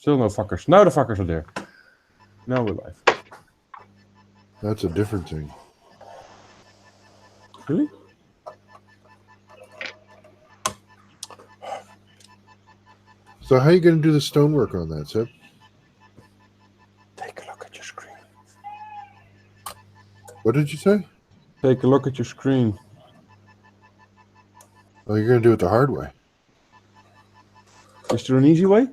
Still no fuckers. Now the fuckers are there. Now we're live. That's a different thing. Really? So how are you going to do the stonework on that, Seb? Take a look at your screen. What did you say? Take a look at your screen. Oh, you're going to do it the hard way. Is there an easy way?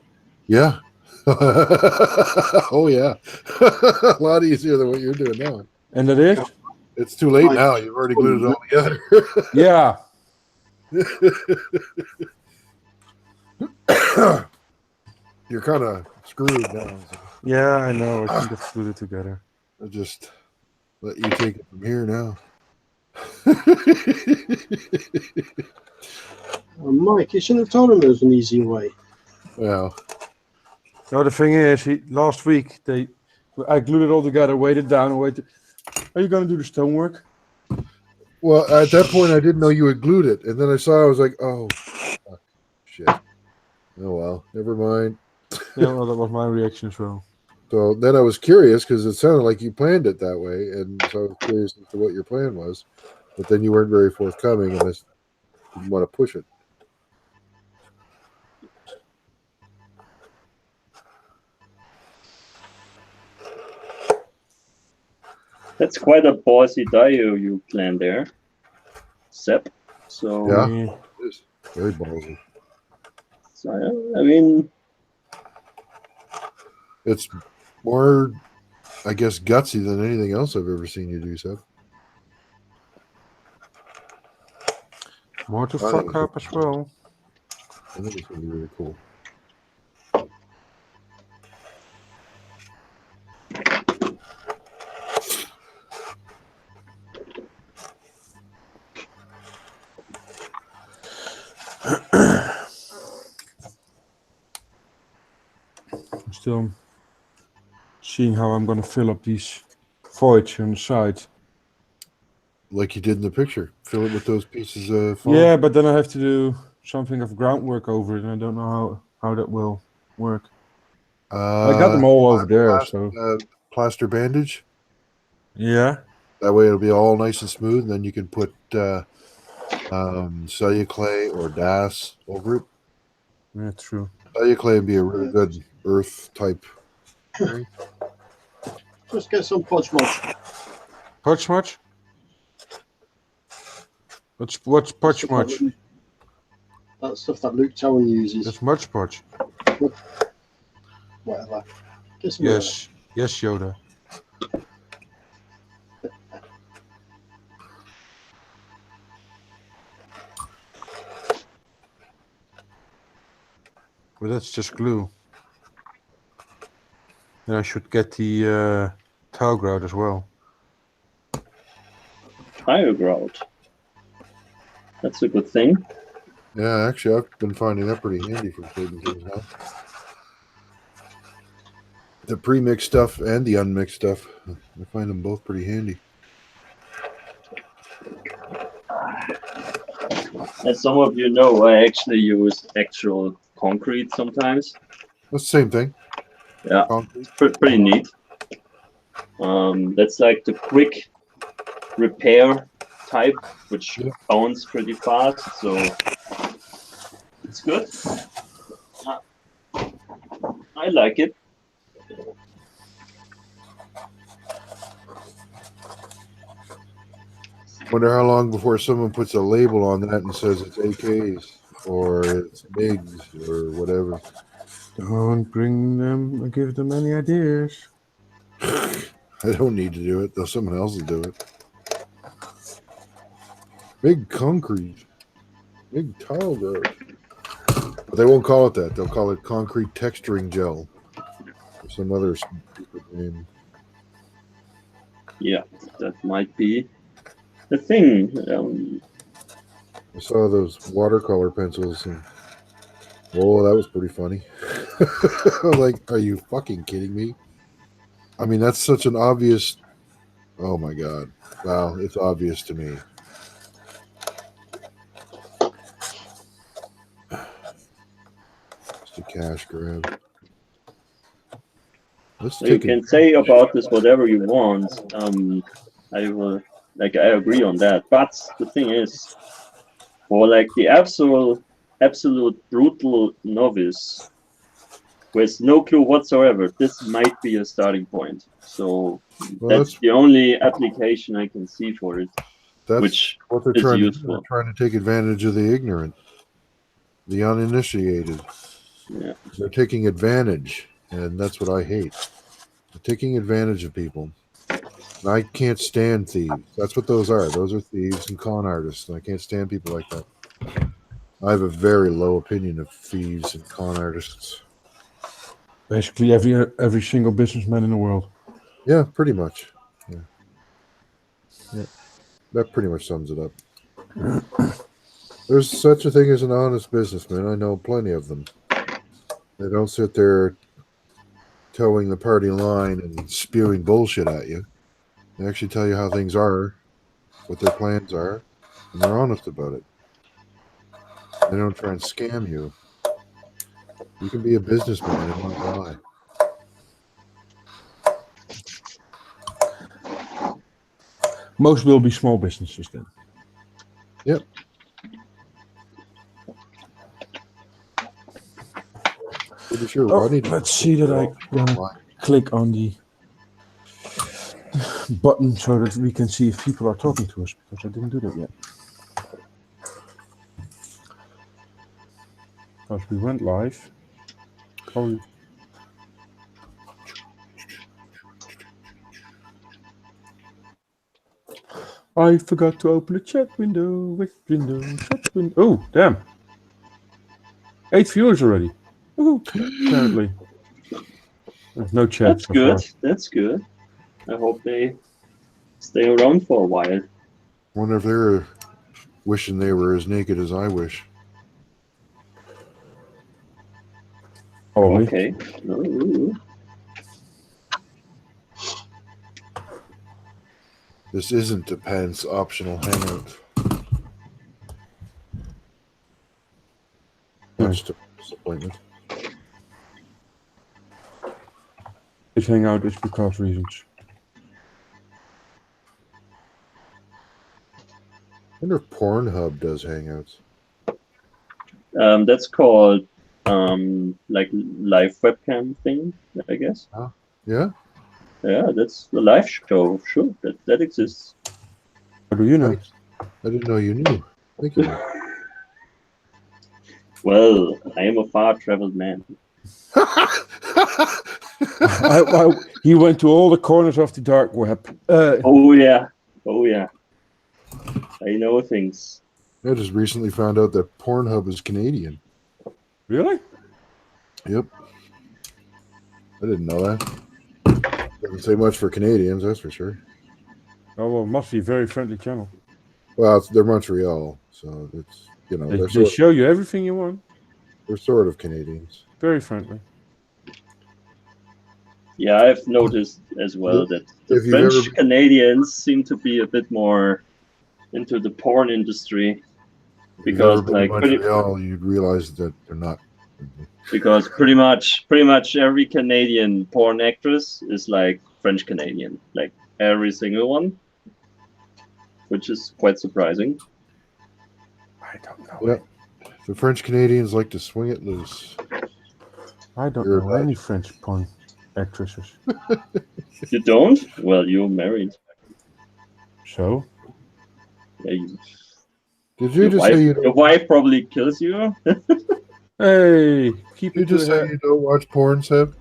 Yeah. Oh, yeah. A lot easier than what you're doing now. And that is? It's too late now. You've already glued it all together. Yeah. You're kind of screwed now. So Yeah, I know. I think it's glued it together. I'll just let you take it from here now. Mike, you shouldn't have told him there was an easy way. Well, No, the thing is, last week I glued it all together, weighted down, and waited. Are you going to do the stonework? well, at that point, I didn't know you had glued it. And then I saw it, I was like, oh, fuck, shit. Oh, well, never mind. Yeah, well, that was my reaction as well. So then I was curious because it sounded like you planned it that way. And so I was curious as to what your plan was. But then you weren't very forthcoming and I didn't want to push it. That's quite a bossy dio you planned there, Sep. So Yeah, it is very ballsy. So, I mean, It's more, I guess, gutsy than anything else I've ever seen you do, Seth. More to fuck up as well. I think it's going to be really cool. I'm still seeing how I'm going to fill up these voids on the side. Like you did in the picture. Fill it with those pieces of foam. Yeah, but then I have to do something of groundwork over it, and I don't know how that will work. I got them all over there, so plaster bandage. yeah. That way it'll be all nice and smooth, and then you can put celluclay or DAS over it. Yeah, true. Celluclay would be a really good earth type thing. Just get some podge much. Podge much? What's podge much? That stuff that Luke Tower uses. That's much podge. Whatever. Get some Yes, yes, Yoda. But that's just glue. Then I should get the tile grout as well. tire grout. That's a good thing. Yeah, actually, I've been finding that pretty handy for certain things now. The pre-mixed stuff and the unmixed stuff, I find them both pretty handy. As some of you know, I actually use actual concrete sometimes. That's the same thing. Yeah, Concrete. it's pretty neat. That's like the quick repair type, which bounce pretty fast, so it's good. I like it. Wonder how long before someone puts a label on that and says it's AKs or it's MIGs or whatever. Don't bring them or give them any ideas. I don't need to do it, though someone else will do it. Big concrete. Big tile grout. But they won't call it that. They'll call it concrete texturing gel. Or some other stupid name. Yeah, that might be the thing. I saw those watercolor pencils and oh, that was pretty funny. I was like, are you fucking kidding me? I mean, that's such an obvious. Oh my god! Wow, it's obvious to me. Just a cash grab. Let's So you take can it. say about this whatever you want. I will, like, I agree on that. But the thing is, for like the absolute brutal novice with no clue whatsoever, this might be a starting point. So Well, that's the only application I can see for it, that's which what they're is trying to do. useful. They're trying to take advantage of the ignorant, the uninitiated. Yeah. They're taking advantage, and that's what I hate. They're taking advantage of people. And I can't stand thieves. That's what those are. Those are thieves and con artists, and I can't stand people like that. I have a very low opinion of thieves and con artists. Basically, every single businessman in the world. Yeah, pretty much. Yeah. That pretty much sums it up. There's such a thing as an honest businessman. I know plenty of them. They don't sit there towing the party line and spewing bullshit at you. They actually tell you how things are, what their plans are, and they're honest about it. They don't try and scam you. You can be a businessman and not lie. Most will be small businesses then. Yep. Pretty sure Oh, Rodney. let's see that I click on the button so that we can see if people are talking to us, because I didn't do that yet. Because we went live. Probably. I forgot to open the chat window. Which window? Chat window. Oh, damn. 8 viewers already. Ooh, apparently. There's no chat. That's so good. far. That's good. I hope they stay around for a while. Wonder if they're wishing they were as naked as I wish. Probably. Okay. Ooh. This isn't a pants optional hangout. Much to my disappointment. This hangout is because reasons. I wonder if Pornhub does hangouts. That's called like live webcam thing, I guess. Yeah? Yeah, that's the live show. Sure, that exists. How do you know? Nice. I didn't know you knew. Thank you. Well, I am a far-traveled man. He went to all the corners of the dark web. Oh yeah. I know things. I just recently found out that Pornhub is Canadian. Really? Yep. I didn't know that. Doesn't say much for Canadians, that's for sure. Oh, well, it must be a very friendly channel. Well, they're Montreal, so it's, you know, They show you everything you want. they're sort of Canadians. Very friendly. Yeah, I've noticed as well that the If you've French Canadians seem to be a bit more into the porn industry. If you've ever Because been like to Montreal, you'd realize that they're not. because pretty much every Canadian porn actress is like French Canadian, like every single one, which is quite surprising. I don't know. Yep. The French Canadians like to swing it loose. I don't You're know right. any French porn actresses. You don't? Well, you're married. So? Yeah, Did you just say you your don't? wife probably kills you. Hey, keep You it to just say her. you don't watch porn, Seb?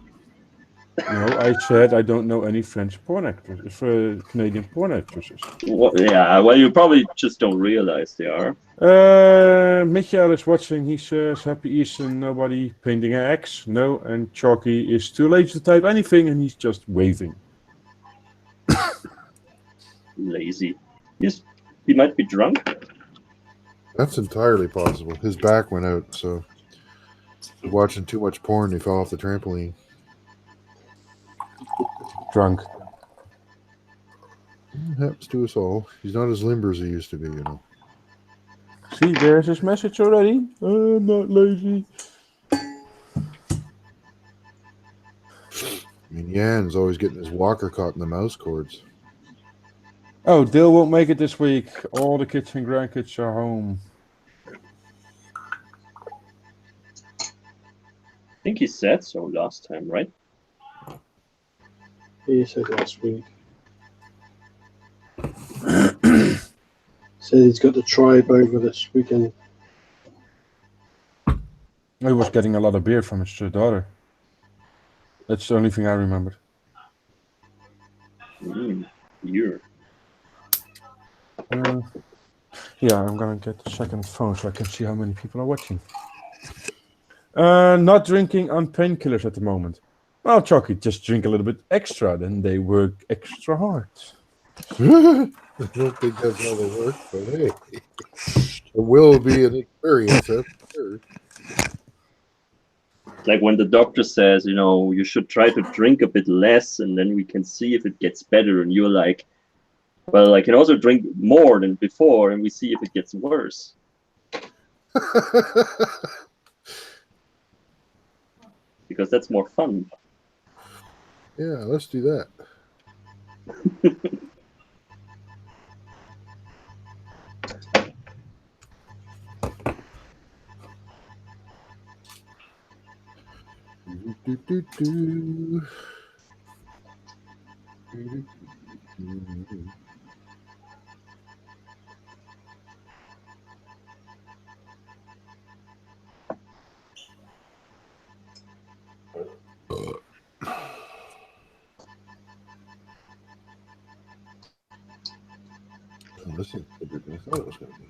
No, I said I don't know any French porn actresses, for Canadian porn actresses. Yeah, well, you probably just don't realize they are. Michael is watching. He says Happy Easter, nobody painting an X. No, and Chalky is too lazy to type anything, and he's just waving. Lazy. He might be drunk. That's entirely possible. His back went out, so watching too much porn, he fell off the trampoline. Drunk. It happens to us all. He's not as limber as he used to be, you know. See, there's his message already. I'm not lazy. I mean, Jan's always getting his walker caught in the mouse cords. Oh, Dale won't make it this week. All the kids and grandkids are home. I think he said so last time, right? He said last week. Said he's got the tribe over this weekend. He was getting a lot of beer from his daughter. That's the only thing I remember. Year. Yeah, I'm gonna get the second phone so I can see how many people are watching. Not drinking on painkillers at the moment. Well, Chucky, just drink a little bit extra, then they work extra hard. I don't think that's how they work, but hey, it will be an experience, that's for sure. Like when the doctor says, you know, you should try to drink a bit less and then we can see if it gets better. And you're like, well, I can also drink more than before and we see if it gets worse. Because that's more fun. Yeah, let's do that. Do. Oh, this is bigger than I thought it was going to be.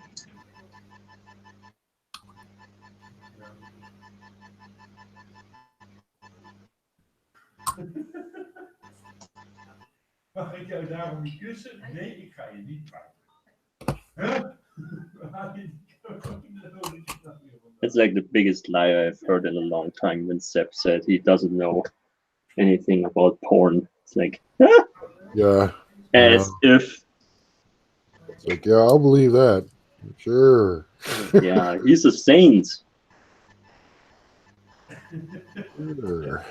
Mag ik jou daarom niet kussen? Nee, ik ga je niet pijpen. Huh? It's like the biggest lie I've heard in a long time when Sepp said he doesn't know anything about porn. It's like, Yeah. as if, It's like, yeah, I'll believe that. Sure. yeah, he's a saint. Sure.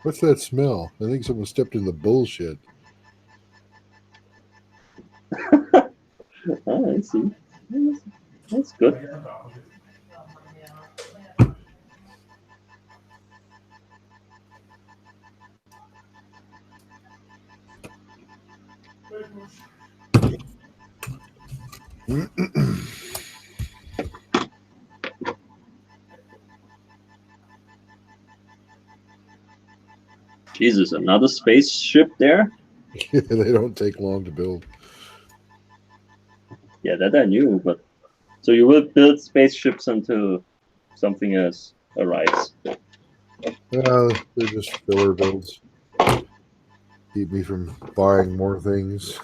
What's that smell? I think someone stepped in the bullshit. Oh, I see. That's good. Jesus, another spaceship there? They don't take long to build. Yeah, that I knew, but so you will build spaceships until something else arrives. They're just filler builds. Keep me from buying more things.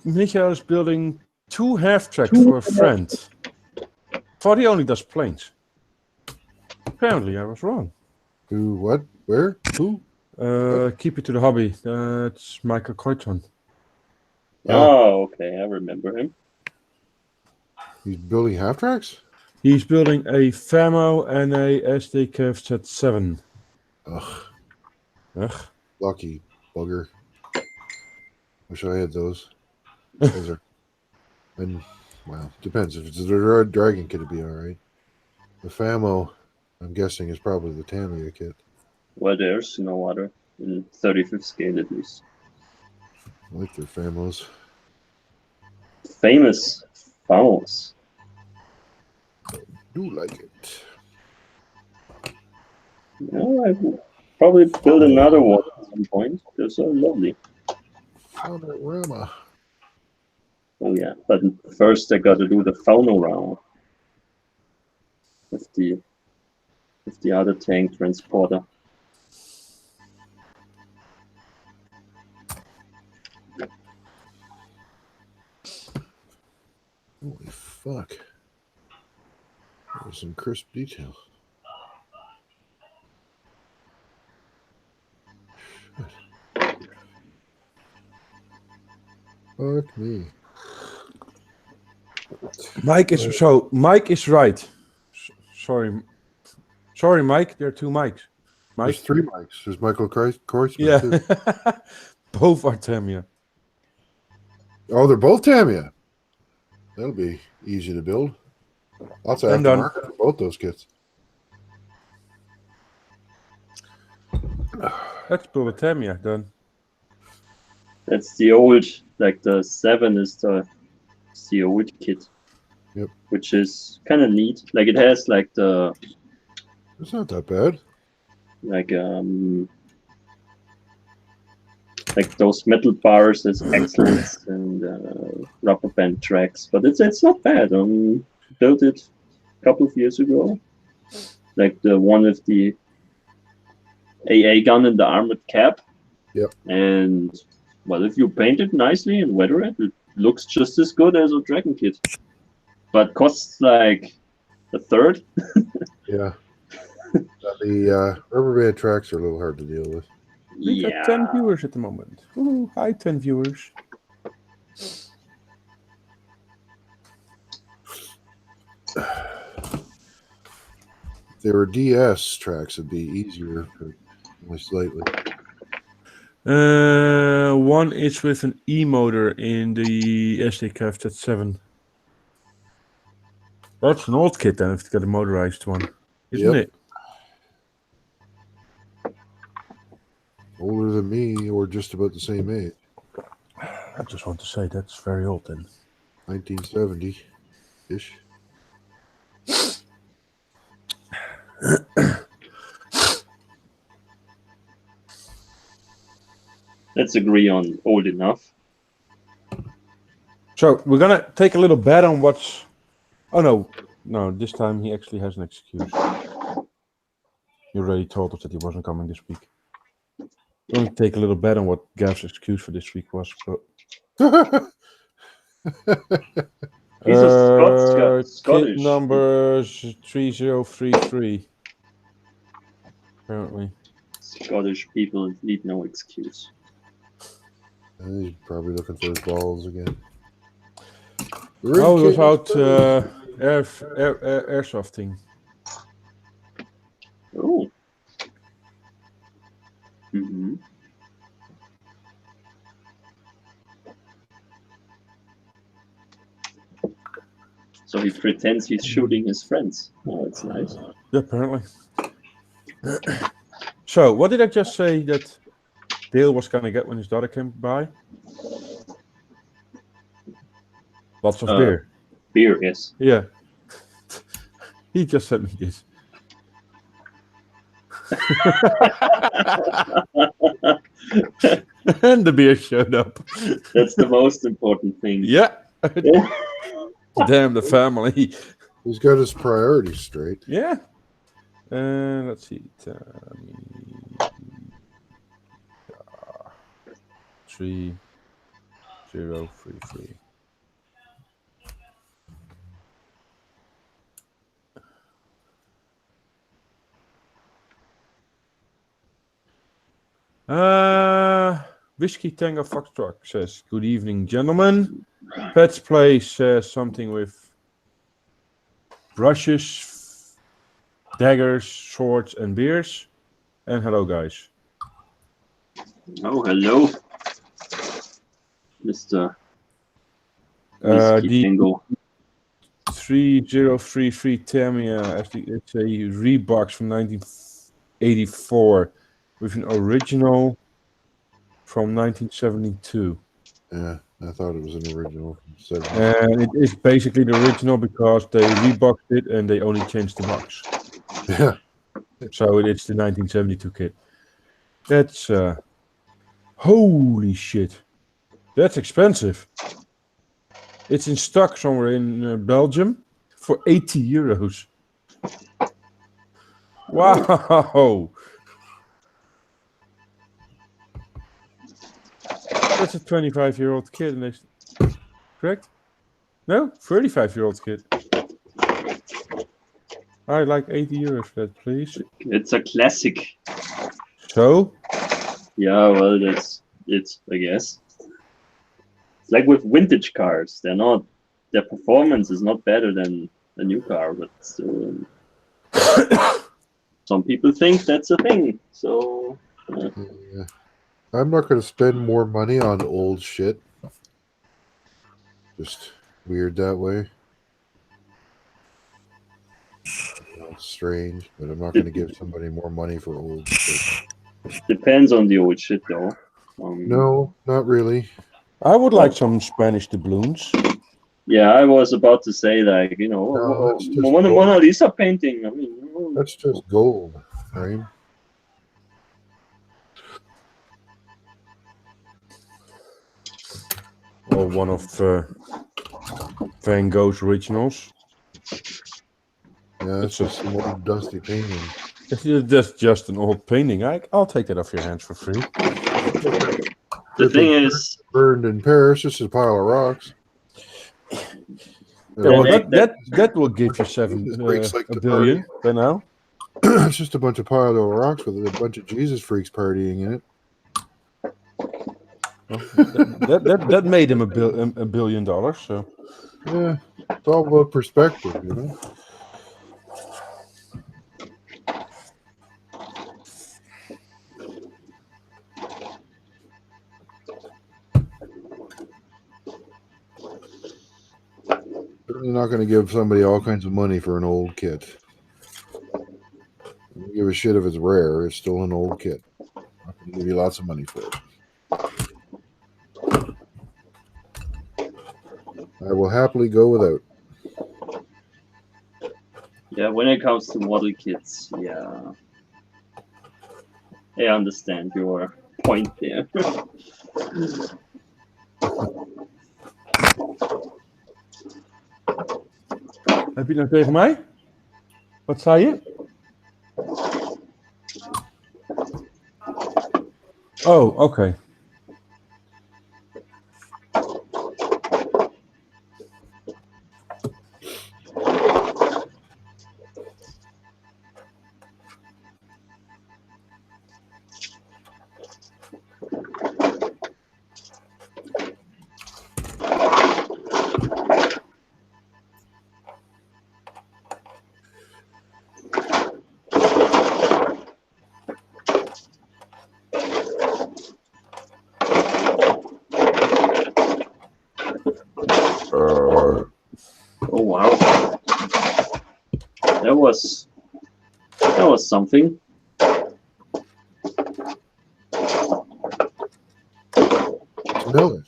Michael is building 2 half-tracks for a friend. Thought he only does planes. Apparently, I was wrong. Who? What? Where? Who? Keep it to the hobby. It's Michael Coyton. Oh, okay, I remember him. He's building half tracks? He's building a FAMO and a SDCAF Z7. Ugh. Ugh. Lucky bugger. Wish I had those. Those are. And, well, depends. If it's a dragon kit, it'd be alright. The FAMO, I'm guessing, is probably the Tamiya kit. Well, there's no other in 35th scale at least. I like their FAMOs. Famous Famos. Do like it. Yeah, I will probably build another one at some point. They're so lovely. Faunorama. Oh yeah, but first I got to do the Fauno round with the other tank transporter. Holy fuck. There's some crisp details. Fuck me. Mike is right. Sorry, Mike. There are two Mikes. Mike. There's 3 mics. There's Michael Kreisman Yeah. too. Both are Tamiya. Oh, they're both Tamiya. That'll be easy to build. Lots of And done. aftermarket for both those kits. Let's build a Tamiya then. That's the old, like the 7 is the old kit. Yep. Which is kind of neat. Like it has like the It's not that bad. like those metal bars as axles and rubber band tracks, but it's not bad. Built it a couple of years ago, like the one with the AA gun and the armored cap. Yep. And well, if you paint it nicely and weather it, it looks just as good as a Dragon kit, but costs like a third. Yeah. The rubber band tracks are a little hard to deal with. We got 10 viewers at the moment. Ooh, hi, 10 viewers. If they were DS tracks, it'd be easier, but only slightly. One is with an E motor in the SDK 7. That's an old kit then, if it's got a motorized one, isn't Yep. it? Older than me, or just about the same age. I just want to say that's very old then. 1970-ish. Let's agree on old enough. So we're gonna take a little bet on what's. Oh no! This time he actually has an excuse. He already told us that he wasn't coming this week. We're gonna take a little bet on what Gav's excuse for this week was. But He's a Scottish. kit number 3033. Apparently. Scottish people need no excuse. He's probably looking for his balls again. Oh, it was out airsofting. Oh. Mm-hmm. So he pretends he's shooting his friends. Oh, that's nice. Yeah, apparently. So, what did I just say that Dale was gonna get when his daughter came by? Lots of beer. Beer, yes. Yeah. He just sent me this. And the beer showed up. That's the most important thing. Yeah. Damn the family. He's got his priorities straight. Yeah. Let's see. 3033. Whiskey Tango Foxtrot says, "Good evening, gentlemen. Pets Play says something with brushes, daggers, swords, and beers. And hello, guys." Oh, hello, Mr. Whiskey Tango. 3033 Tamiya, it's a Reeboks from 1984 with an original from 1972. Yeah, I thought it was an original from 70. And it is basically the original because they reboxed it and they only changed the box. Yeah. So it's the 1972 kit. That's holy shit. That's expensive. It's in stock somewhere in Belgium for 80 euros. Wow. That's a 25-year-old kid. Correct? No? 35-year-old kid. I'd like 80 euros for that, please. It's a classic. So? Yeah, well, that's it, I guess. like with vintage cars, their performance is not better than a new car, but still, some people think that's a thing. So Yeah. I'm not going to spend more money on old shit. Just weird that way. It's strange, but I'm not going to give somebody more money for old shit. depends on the old shit, though. No, not really. I would like some Spanish doubloons. Yeah, I was about to say, like, No, that's just Mona gold. Lisa painting. I mean, That's just gold, right? Or one of Van Gogh's originals. Yeah, it's just some old dusty painting. That's just an old painting. I'll take that off your hands for free. the thing is, Burned in Paris, just a pile of rocks. Yeah, well, that- that will give you $1 billion by now. It's just a bunch of pile of rocks with a bunch of Jesus freaks partying in it. Well, that made him $1 billion. So Yeah, it's all about perspective, you know. Certainly not going to give somebody all kinds of money for an old kit. I don't give a shit if it's rare. It's still an old kit. I'm not going to give you lots of money for it. I will happily go without. yeah, when it comes to model kits, yeah, I understand your point there. heb je nou tegen mij? Wat zei je? Oh, oké. Oh wow, that was something. Smell it.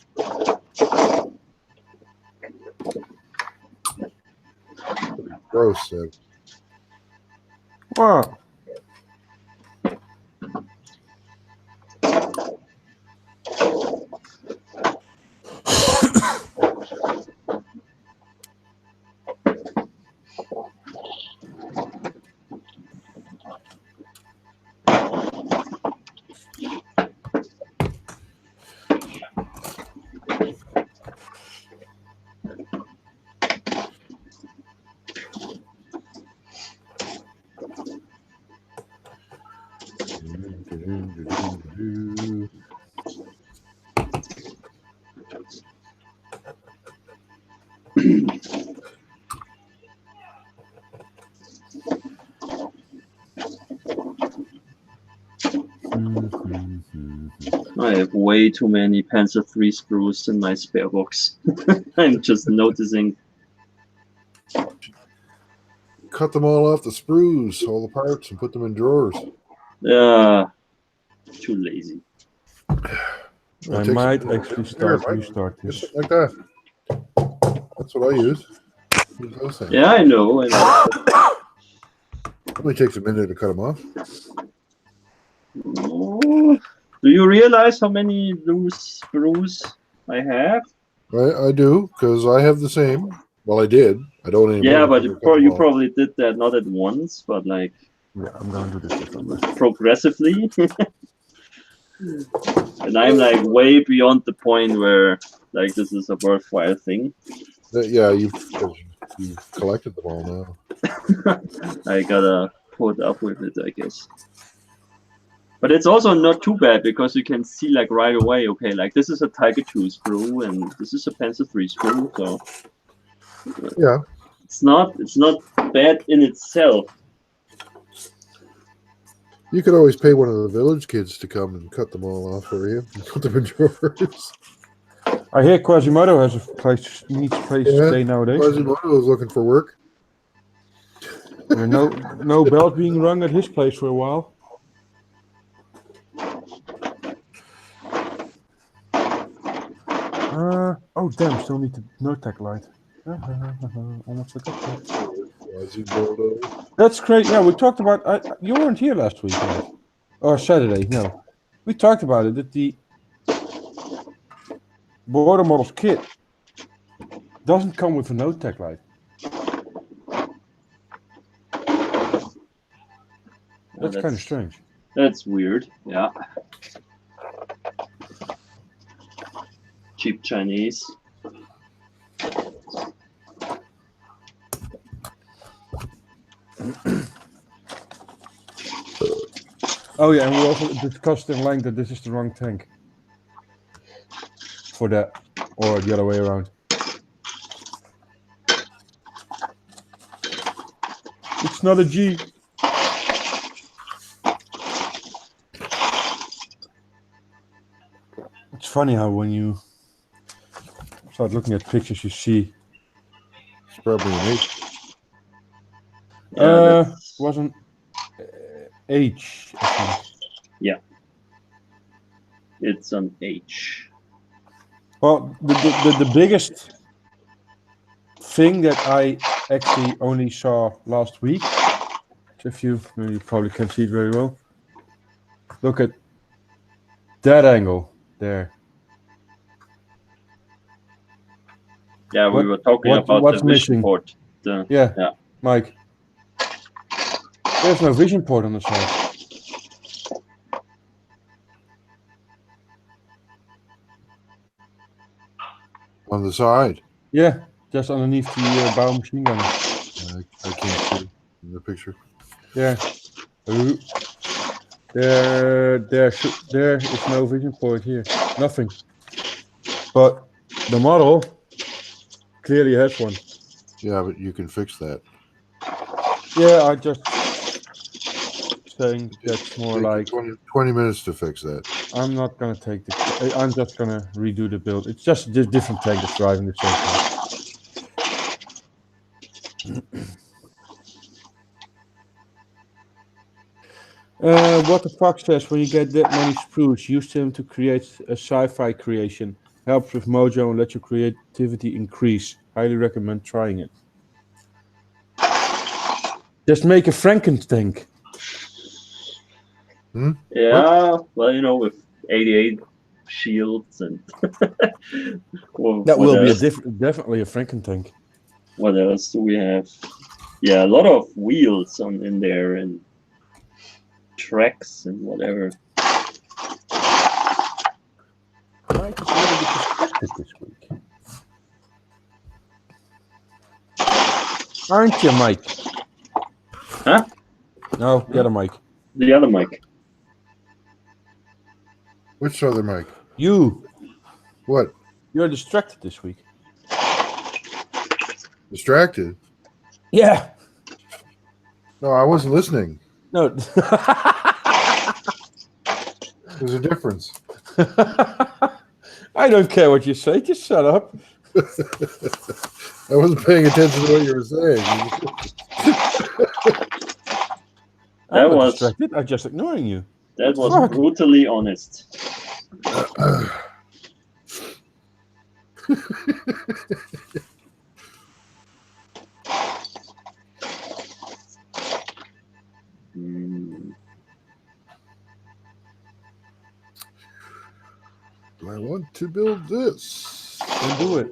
Gross, Seb. Wow. I have way too many Panzer III screws in my spare box. I'm just noticing. Cut them all off the sprues, all the parts, and put them in drawers. Too lazy. I might actually restart this. Just like that. That's what I use. Use those things. Yeah, I know. It only takes a minute to cut them off. Oh, do you realize how many loose screws I have? I do, because I have the same. Well, I did. I don't anymore. Yeah, but because I cut them you off. probably did that not at once, but like Yeah, I'm gonna do this differently. progressively. And I'm like way beyond the point where like this is a worthwhile thing. Yeah, you've collected them all now. I gotta put up with it, I guess. But it's also not too bad because you can see like right away. Okay, like this is a Tiger 2 screw and this is a Pencil 3 screw. So Yeah. it's not bad in itself. You could always pay one of the village kids to come and cut them all off for you. Put them in drawers. I hear Quasimodo has a place, needs a place to stay nowadays. Quasimodo is looking for work. There are no bells being rung at his place for a while. Oh damn! Still need the no-tech light. Almost forgot that. Quasimodo. That's great. Yeah, we talked about. You weren't here last week, right? Or Saturday? No, we talked about it. That the border models kit doesn't come with a no-tech light. That's kind of strange. That's weird. Yeah. Cheap Chinese. Oh yeah, and we also discussed in length that this is the wrong tank for that, or the other way around. It's not a G. It's funny how when you start looking at pictures, you see. It's probably an 8. Wasn't H. I think. Yeah. It's an H. Well, the biggest thing that I actually only saw last week, if you probably can see it very well. Look at that angle there. Yeah, we were talking about what's the vision missing? port. Yeah, Mike. There's no vision port on the side. On the side. Yeah, just underneath the bow machine gun. I can't see in the picture. Yeah. There is no vision port here. Nothing. But the model clearly has one. Yeah, but you can fix that. Yeah, I just saying that's more Take like 20 minutes to fix that. I'm not gonna take the. I'm just gonna redo the build. It's just a different tank that's driving the same car. What the fuck says when you get that many sprues, use them to create a sci-fi creation. Helps with mojo and let your creativity increase. Highly recommend trying it. Just make a Frankentank. Yeah, well, you know, with 88 shields and That what will be else? definitely a Frankentank. What else do we have? Yeah, a lot of wheels in there and tracks and whatever. Mike is really distracted this week. Aren't you, Mike? Huh? No, the other Mike. The other mic. Which other mic? You. What? You're distracted this week. Distracted? Yeah. No, I wasn't listening. No. There's a difference. I don't care what you say. Just shut up. I wasn't paying attention to what you were saying. I'm not was- distracted. I'm just ignoring you. That was Fuck. brutally honest. Hmm. I want to build this. Then do it.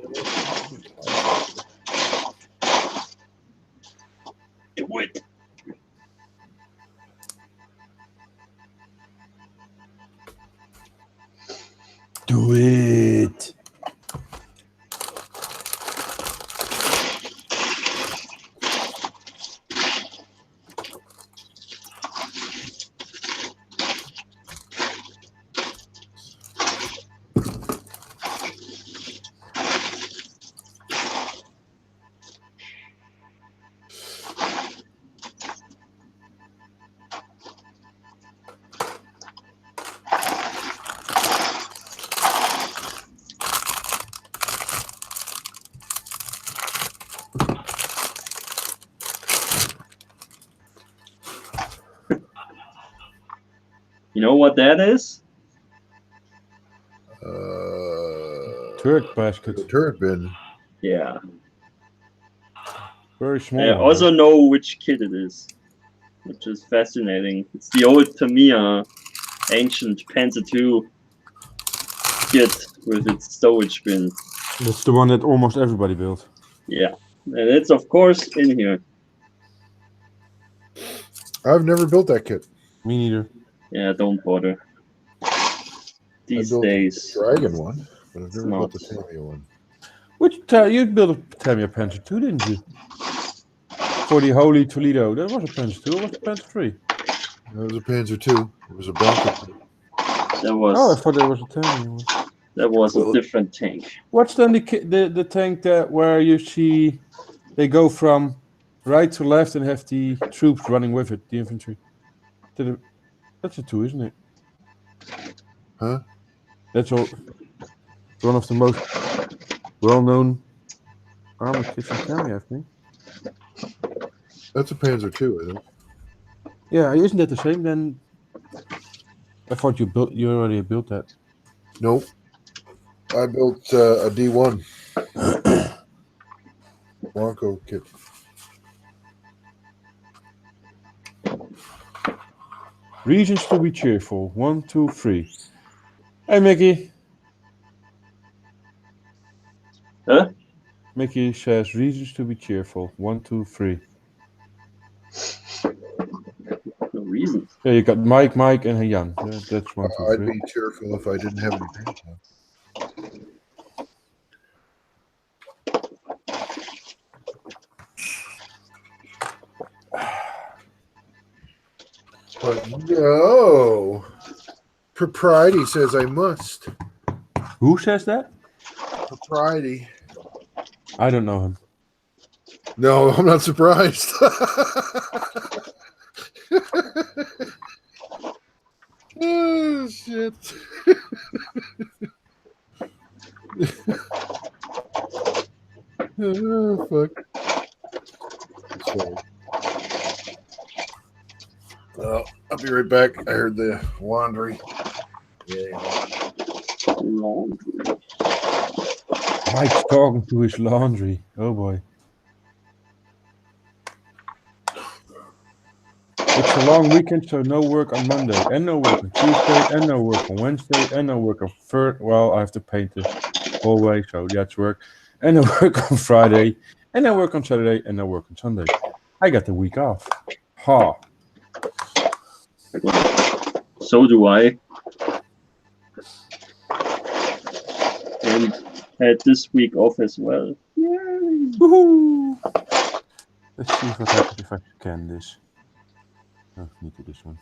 Do it. Do it. You know what that is? Turret basket. The turret bin. Yeah. Very small. I one, also know which kit it is, which is fascinating. It's the old Tamiya ancient Panzer II kit with its stowage bin. That's the one that almost everybody built. Yeah. And it's, of course, in here. I've never built that kit. Me neither. Yeah, don't bother. These I built days. the Dragon one, but I've It's never built the not. Tamiya one. You built a Tamiya Panzer 2, didn't you? For the Holy Toledo. That was a Panzer 2 or was it Panzer 3? That was a Panzer II. It was a Bronco. That Oh, I was thought that was a Tamiya one. a different tank. What's then the tank that where you see they go from right to left and have the troops running with it, the infantry? That's a 2, isn't it? Huh? That's all. One of the most well-known armor kits in Tamiya, I think. That's a Panzer II, I think. Yeah, isn't that the same? Then I thought you already built that. Nope. I built a D1 Bronco kit. Reasons to be cheerful. 1, 2, 3. Hey, Mickey. Huh? Mickey says reasons to be cheerful. 1, 2, 3. No reason. Yeah, you got Mike, and Jan. That's 1, 2, 3. I'd be cheerful if I didn't have any pants on. But no. Propriety says I must. Who says that? Propriety. I don't know him. No, I'm not surprised. Oh, shit. Oh, fuck. Sorry. I'll be right back. I heard the laundry. Yeah. Laundry. Mike's talking to his laundry. Oh boy. It's a long weekend, so no work on Monday, and no work on Tuesday, and no work on Wednesday, and no work on Thursday. Well, I have to paint the hallway, so that's work. And no work on Friday, and no work on Saturday, and no work on Sunday. I got the week off. Ha. So do I. And had this week off as well. Yay! Woohoo! Let's see what happens if I scan this. Oh, need to do this one.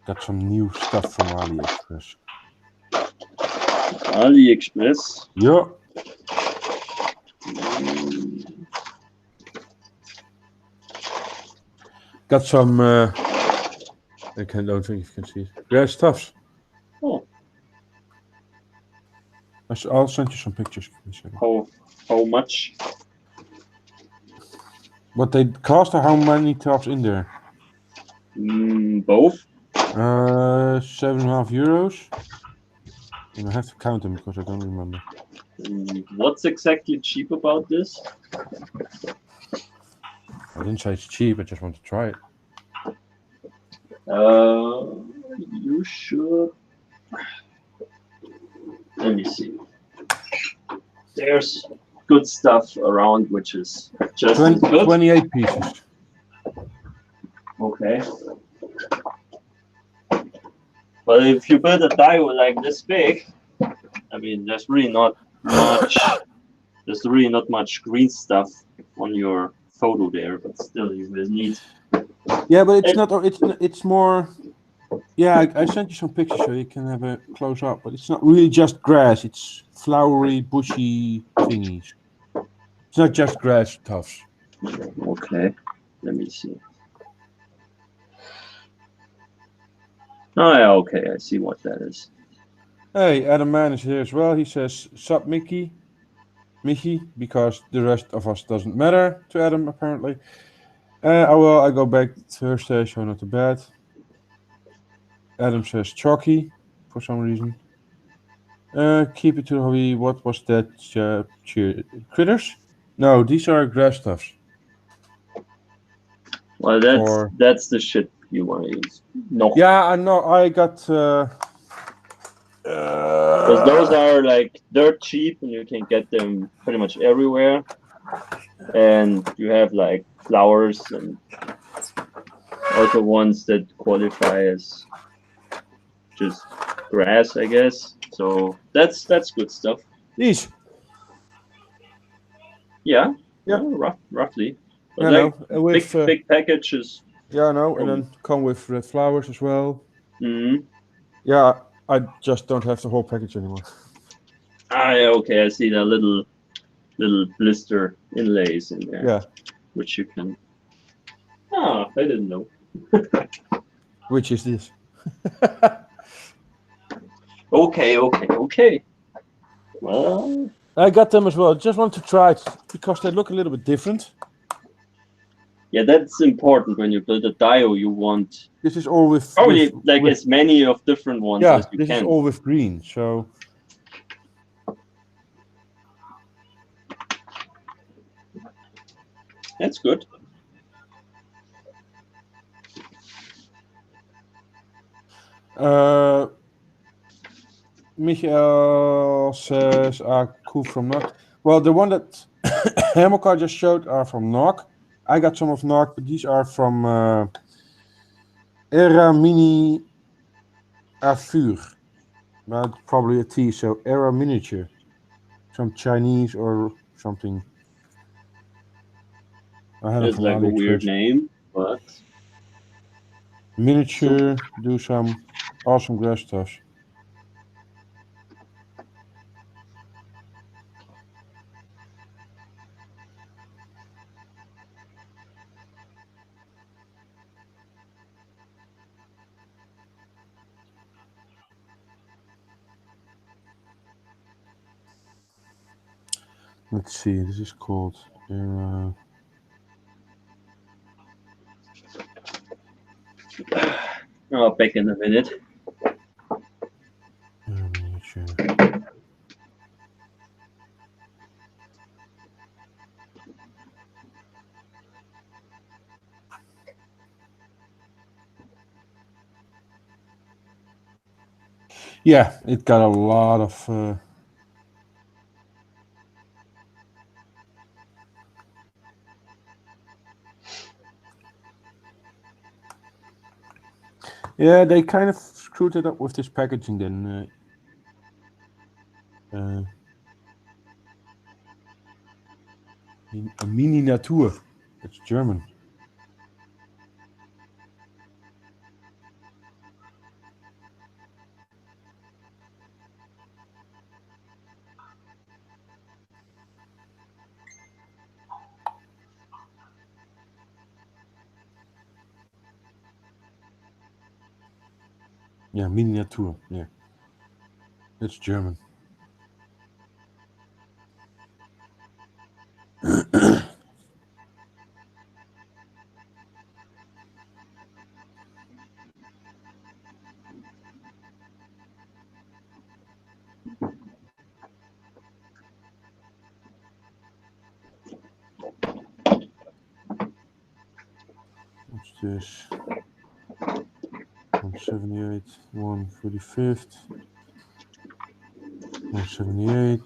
Got some new stuff from AliExpress. AliExpress. Yeah. Got some. I don't think you can see it. Yeah, stuffs. Oh, I'll send you some pictures. how much? What they cost or how many tops in there? Both. €7.5. And I have to count them because I don't remember. What's exactly cheap about this? I didn't say it's cheap. I just want to try it. You should. Let me see. There's good stuff around, which is just as good. 28 pieces. Okay. But if you build a diode like this big, I mean, there's really not much. There's really not much green stuff on your photo there, but still, you will need. Yeah, but it's not. It's more. Yeah, I sent you some pictures so you can have a close up. But it's not really just grass. It's flowery, bushy thingies. It's not just grass tufts. Okay, let me see. Oh yeah, okay, I see what that is. Hey, Adam Mann is here as well. He says, "Sup, Mickey, because the rest of us doesn't matter to Adam apparently." I go back Thursday, so not too bad. Adam says chalky for some reason. Keep it to the hobby. What was that? Critters? No, these are grass stuffs. Well, Or that's the shit you want to use. No. yeah, I know. I got. Because those are like dirt cheap and you can get them pretty much everywhere. And you have like flowers and also ones that qualify as just grass, I guess. So that's good stuff. These. Yeah. Yeah. Roughly. But Yeah, like no. With big packages. yeah, no, and then come with red flowers as well. Mm-hmm. Yeah, I just don't have the whole package anymore. Ah, yeah, okay. I see the little blister inlays in there. Yeah. Which you can. Ah, I didn't know. Which is this? Okay. Well, I got them as well. Just want to try it because they look a little bit different. yeah, that's important when you build a dio. You want This is all with probably with, as many of different ones yeah. as you This can. is all with green, so That's good. Michael says, cool from Nog. Well, the one that Hamilcar just showed are from Nog. I got some of Nog, but these are from Era Mini Afur. Well, probably a T, so Era Miniature. Some Chinese or something. I had it It's from like a weird AliExpress. name, but Miniature, do some awesome grass stuff. Let's see, this is called Era. back in a minute. Miniature. Yeah, it got a lot of. Yeah, they kind of screwed it up with this packaging then. A Mini Natur. It's German. Yeah, Mini Natur. Yeah. It's German. What's this? 178, 145th, 178.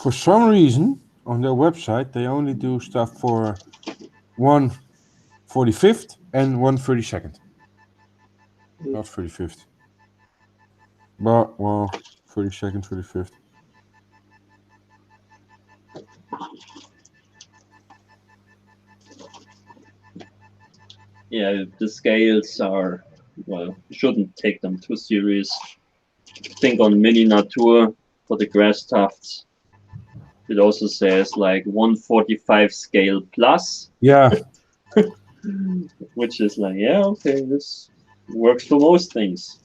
For some reason, on their website, they only do stuff for 145th and 132nd. Not 35th. But, well, 32nd, 35th. yeah, the scales are, well, you shouldn't take them too serious. Think on Mini Natur for the grass tufts. It also says like 145 scale plus, Yeah. which is like, yeah, okay, this works for most things.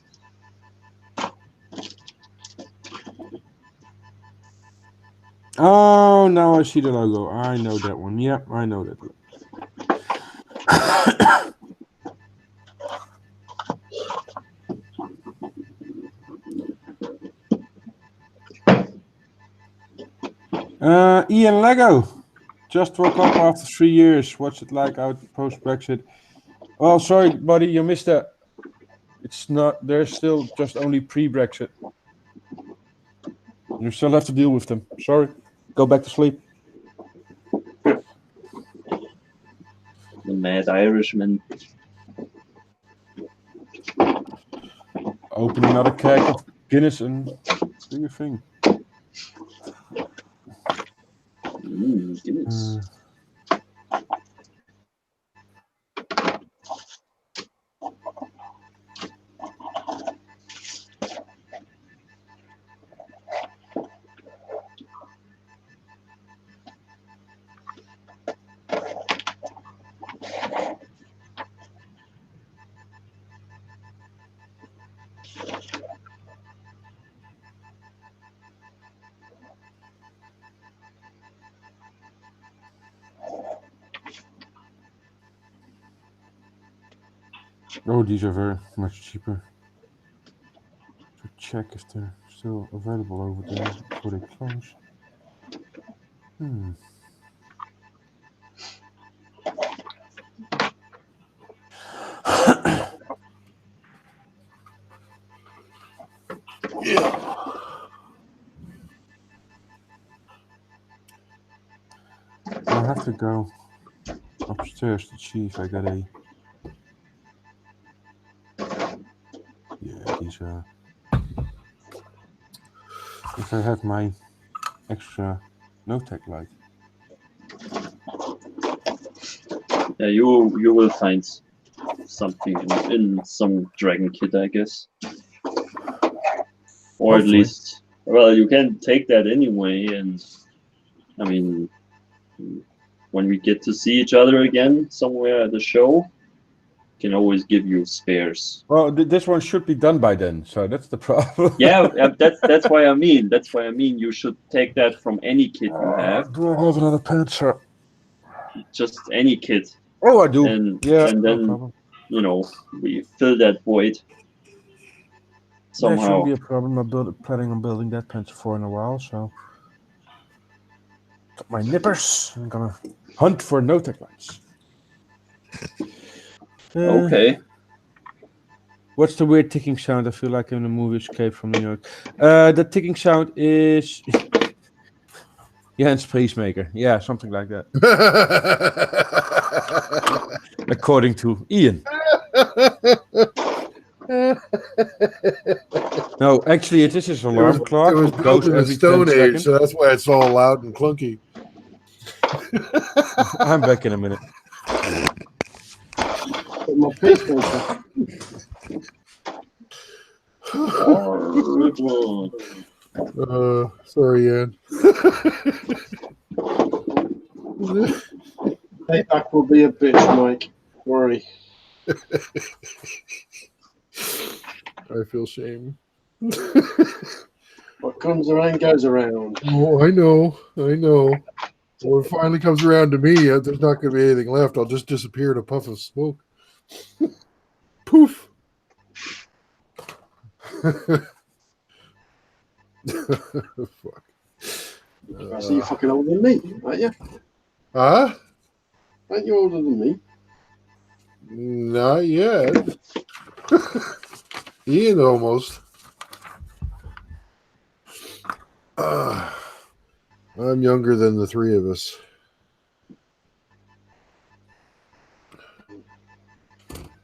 Oh, now I see the logo. I know that one. Yep, I know that one. Ian Lego just woke up after 3 years. What's it like out post Brexit? Well, sorry, buddy, you missed that. It's not. There's still just only pre-Brexit. You still have to deal with them. Sorry. Go back to sleep. The Mad Irishman. Open another keg of Guinness and do your thing. Guinness. Oh, these are very much cheaper. To check if they're still available over there before they close. I have to go upstairs to see if I got a. Yeah, these are. If I have my extra no-tech light. Yeah, you will find something in some Dragon Kit, I guess. Or at Hopefully. least, well, you can take that anyway, and I mean, when we get to see each other again somewhere at the show, can always give you spares. Well, this one should be done by then, so that's the problem. Yeah, that's why I mean. That's why I mean you should take that from any kit you have, Do I have another pencil? just any kit, Oh, I do. and Yeah, and no then problem. we fill that void That shouldn't somehow. be a problem. I'm planning on building that pencil for in a while, so. Got my nippers. I'm gonna hunt for no-tech lights. Okay. What's the weird ticking sound? I feel like I'm in a movie Escape from New York. The ticking sound is Jan's pacemaker. Yeah, something like that. According to Ian. No, actually, it is his alarm clock. It was It goes built in the every 10 Stone Age, seconds. so that's why it's all loud and clunky. I'm back in a minute. Put my pacemaker. Sorry, Ian. Payback will be a bitch, Mike. Worry. I feel shame. What comes around goes around. Oh, I know. When it finally comes around to me, there's not going to be anything left. I'll just disappear in a puff of smoke. Poof. Fuck. I see you're fucking older than me, aren't you? Huh? Aren't you older than me? Not yet. Ian almost. I'm younger than the three of us.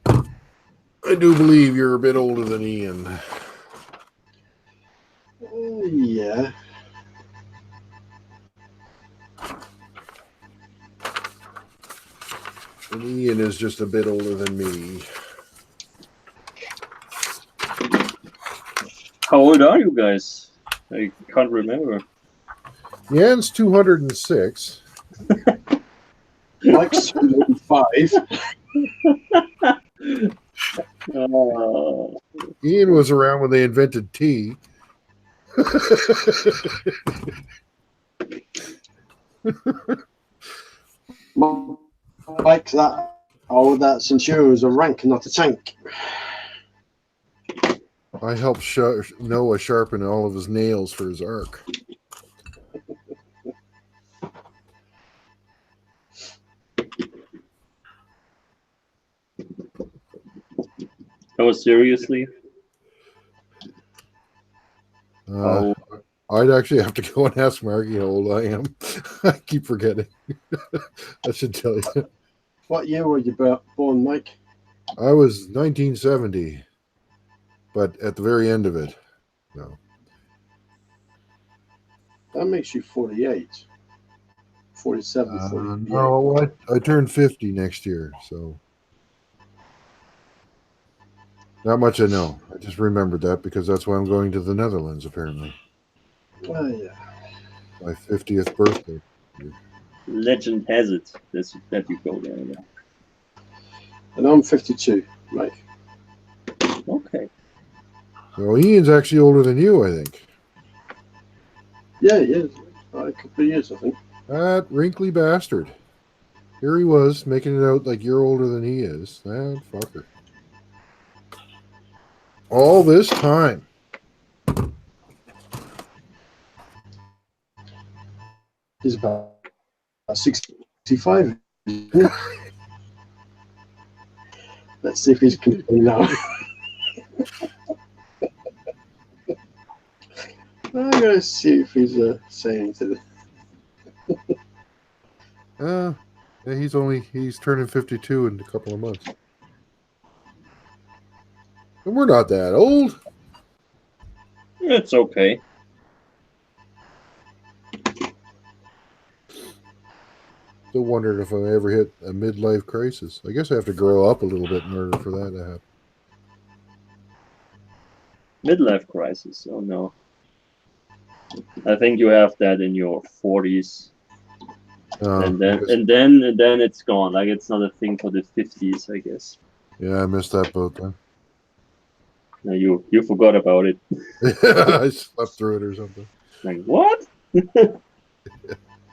I do believe you're a bit older than Ian. Yeah. And Ian is just a bit older than me. How old are you guys? I can't remember. Jan's 206. Mike's 5. Ian was around when they invented tea. Mike's that. Oh, that Centurion was a rank, not a tank. I helped Noah sharpen all of his nails for his arc. Oh, seriously? Oh. I'd actually have to go and ask Margie how old I am. I keep forgetting. I should tell you. What year were you born, Mike? I was 1970, but at the very end of it. No. That makes you 48. 47, 48. No, I turned 50 next year, so not much I know. I just remembered that because that's why I'm going to the Netherlands, apparently. Oh, yeah. My 50th birthday. Legend has it that you go there. Yeah. And I'm 52, Mike. Okay. So Ian's actually older than you, I think. Yeah, yeah. A couple of years, I think. That wrinkly bastard. Here he was, making it out like you're older than he is. That fucker. All this time. He's about 65. Let's see if he's complaining now. I'm going to see if he's saying to the... Yeah, he's turning 52 in a couple of months. And we're not that old. It's okay. Still wondering if I ever hit a midlife crisis. I guess I have to grow up a little bit in order for that to happen. Midlife crisis. Oh no. I think you have that in your 40s. And then it's gone. Like it's not a thing for the 50s, I guess. Yeah, I missed that boat then. No, you forgot about it. I slept through it or something. Like what? I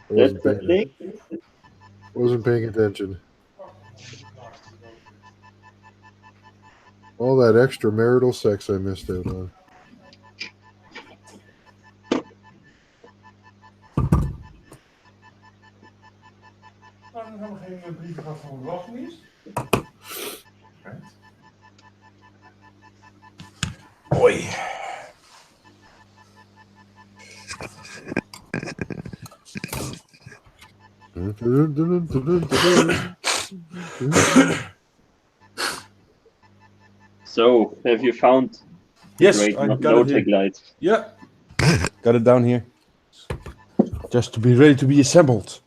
That's the thing. wasn't paying attention. All that extramarital sex I missed out on. Dan hebben we geen brieven gehad van de Belastingdienst. Oei. So, have you found Yes, great I got it no-tech here. light? Yeah. Got it down here. Just to be ready to be assembled.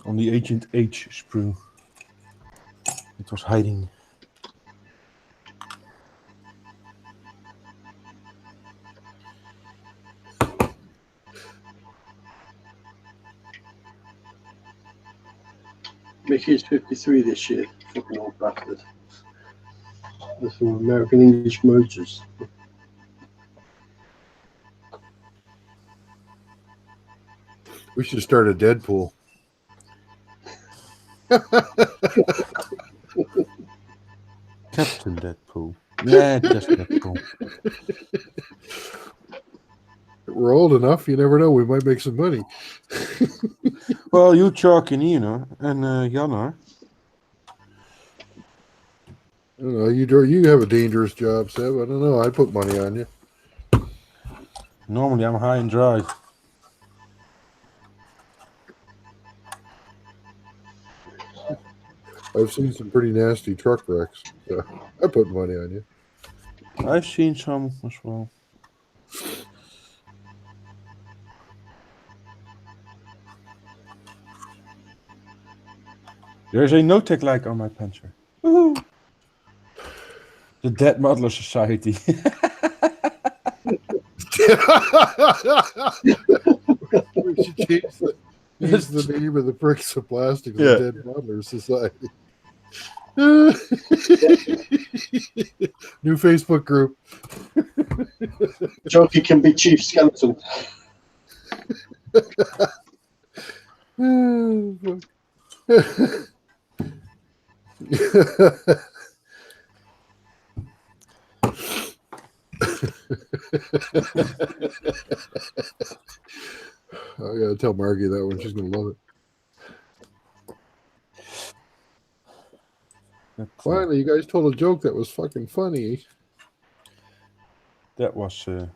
On the Agent H sprue. It was hiding. Mickey's 53 this year. Fucking old bastard. That's from American English Motors. We should start a Deadpool. Captain Deadpool. Yeah, just Deadpool. We're old enough, you never know. We might make some money. Well, you, Chuck, and Ian are, and Jan are. I don't know. You have a dangerous job, Seb. I don't know. I put money on you. Normally, I'm high and dry. I've seen some pretty nasty truck wrecks. So I put money on you. I've seen some as well. There's a no-tech like on my pencil. Woohoo! The Dead Modeler Society. We should change the name of the Bricks of Plastic to Yeah. the Dead Modeler Society. New Facebook group. Junkie can be Chief Skeleton. I gotta tell Margie that one. She's gonna love it. Finally, you guys told a joke that was fucking funny. That was an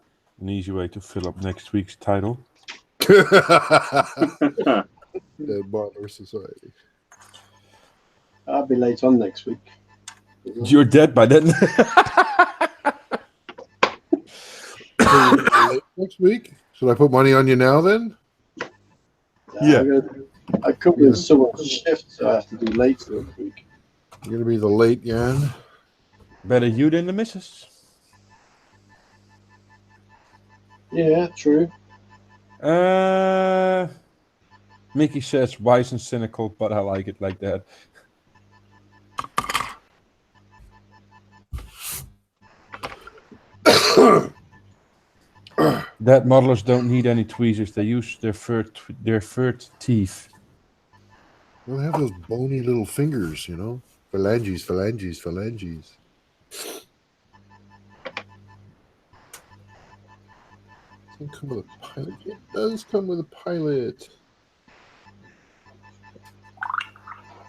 easy way to fill up next week's title. Dead Modeler Society. I'll be late on next week. You're dead by then. Next week? Should I put money on you now then? Yeah. I could with someone's shift, so I have to do late next week. You're gonna be the late Jan. Better you than the missus. Yeah, true. Mickey says wise and cynical, but I like it like that. That modelers don't need any tweezers. They use their third teeth. Well, they have those bony little fingers, you know? Phalanges. Doesn't come with a pilot. It does come with a pilot.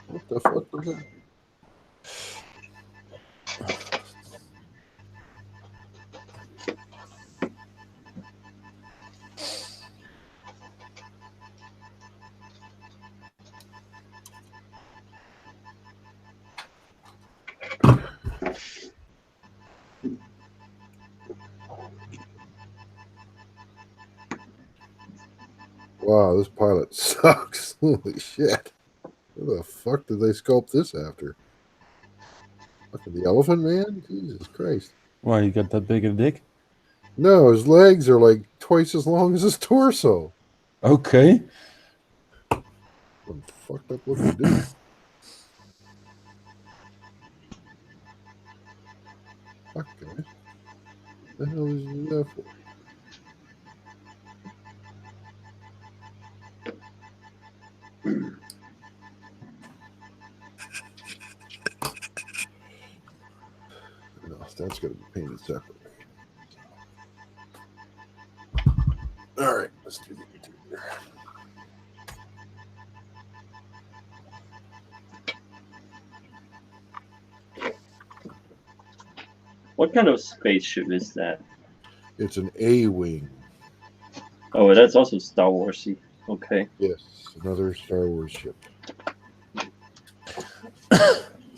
What the fuck was that? Wow, this pilot sucks. Holy shit. What the fuck did they sculpt this after? Fucking the Elephant Man? Jesus Christ. Why, you got that big a dick? No, his legs are like twice as long as his torso. Okay. What a fucked up looking dude. Fuck, guys. What the hell is he that for? No, that's going to be painted separately. All right, let's do the interior. What kind of spaceship is that? It's an A-wing. Oh, that's also Star Warsy. Okay. Yes, another Star Wars ship.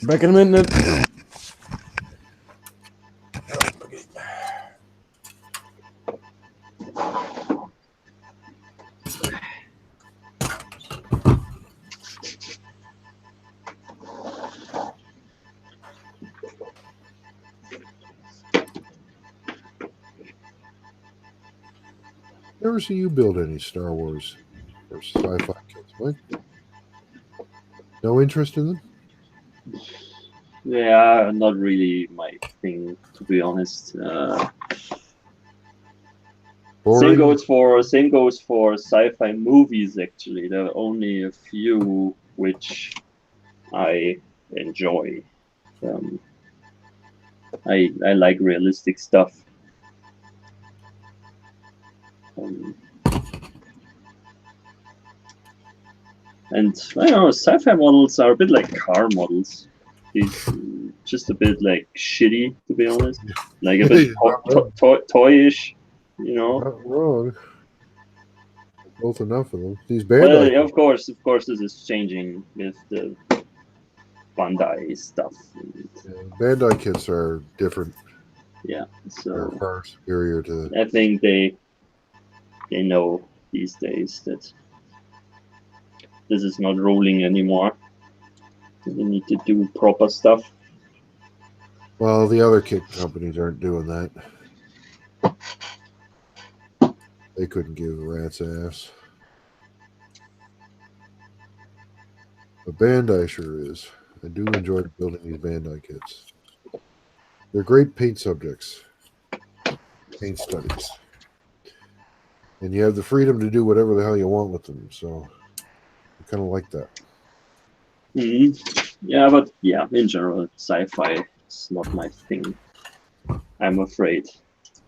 Back in a minute. Never see you build any Star Wars or sci-fi kits, Mike. No interest in them? Yeah, not really my thing, to be honest. Boring? Same goes for sci-fi movies. Actually, there are only a few which I enjoy. I like realistic stuff. And I don't know, sci-fi models are a bit like car models. It's just a bit like shitty, to be honest. Like a bit toyish, you know. Not wrong. Both enough of them. These Well, Bandai. of course, this is changing with the Bandai stuff. Bandai kits are different. Yeah, They're so far superior to. I think they know these days that this is not ruling anymore. You need to do proper stuff. Well, the other kit companies aren't doing that. They couldn't give a rat's ass. But Bandai sure is. I do enjoy building these Bandai kits. They're great paint subjects, paint studies. And you have the freedom to do whatever the hell you want with them. So I kind of like that. Yeah, but yeah, in general, sci-fi is not my thing. I'm afraid.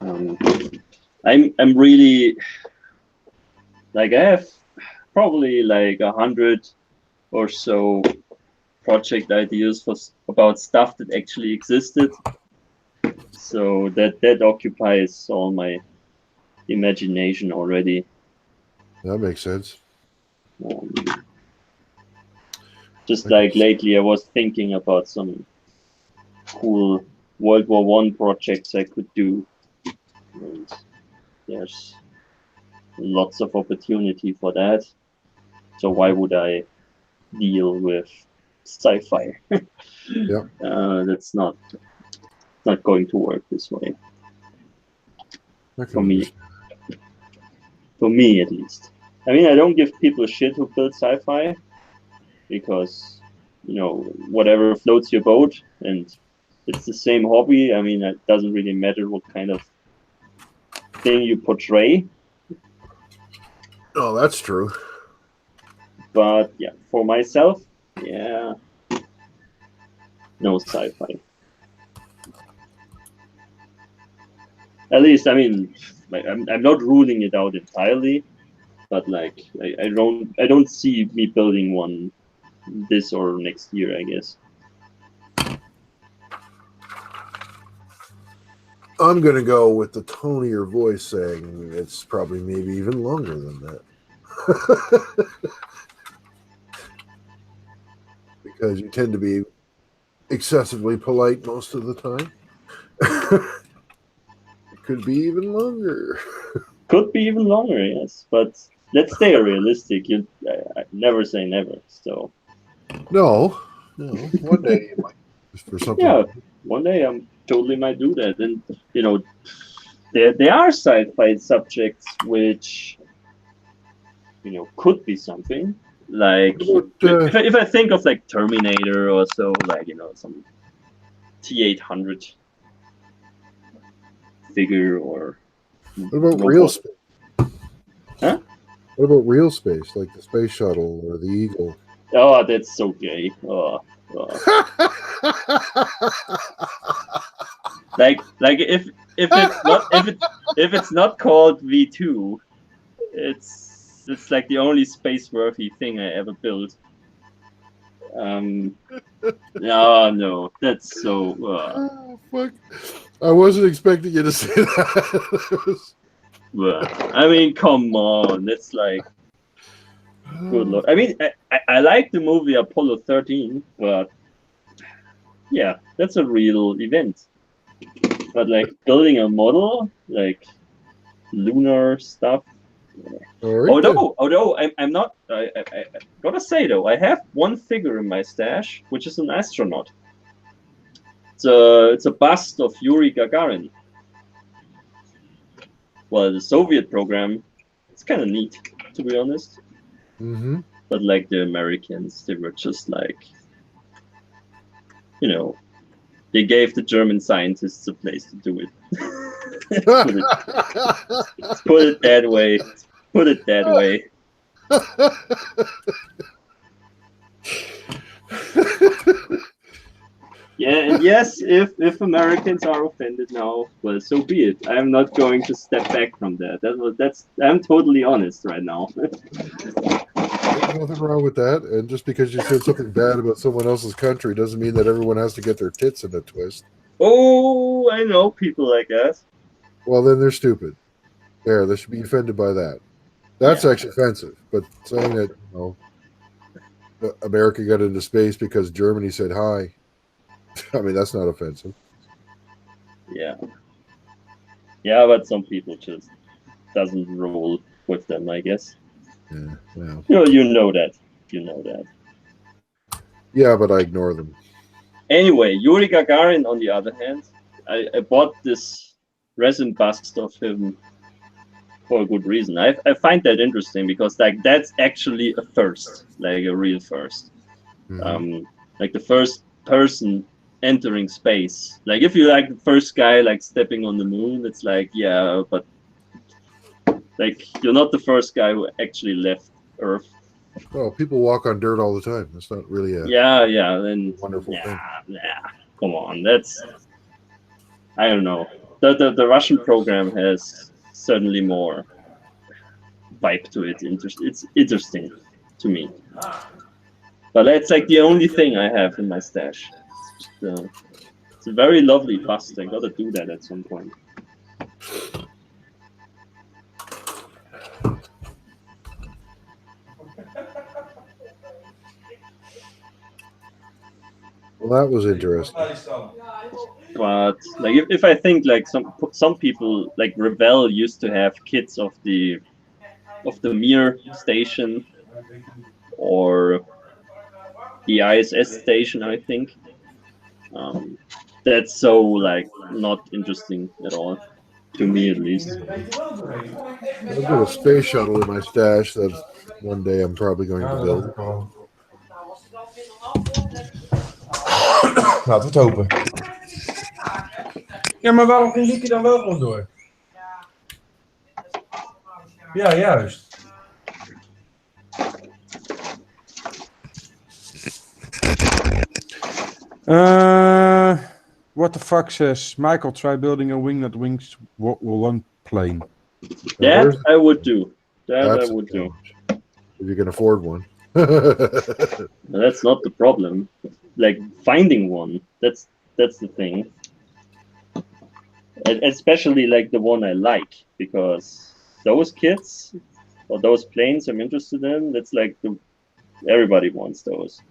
I'm really like, I have probably like 100 or so project ideas about stuff that actually existed. So that occupies all my imagination already. That makes sense. Just like lately, I was thinking about some cool World War I projects I could do. And there's lots of opportunity for that. So why would I deal with sci-fi? Yeah. That's not going to work this way. For me. For me, at least. I mean, I don't give people shit who build sci-fi, because, you know, whatever floats your boat, and it's the same hobby. I mean, it doesn't really matter what kind of thing you portray. Oh, that's true. But yeah, for myself, yeah, no sci-fi. At least, I mean, I'm not ruling it out entirely, but like, I don't see me building one this or next year, I guess. I'm going to go with the tone of your voice saying it's probably maybe even longer than that. Because you tend to be excessively polite most of the time. It could be even longer. Could be even longer, yes. But let's stay realistic. I never say never. So No. One day you might, just for something. yeah, one day I totally might do that. And you know, there are sci-fi subjects which, you know, could be something. Like if I think of like Terminator or so, like, you know, some T-800 figure, or What about real space? Huh? What about real space, like the space shuttle or the Eagle? Oh, that's so gay. Like if it's not called V2, it's like the only space-worthy thing I ever built. No, that's so. Oh, fuck. I wasn't expecting you to say that. I mean, come on, it's like, good lord. I mean, I like the movie Apollo 13, but yeah, that's a real event. But like building a model, like lunar stuff. Right, although I'm not. I gotta say though, I have one figure in my stash, which is an astronaut. It's a bust of Yuri Gagarin. Well, the Soviet program, it's kind of neat, to be honest. Mm-hmm. But like the Americans, they were just like, you know, they gave the German scientists a place to do it. Put it that way. Put it that way. Yeah, and yes, if Americans are offended now, well, so be it. I'm not going to step back from that. I'm totally honest right now. There's nothing wrong with that. And just because you said something bad about someone else's country doesn't mean that everyone has to get their tits in a twist. Oh, I know people like that. Well, then they're stupid. There, they should be offended by that. That's actually offensive. But saying that, you know, America got into space because Germany said hi, I mean, that's not offensive. Yeah. Yeah, but some people just doesn't roll with them, I guess. Yeah, well. You know that. You know that. Yeah, but I ignore them. Anyway, Yuri Gagarin, on the other hand, I bought this resin bust of him for a good reason. I find that interesting because like that's actually a first, like a real first. Mhm. Like the first person entering space. Like if you like the first guy like stepping on the moon, it's like yeah, but like you're not the first guy who actually left Earth. Well, people walk on dirt all the time. That's not really a Yeah, then wonderful thing. come on, that's I don't know. The Russian program has certainly more vibe to it. It's interesting to me. But that's like the only thing I have in my stash. It's a very lovely bust. I gotta do that at some point. Well, that was interesting. But like if I think like some people like Revell used to have kits of the Mir station or the ISS station, I think. That's so like not interesting at all to me at least. I've got a space shuttle in my stash that one day I'm probably going to build. Laten we het hopen. Ja, maar waarom ging Ricky dan wel gewoon door? Ja, juist. What the fuck says Michael? Try building a wing that wings one plane. That I would do. That I That's would do. if you can afford one. That's not the problem. Like finding one. That's the thing. Especially like the one I like, because those kits or those planes I'm interested in. That's like everybody wants those.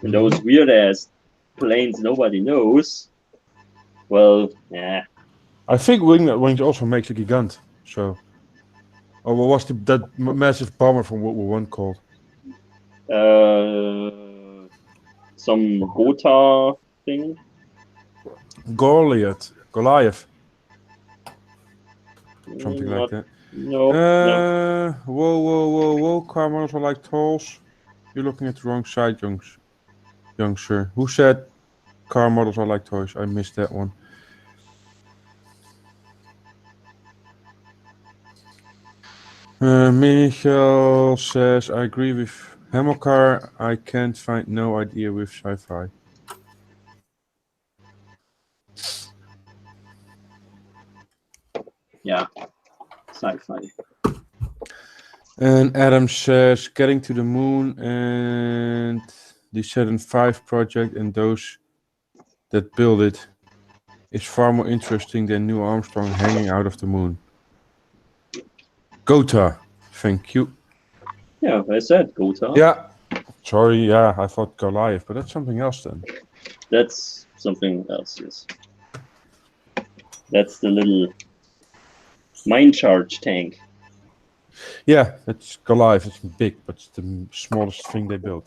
And those weird ass planes nobody knows. Well, yeah. I think wing that wings also makes a gigant. So, what was that massive bomber from World War I called? Some Gotha thing. Goliath. Something like that. No. Whoa. Car models are like tolls. You're looking at the wrong side, young sir. Who said car models are like toys? I missed that one. Michael says, I agree with Hamilcar. I can't find no idea with sci-fi. Yeah, sci-fi. And Adam says, getting to the moon and the Saturn V project and those that build it is far more interesting than Neil Armstrong hanging out of the moon. Gotha, thank you. Yeah, I said Gotha. Yeah, sorry, yeah, I thought Goliath, but that's something else then. That's something else, yes. That's the little mine charge tank. Yeah, it's Goliath. It's big, but it's the smallest thing they built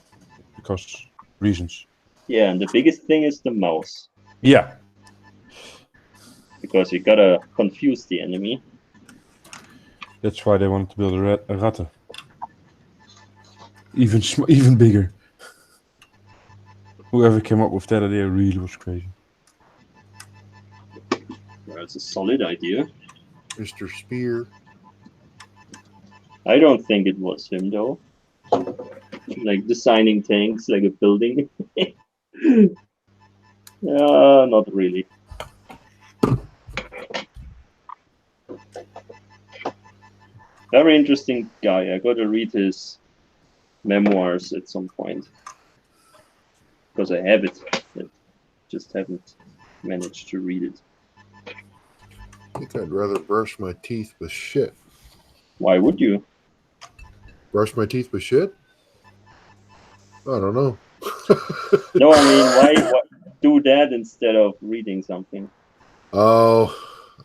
because reasons. Yeah, and the biggest thing is the mouse. Yeah. Because you gotta confuse the enemy. That's why they wanted to build a ratte. Even bigger. Whoever came up with that idea really was crazy. Well, it's a solid idea. Mr. Spear. I don't think it was him though. Like designing tanks like a building. Not really. Very interesting guy. I got to read his memoirs at some point because I have it. I just haven't managed to read it. I think I'd rather brush my teeth with shit. Why would you? Brush my teeth with shit? I don't know. No, I mean, why do that instead of reading something? Oh,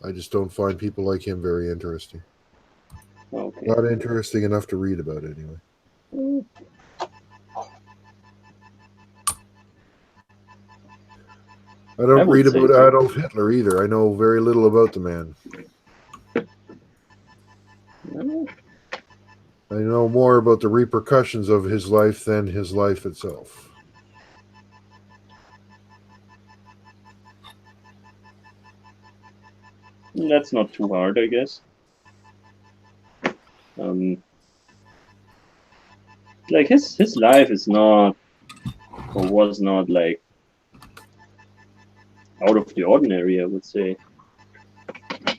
I just don't find people like him very interesting. Okay. Not interesting enough to read about anyway. I don't would read say about so. Adolf Hitler either. I know very little about the man. No, I know more about the repercussions of his life than his life itself. that's not too hard, I guess. Like his life is not or was not like out of the ordinary, I would say.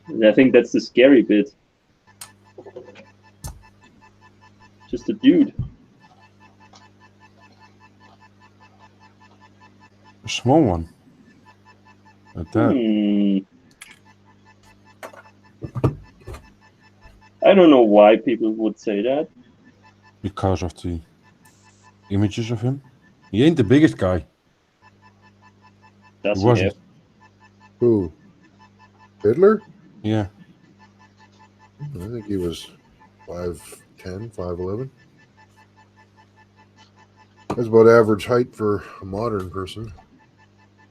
And I think that's the scary bit. Just a dude. A small one. Like that. I don't know why people would say that. Because of the images of him. He ain't the biggest guy. Does He he wasn't. have? Who? Hitler? Yeah. I think he was 5'10", 5'11". That's about average height for a modern person.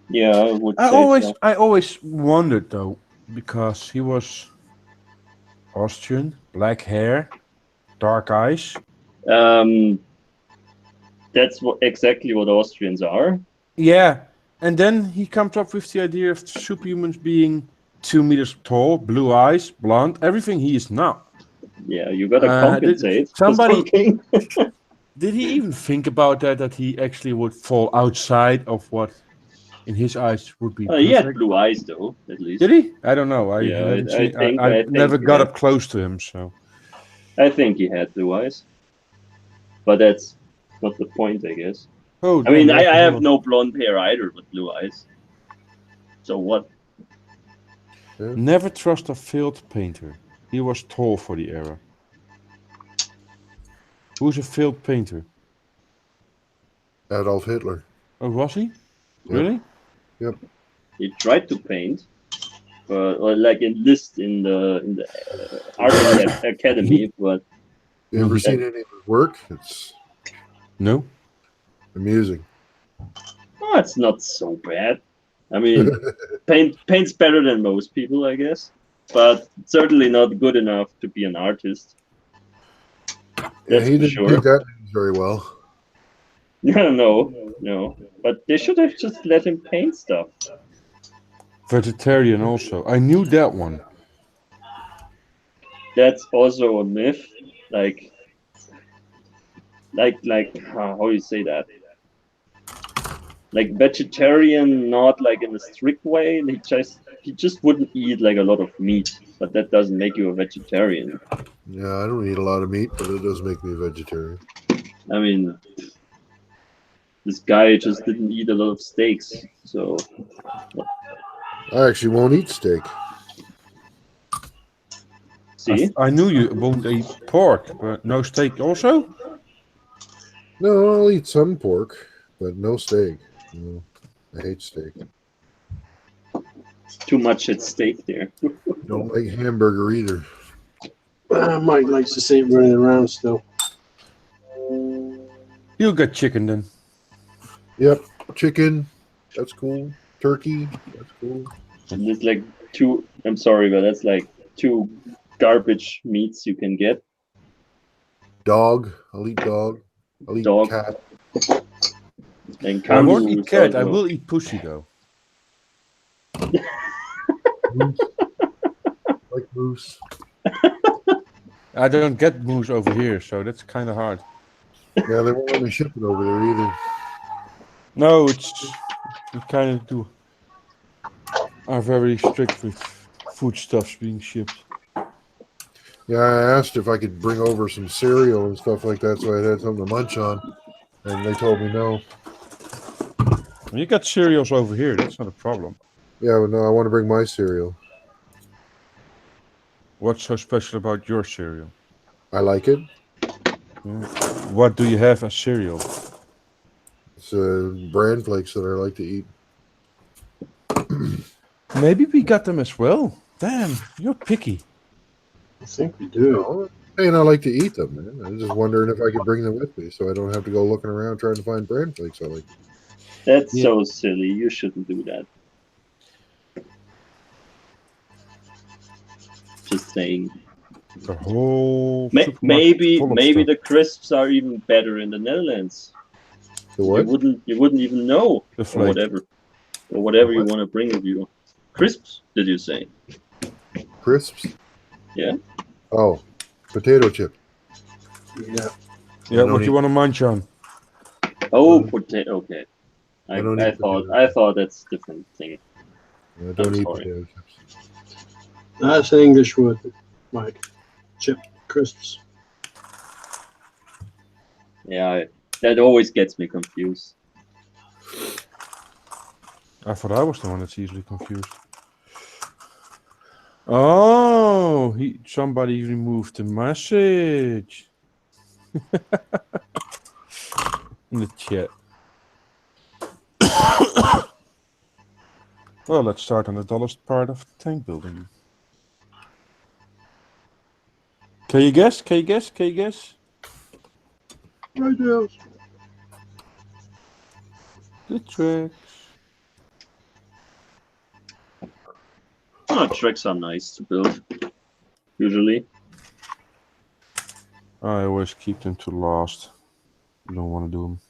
Yeah, I would say so. I always wondered though, because he was Austrian, black hair, dark eyes. That's exactly what Austrians are. Yeah. And then he comes up with the idea of superhumans being 2 meters tall, blue eyes, blonde, everything he is not. Yeah, you gotta compensate for somebody something. did he even think about that he actually would fall outside of what in his eyes would be He had perfect? blue eyes, though, at least. Did he? I don't know. I Yeah, haven't I seen. think- I I think never he got had- up close to him, so. I think he had blue eyes. But that's not the point, I guess. Oh, I mean, damn, I that's have cool. no blonde hair either with blue eyes. So what? Never trust a failed painter. He was tall for the era. Who's a failed painter? Adolf Hitler. Oh, was he? Yep. Really? Yep. He tried to paint, or like enlist in the art academy, but You ever seen any of his work? It's No. amusing. oh, it's not so bad. I mean, paints better than most people, I guess, but certainly not good enough to be an artist. That's he for didn't sure. take that news very well. No. But they should have just let him paint stuff. Vegetarian also. I knew that one. That's also a myth. Like how do you say that? Like vegetarian, not like in a strict way. He just wouldn't eat like a lot of meat, but that doesn't make you a vegetarian. Yeah, I don't eat a lot of meat, but it does make me a vegetarian. I mean, this guy just didn't eat a lot of steaks, so. I actually won't eat steak. See? I knew you won't eat pork, but no steak also? No, I'll eat some pork, but no steak. No, I hate steak. Too much at stake there. Don't like hamburger either. Mike likes to see it running around still. You'll get chicken then. Yep, chicken, that's cool. Turkey, that's cool. And there's like two. I'm sorry, but that's like two garbage meats you can get. Dog, I'll eat dog. I'll eat Dog. cat. And I won't kangaroos eat cat. I also. will eat pussy though. Moose. Like moose. I don't get moose over here, so that's kind of hard. Yeah, they won't let me ship it over there either. No, we kind of are very strict with foodstuffs being shipped. Yeah, I asked if I could bring over some cereal and stuff like that so I had something to munch on, and they told me no. You got cereals over here. That's not a problem. Yeah, but no, I want to bring my cereal. What's so special about your cereal? I like it. What do you have as cereal? It's bran flakes that I like to eat. Maybe we got them as well. Damn, you're picky. I think we do. Oh, hey, and I like to eat them, man. I'm just wondering if I could bring them with me so I don't have to go looking around trying to find bran flakes I like. That's Yeah. so silly. You shouldn't do that. Just saying. The whole supermarket Maybe full of stuff. the crisps are even better in the Netherlands. The what? You wouldn't even know, The or flake. whatever you want to bring with you. Crisps? Did you say? Crisps? Yeah. Oh, potato chip. Yeah. Yeah, don't what you eat- want to munch on? Oh, potato. Okay. I don't I eat thought potato that's a different thing. I don't eat sorry. potato chips. That's an English word, Mike. Chip crisps. Yeah, that always gets me confused. I thought I was the one that's easily confused. Oh, somebody removed the message in the chat. Well, let's start on the dullest part of tank building. Can you guess? Can you guess? Can you guess? Right now. The tracks. Oh, tracks are nice to build. Usually. I always keep them to last. You don't want to do them.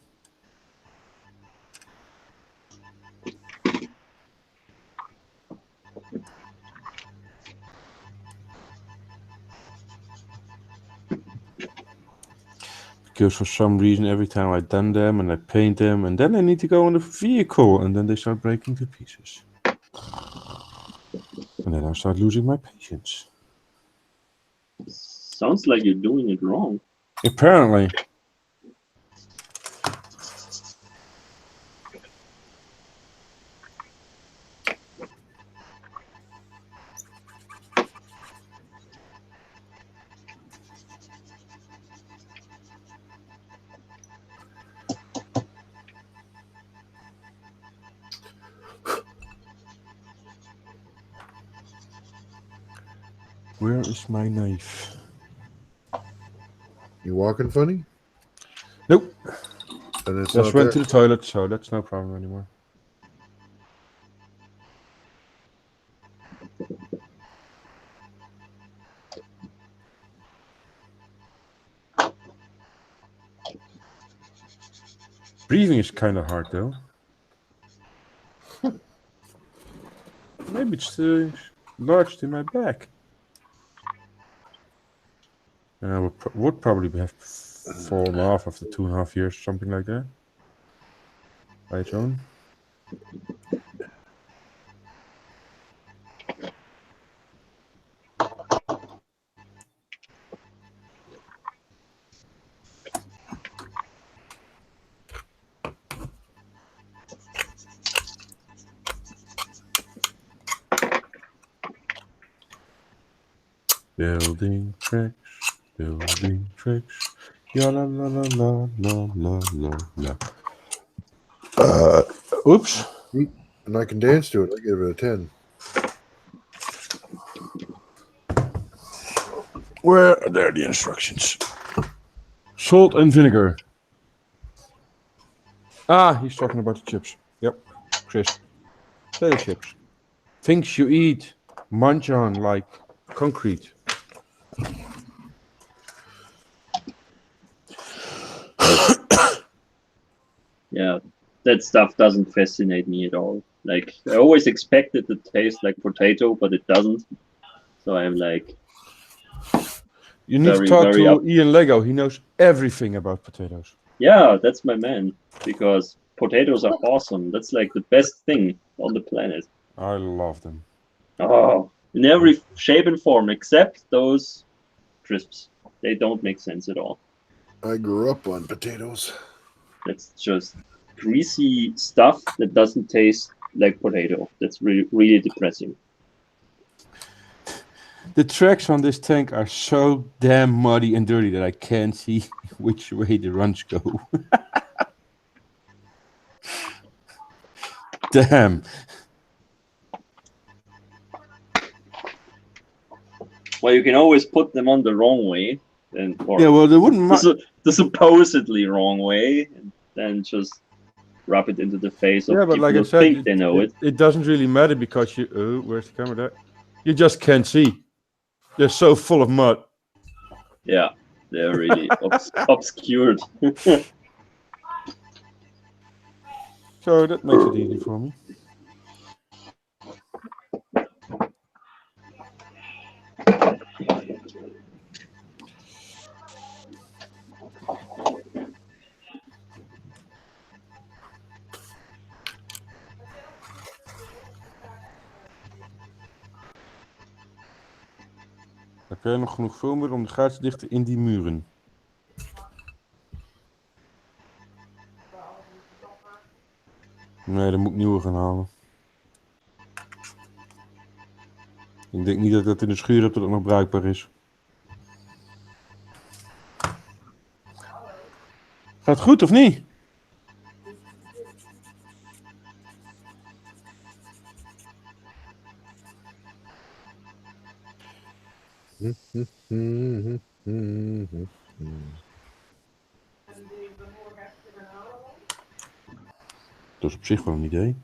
Because for some reason, every time I done them and I paint them, and then I need to go on the vehicle, and then they start breaking to pieces. And then I start losing my patience. Sounds like you're doing it wrong. Apparently. Where is my knife? You walking funny? Nope. And it's Just not went to there. the toilet, so that's no problem anymore. Breathing is kind of hard, though. Maybe it's lodged in my back. And I would probably have fallen off after 2.5 years, something like that. By its own. Building tracks, building tracks. Ya la la la la la la la la. Oops. And I can dance to it. I give it a 10. Where are there the instructions? Salt and vinegar. Ah, he's talking about the chips. Yep, crisp. Potato chips. Things you eat, munch on like concrete. Yeah, that stuff doesn't fascinate me at all. Like, I always expected it to taste like potato, but it doesn't. So I'm like, You need Very, to talk very to up. Ian Lego. He knows everything about potatoes. yeah, that's my man. Because potatoes are awesome. That's like the best thing on the planet. I love them. Oh, in every shape and form, except those crisps. They don't make sense at all. I grew up on potatoes. That's just greasy stuff that doesn't taste like potato. That's really, really depressing. The tracks on this tank are so damn muddy and dirty that I can't see which way the runs go. Damn. Well, you can always put them on the wrong way, or Yeah, well, they wouldn't the supposedly wrong way, and then just rub it into the face of Yeah, but people like I who said, think they know it. it doesn't really matter because you. Oh, where's the camera? There. You just can't see. They're so full of mud. Yeah, they're really obscured. So that makes it easy for me. Oké, nog genoeg filmen om de gaten te dichten in die muren. Nee, dan moet ik nieuwe gaan halen. Ik denk niet dat ik dat in de schuur heb dat het nog bruikbaar is. Gaat het goed of niet? Dat is op zich wel een idee.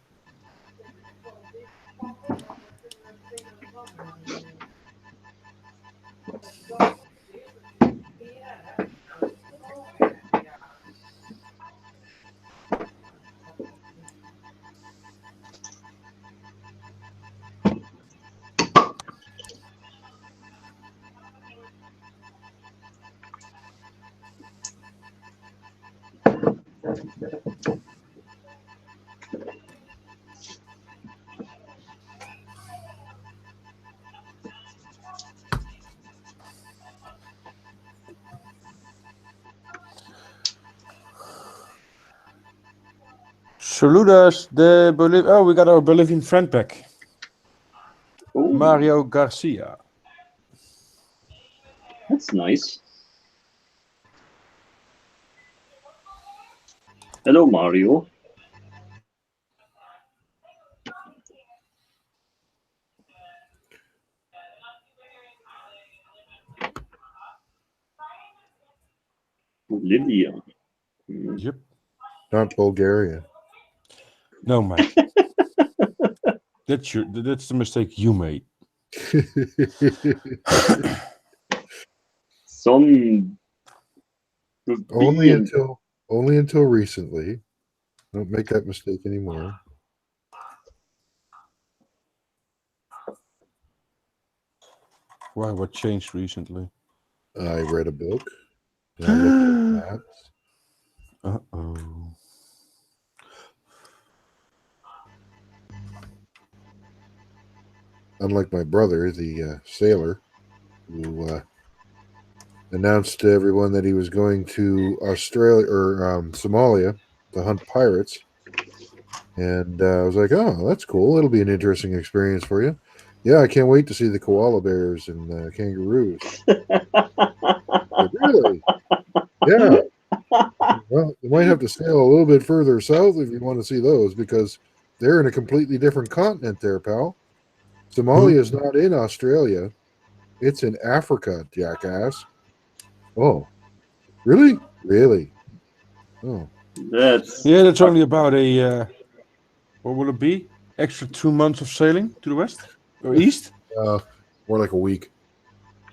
Saludas de Bolivia. Oh, we got our Bolivian friend back. Oh, Mario Garcia. that's nice. Hello, Mario. Bolivia. Yep. Not Bulgaria. No, Mike. That's the mistake you made. Some only until recently. Don't make that mistake anymore. Why? What changed recently? I read a book. And I looked at maps. Uh-oh. Unlike my brother, the sailor, who announced to everyone that he was going to Australia or Somalia to hunt pirates. And I was like, oh, that's cool. It'll be an interesting experience for you. Yeah, I can't wait to see the koala bears and kangaroos. Like, really? Yeah. Well, you might have to sail a little bit further south if you want to see those, because they're in a completely different continent there, pal. Somalia is not in Australia. It's in Africa, jackass. Oh, really? Really? Oh. that's only about a, what will it be? Extra 2 months of sailing to the west or east? More like a week.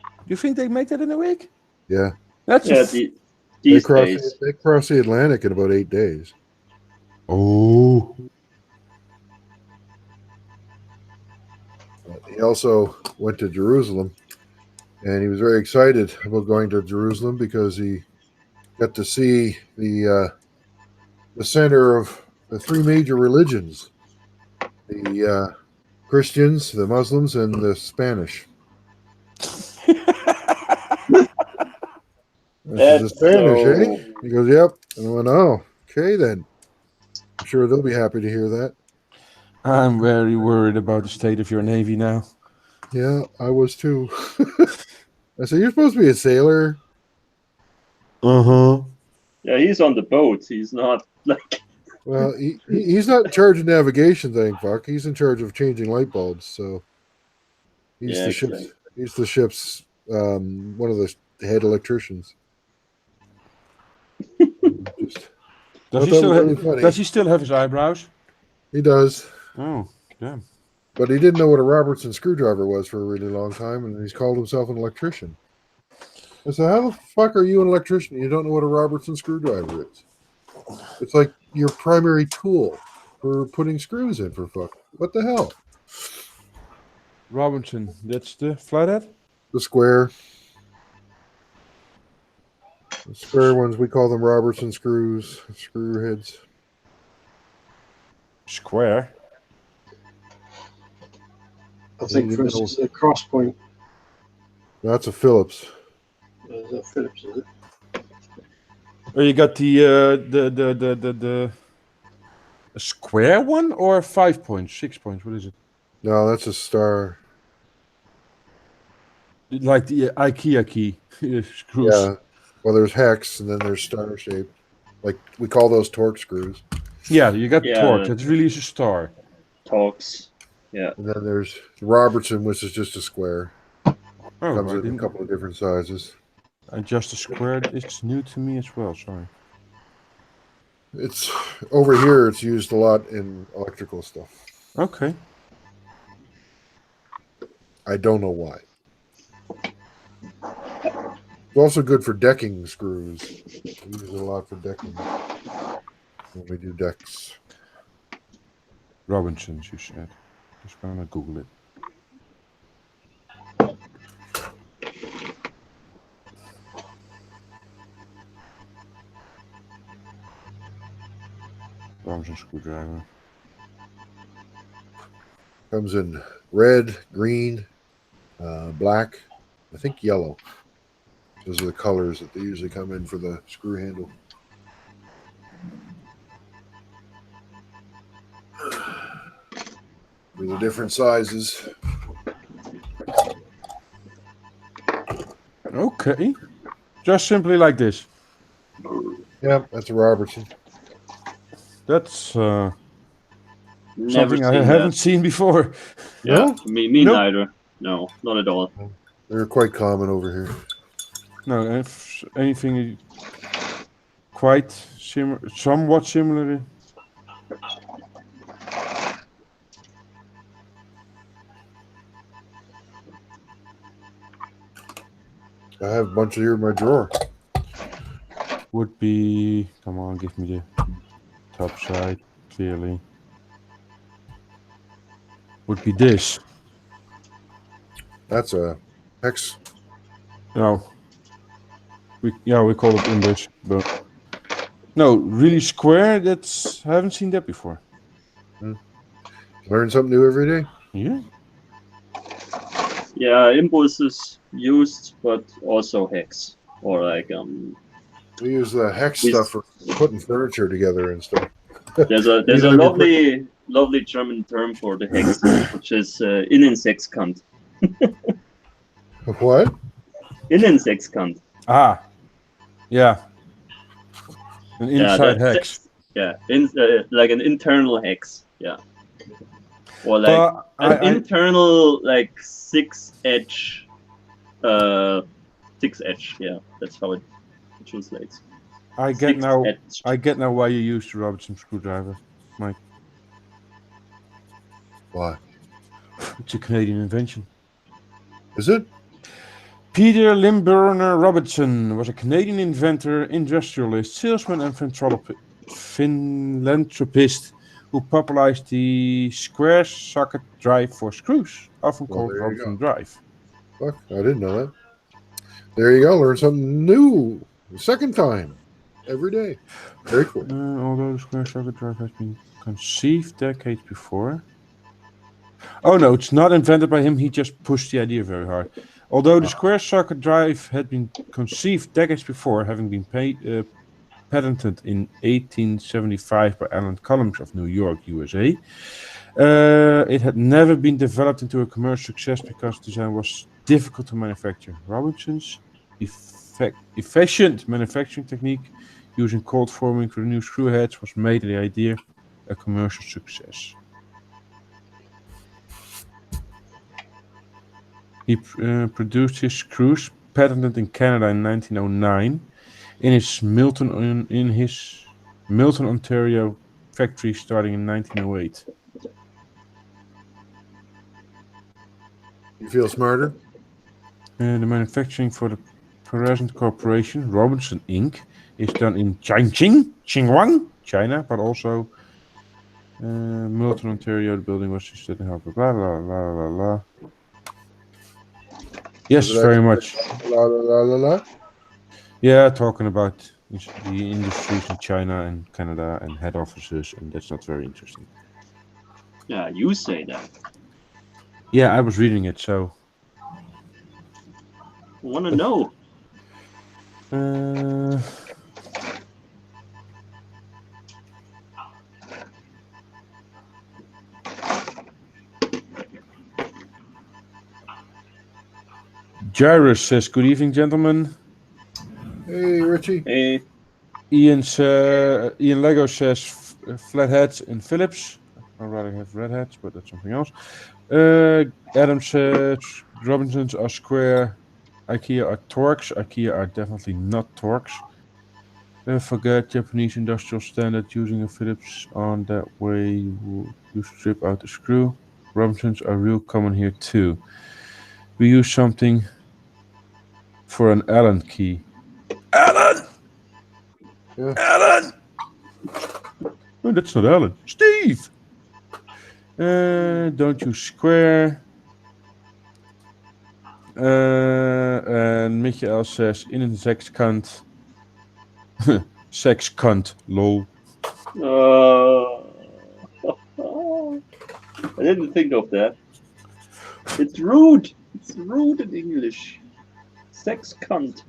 Do you think they make that in a week? Yeah. That's these They cross days. the Atlantic in about 8 days. Oh. He also went to Jerusalem, and he was very excited about going to Jerusalem because he got to see the center of the three major religions: the Christians, the Muslims, and the Spanish. This is Spanish, eh? He goes, yep. And I went, oh, okay then. I'm sure they'll be happy to hear that. I'm very worried about the state of your navy now. Yeah, I was too. I said, you're supposed to be a sailor. Uh-huh. Yeah, he's on the boat. He's not like. Well, he's not in charge of navigation, thank fuck. He's in charge of changing light bulbs. So he's Yeah, the ship's. exactly. He's the ship's one of the head electricians. Does he still have his eyebrows? He does. Oh, damn. But he didn't know what a Robertson screwdriver was for a really long time, and he's called himself an electrician. I said, how the fuck are you an electrician? You don't know what a Robertson screwdriver is. It's like your primary tool for putting screws in, for fuck. What the hell? Robinson, that's the flathead? The square. The square ones, we call them Robertson screws, screw heads. Square? I think You for us know- it's a cross point. That's a Phillips. Is that Phillips, is it? Oh, you got the a square one or 5 points, 6 points? What is it? No, that's a star. Like the IKEA key screws. Yeah. Well, there's hex, and then there's star shape. Like, we call those torque screws. Yeah, you got Yeah. torque. That really is a star. Talks. Yeah. And then there's Robertson, which is just a square. Oh, Comes I in a didn't. couple of different sizes. Just a square. It's new to me as well. Sorry. It's over here. It's used a lot in electrical stuff. Okay. I don't know why. It's also good for decking screws. We use it a lot for decking when we do decks. Robinsons, you said. Just gonna Google it. Robinson screwdriver. Comes in red, green, black, I think yellow. Those are the colors that they usually come in for the screw handle. For the different sizes. Okay. Just simply like this. Yeah, that's a Robertson. That's Never something I seen haven't that. seen before. Yeah. Me Nope. neither. No, not at all. They're quite common over here. No, if anything quite similar, somewhat similar. I have a bunch of here in my drawer. Would be, come on, give me the top side, clearly. Would be this. That's a hex. No. We call it English, but no, really square. I haven't seen that before. Learn something new every day. Yeah. Yeah, impulse is used, but also hex or like We use the hex We- stuff for putting furniture together and stuff. there's a Usually we lovely German term for the hex, which is Innensechskant. What? Innensechskant. Ah. Yeah. An inside that- hex. Yeah, like an internal hex. Yeah. Or like But an internal like six edge. Yeah, that's how it translates. I get now. Six-edged. I get now why you use the Robertson screwdriver, Mike. Why? It's a Canadian invention. Is it? Peter Limburner Robertson was a Canadian inventor, industrialist, salesman, and philanthropist who popularized the square socket drive for screws, often Well, called there you Robertson drive. Fuck, I didn't know that. There you go. Learn something new. The second time. Every day. Very cool. Although the square socket drive has been conceived decades before. Oh no, it's not invented by him. He just pushed the idea very hard. Although the square socket drive had been conceived decades before, having been patented in 1875 by Alan Collins of New York, USA, it had never been developed into a commercial success because design was difficult to manufacture. Robinson's efficient manufacturing technique using cold forming for the new screw heads was made the idea a commercial success. He produced his screws, patented in Canada in 1909, in his Milton, Ontario factory starting in 1908. You feel smarter? The manufacturing for the present corporation, Robinson Inc., is done in Xinjiang, China, but also Milton, Ontario. The building was just blah blah blah blah blah blah. Yes, Is it very actually much. La la la la la. Yeah, talking about the industries in China and Canada and head offices, and that's not very interesting. Yeah, you say that. Yeah, I was reading it, so. I want to know. Jairus says, "Good evening, gentlemen." Hey, Richie. Hey, Ian Lego says, "Flatheads in Philips." I'd rather have red hats, but that's something else. Adam says, "Robinsons are square. IKEA are Torx. IKEA are definitely not Torx. Forget Japanese industrial standard using a Phillips on that way you strip out the screw. Robinsons are real common here too. We use something for an Allen key. Allen! Yeah. Allen! Oh, that's not Allen. Steve! Don't use square. And Michael says, in een sekskant. Sekskant, lol. I didn't think of that. It's rude. It's rude in English. Sex cunt.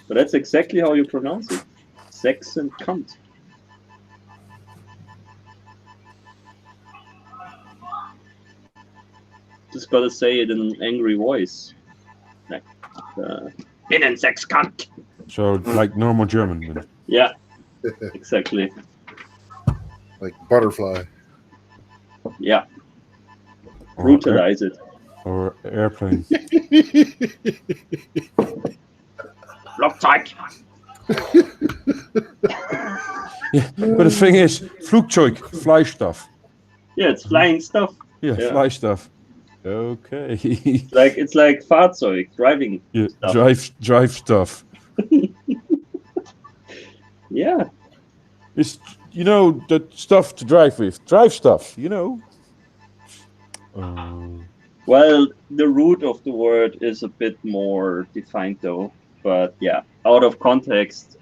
But that's exactly how you pronounce it. Sex and cunt. Just gotta say it in an angry voice. Like, in a sex cunt. So, like normal German. Then. Yeah, exactly. Like butterfly. Yeah, Or brutalize it. Or airplane. Flugzeug. Yeah, but the thing is, Flugzeug, fly stuff. Yeah, it's flying stuff. Yeah, Yeah. fly stuff. Okay. It's like Fahrzeug, driving Yeah, stuff. drive stuff. Yeah. It's that stuff to drive with. Drive stuff, Well, the root of the word is a bit more defined though. But yeah, out of context,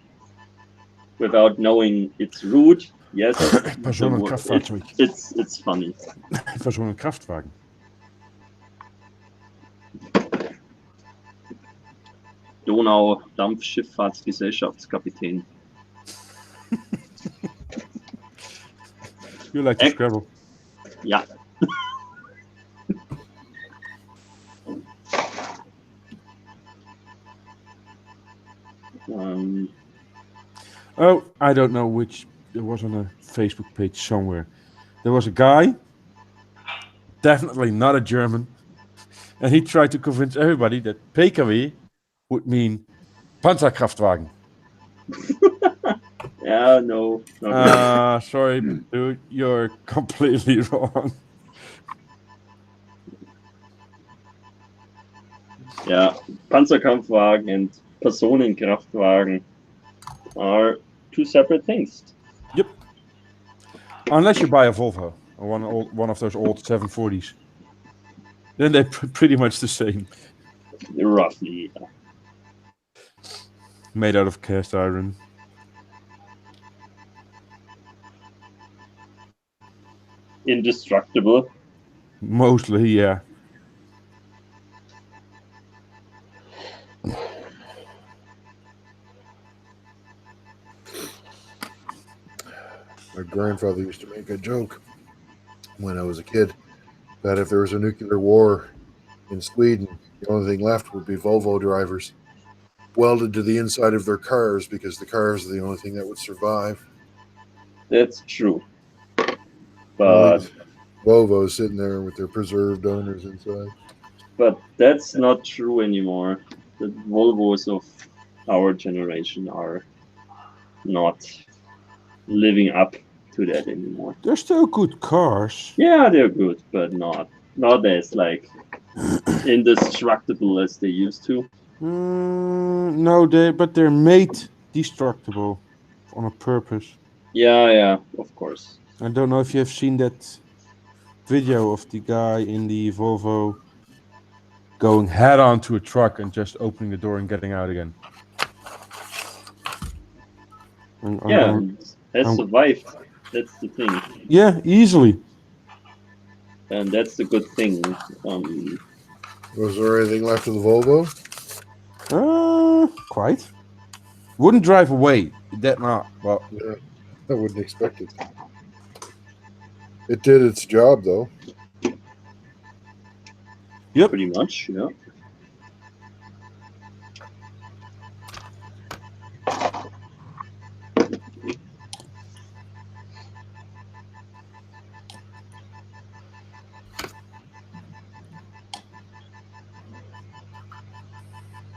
without knowing its root, yes, Personenkraftfahrzeug. it's funny. Personenkraftwagen. Donau-Dampfschifffahrtsgesellschaftskapitän. You like to Scrabble? Ja. Oh, I don't know which. It was on a Facebook page somewhere. There was a guy, definitely not a German, and he tried to convince everybody that PKW would mean Panzerkraftwagen. Yeah, no. Sorry, dude, you're completely wrong. Yeah, Panzerkampfwagen and Personenkraftwagen are two separate things. Yep. Unless you buy a Volvo or one of those old 740s, then they're pretty much the same. Roughly. Yeah. Made out of cast iron. Indestructible. Mostly, yeah. My grandfather used to make a joke when I was a kid that if there was a nuclear war in Sweden, the only thing left would be Volvo drivers welded to the inside of their cars because the cars are the only thing that would survive. That's true. But Volvos sitting there with their preserved owners inside. But that's not true anymore. The Volvos of our generation are not living up to that anymore. They're still good cars. Yeah, they're good, but not as like indestructible as they used to. No, they're made destructible on a purpose. Yeah, of course. I don't know if you have seen that video of the guy in the Volvo going head on to a truck and just opening the door and getting out again. Yeah, has I'm- survived. That's the thing, Yeah, easily. and that's the good thing. Was there anything left of the Volvo? Quite. Wouldn't drive away. That not. Well, Yeah, I wouldn't expect it. It did its job, though. yep. Pretty much, yeah.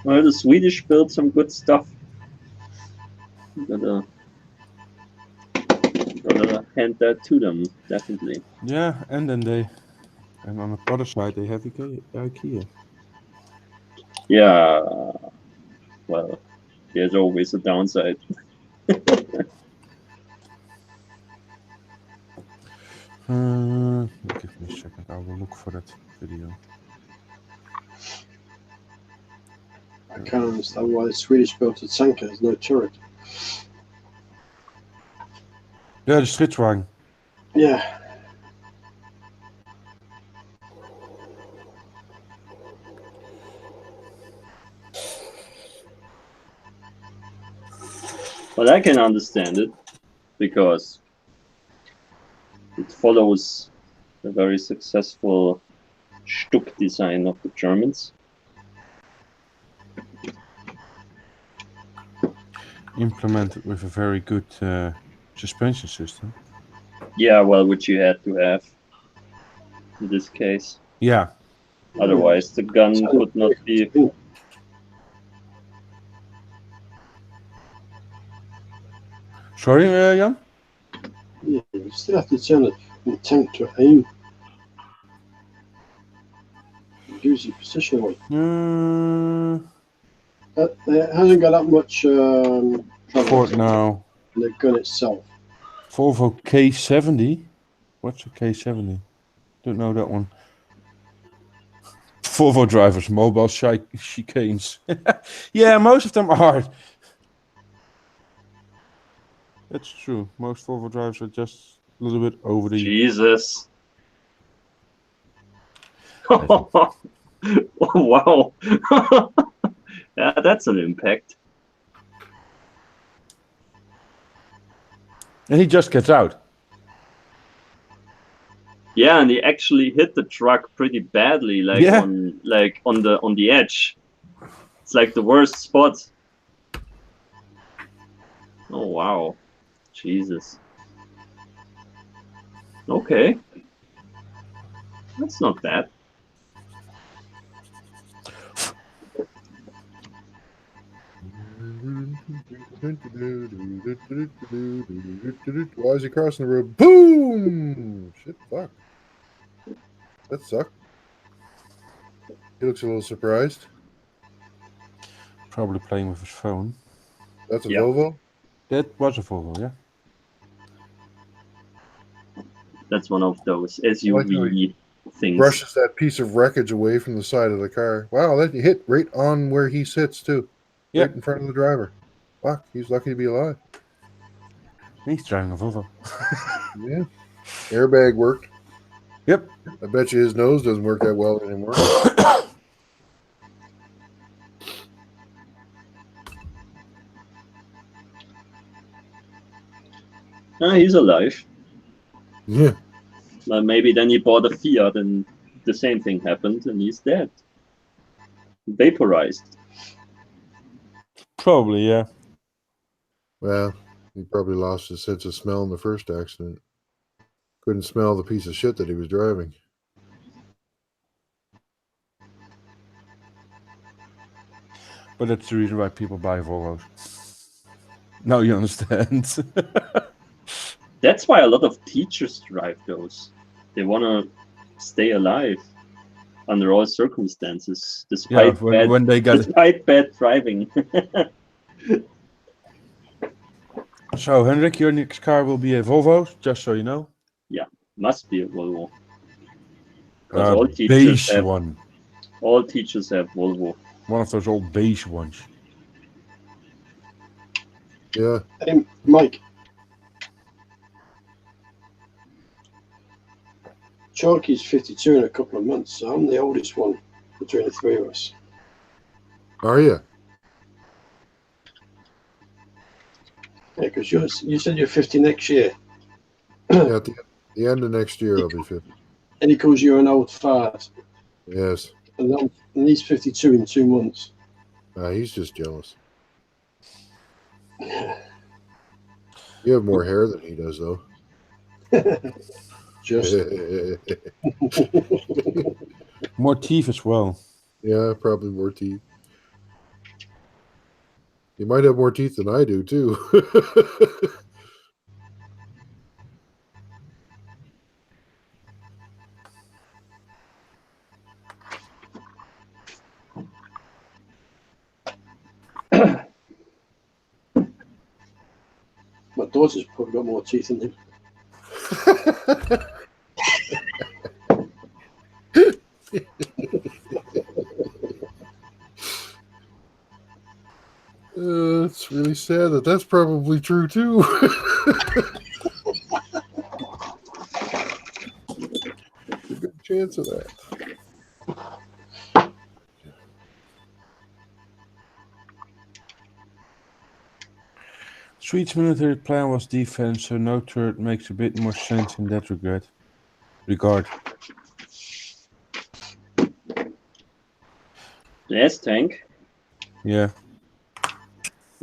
Well, the Swedish built some good stuff. Gotta hand that to them, definitely. Yeah, and on the other side they have IKEA. Yeah, well, there's always a downside. Give me a second. I will look for that video. I can't understand why the Swedish built a tanker has no turret. Yeah, the Stridswagen. Yeah. But I can understand it because it follows the very successful Stuck design of the Germans. Implemented with a very good suspension system. Yeah, well, which you had to have in this case. Yeah. Otherwise, the gun could not be. Sorry, Jan? Yeah, you still have to turn it from the tank to aim. Use your position weight. It hasn't got that much Ford now. in the gun itself. Volvo K70. What's a K70? Don't know that one. Volvo drivers, mobile chicanes. Yeah, most of them are. That's true. Most Volvo drivers are just a little bit over the. Jesus. Wow. Yeah, that's an impact. And he just gets out. Yeah, and he actually hit the truck pretty badly, like Yeah. on the edge. It's like the worst spot. Oh wow. Jesus. Okay. That's not bad. Why is he crossing the road? Boom! Shit, fuck. That sucked. He looks a little surprised. Probably playing with his phone. That's a Yeah. Volvo? That was a Volvo, yeah. That's one of those SUV things. Brushes that piece of wreckage away from the side of the car. Wow, that hit right on where he sits, too. Yeah. Right in front of the driver. Fuck, he's lucky to be alive. He's driving a Volvo. Yeah. Airbag worked. Yep. I bet you his nose doesn't work that well anymore. He's alive. Yeah. But maybe then he bought a Fiat and the same thing happened and he's dead. Vaporized. Probably, yeah. Well, he probably lost his sense of smell in the first accident. Couldn't smell the piece of shit that he was driving. But that's the reason why people buy Volvos. Now you understand. That's why a lot of teachers drive those. They want to stay alive under all circumstances, Yeah, despite bad, when they got despite bad driving. So Henrik, your next car will be a Volvo, just so you know. Must be a Volvo. Because all teachers beige have one. Volvo. One of those old beige ones. Yeah. Hey, Mike. Chalky's 52 in a couple of months, so I'm the oldest one between the three of us. Are you? Yeah, because you said you're 50 next year, Yeah. At the end of next year, I'll be 50. and he calls you an old fart, Yes. and he's 52 in 2 months. He's just jealous. You have more hair than he does, though. Just More teeth as well. Yeah, probably more teeth. You might have more teeth than I do, too. my daughter's probably got more teeth than him. It's really sad that's probably true, too. There's a good chance of that. Sweet's military plan was defense, so no turret makes a bit more sense in that regard. The S tank. Yeah.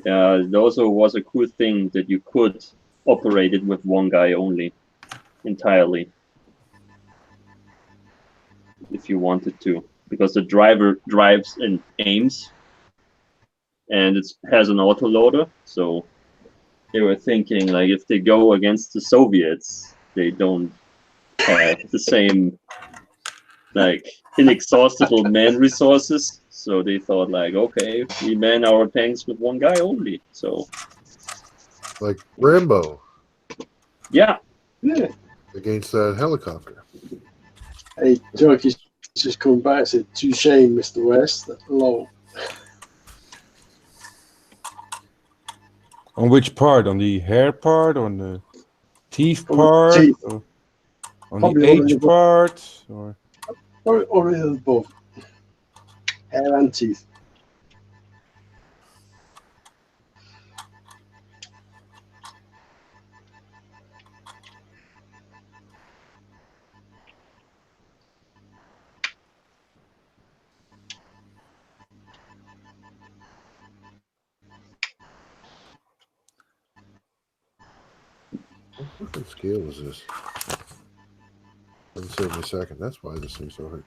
Yeah, it also was a cool thing that you could operate it with one guy only, entirely, if you wanted to, because the driver drives and aims, and it has an autoloader. So they were thinking, like, if they go against the Soviets, they don't have the same, like, inexhaustible man resources. So they thought, like, okay, we man our tanks with one guy only. So Like Rambo yeah, Yeah. against that helicopter. Hey, Chalky's just come back and said, touche, Mr. West. Lol. On which part? On the hair part? On the teeth On the part? teeth. Or on Probably the all of the age above. part? Or Or the above. Hair and teeth. What fucking scale is this? 1/72. That's why this thing's so hard.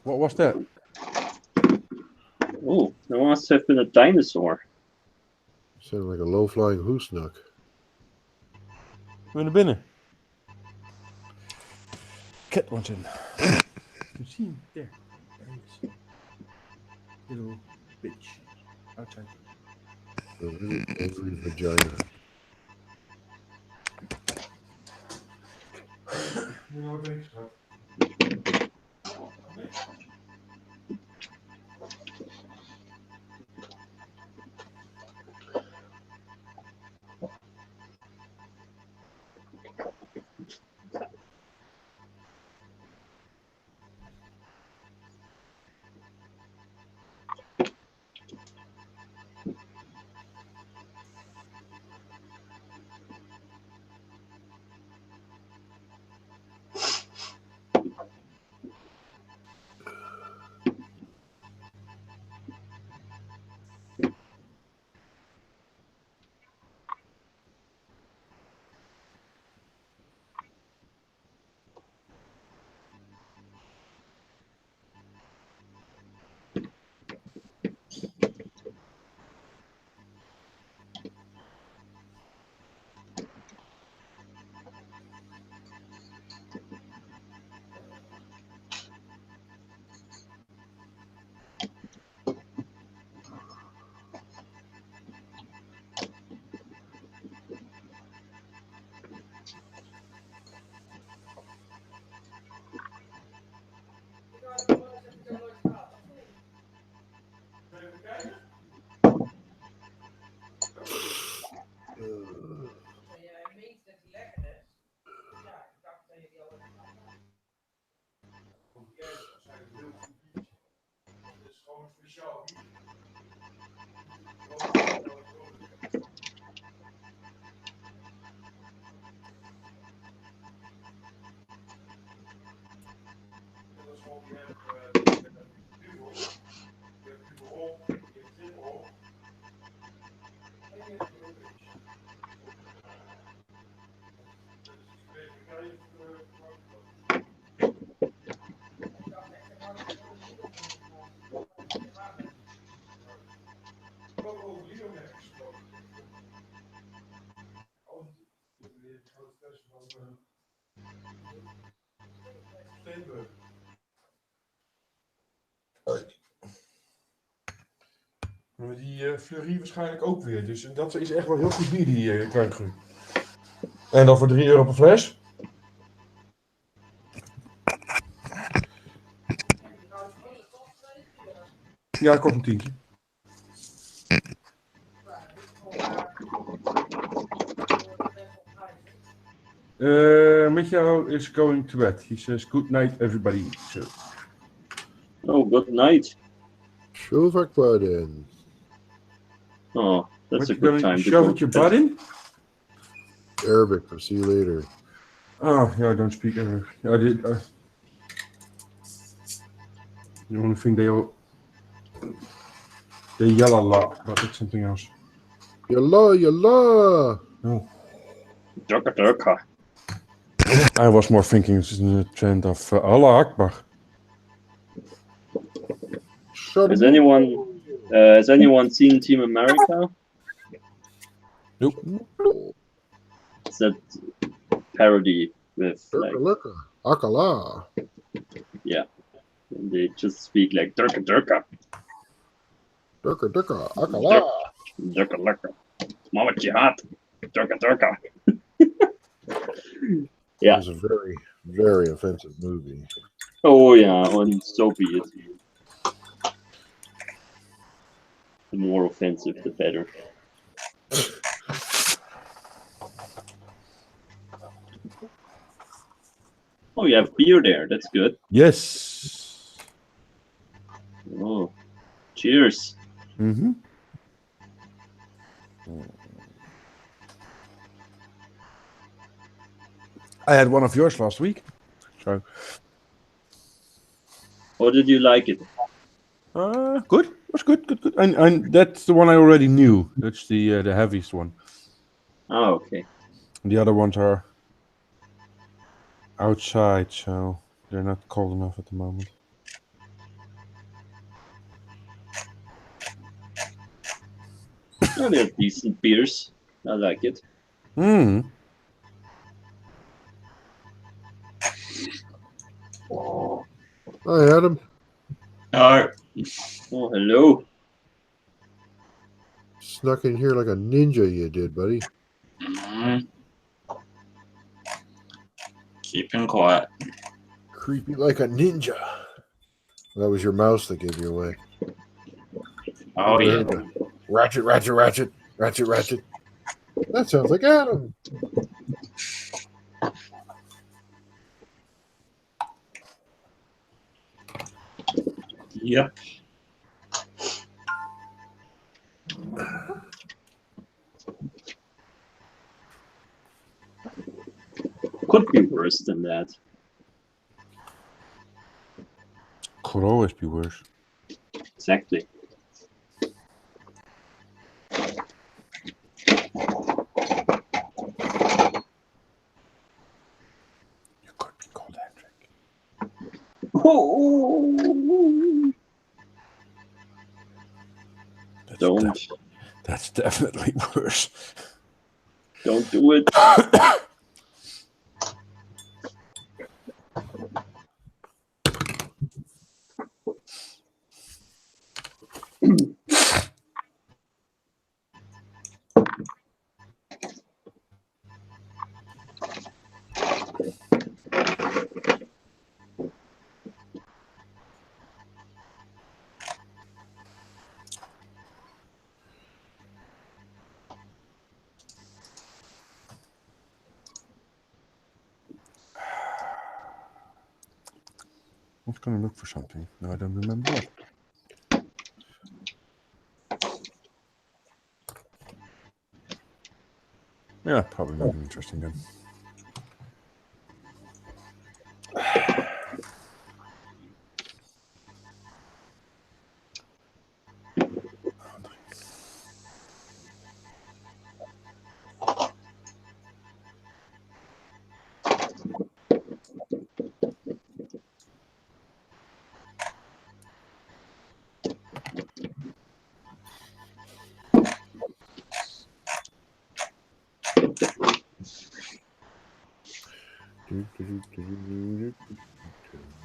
what was that? oh, that must have been a dinosaur. Sounded like a low-flying hoosnook. Naar binnen. Cat wants in. You see him? There. There he is. Little bitch. Outside. A really angry vagina. Die Fleury waarschijnlijk ook weer. Dus dat is echt wel heel goed bier, die kruidgroen. En dan voor €3 per fles. Ja, dat kost een tientje. Michael is going to bed. He says good night everybody. So. Oh, good night. Shove our butt in. Oh, that's What, a you good gonna time to shove go it your to butt bed. in? Arabic for see you later. Oh, yeah, I don't speak Arabic. I did. The only thing they yell a lot, but it's something else. Yallah, yallah. Oh. Durka durka. I was more thinking it's in the trend of Allah Akbar. Shut Has him anyone seen Team America? Nope. It's that parody with like, Lurka, Akala. they just speak like durka durka. Durka, Akala. Durka durka. Mama jihad. Durka durka. Yeah. It was a very, very offensive movie. Oh yeah, and so be it. The more offensive, the better. Oh, you have beer there. That's good. Yes. Oh, cheers. Mm-hmm. I had one of yours last week. So. Or did you like it? Good. It was good. And that's the one I already knew. That's the heaviest one. Oh, okay. The other ones are outside, so they're not cold enough at the moment. Oh, they're decent beers. I like it. Hmm. Hi, Adam. Oh, hello. Snuck in here like a ninja you did, buddy. Keeping quiet. Creepy like a ninja. That was your mouse that gave you away. Oh, yeah. Ratchet. That sounds like Adam. Yep. Could be worse than that. Could always be worse. Exactly. You could be called Hendrik. Oh, That's definitely worse. Don't do it. I was going to look for something. No, I don't remember what. Yeah, probably nothing interesting then.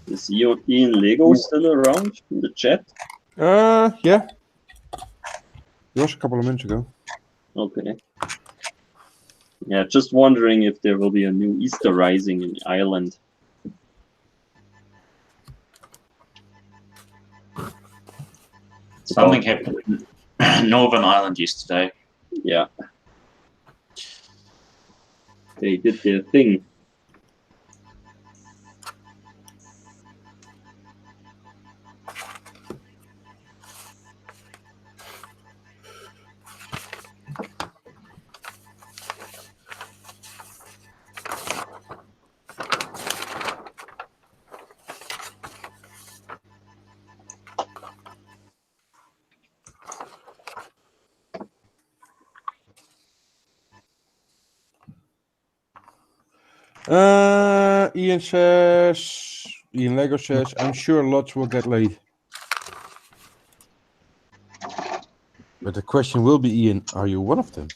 Is Ian Lego still around in the chat? Yeah. It was a couple of minutes ago. Okay. Yeah, just wondering if there will be a new Easter Rising in Ireland. Something happened in Northern Ireland yesterday. Yeah. They did their thing. Ian Lego says, I'm sure lots will get laid. But the question will be, Ian, are you one of them?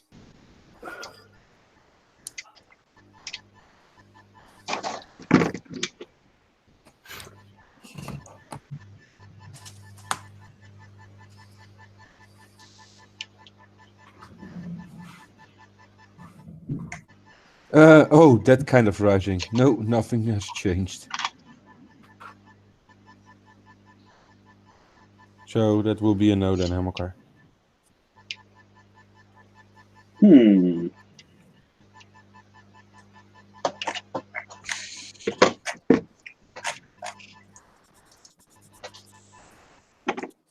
Oh, that kind of rising. No, nothing has changed. So that will be a no then, Hamilcar.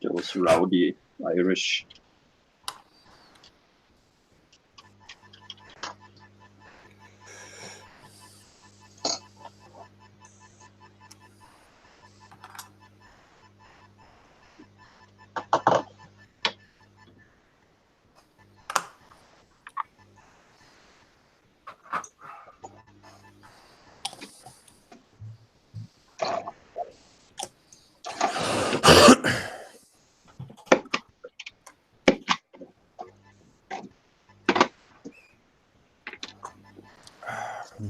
Those rowdy Irish.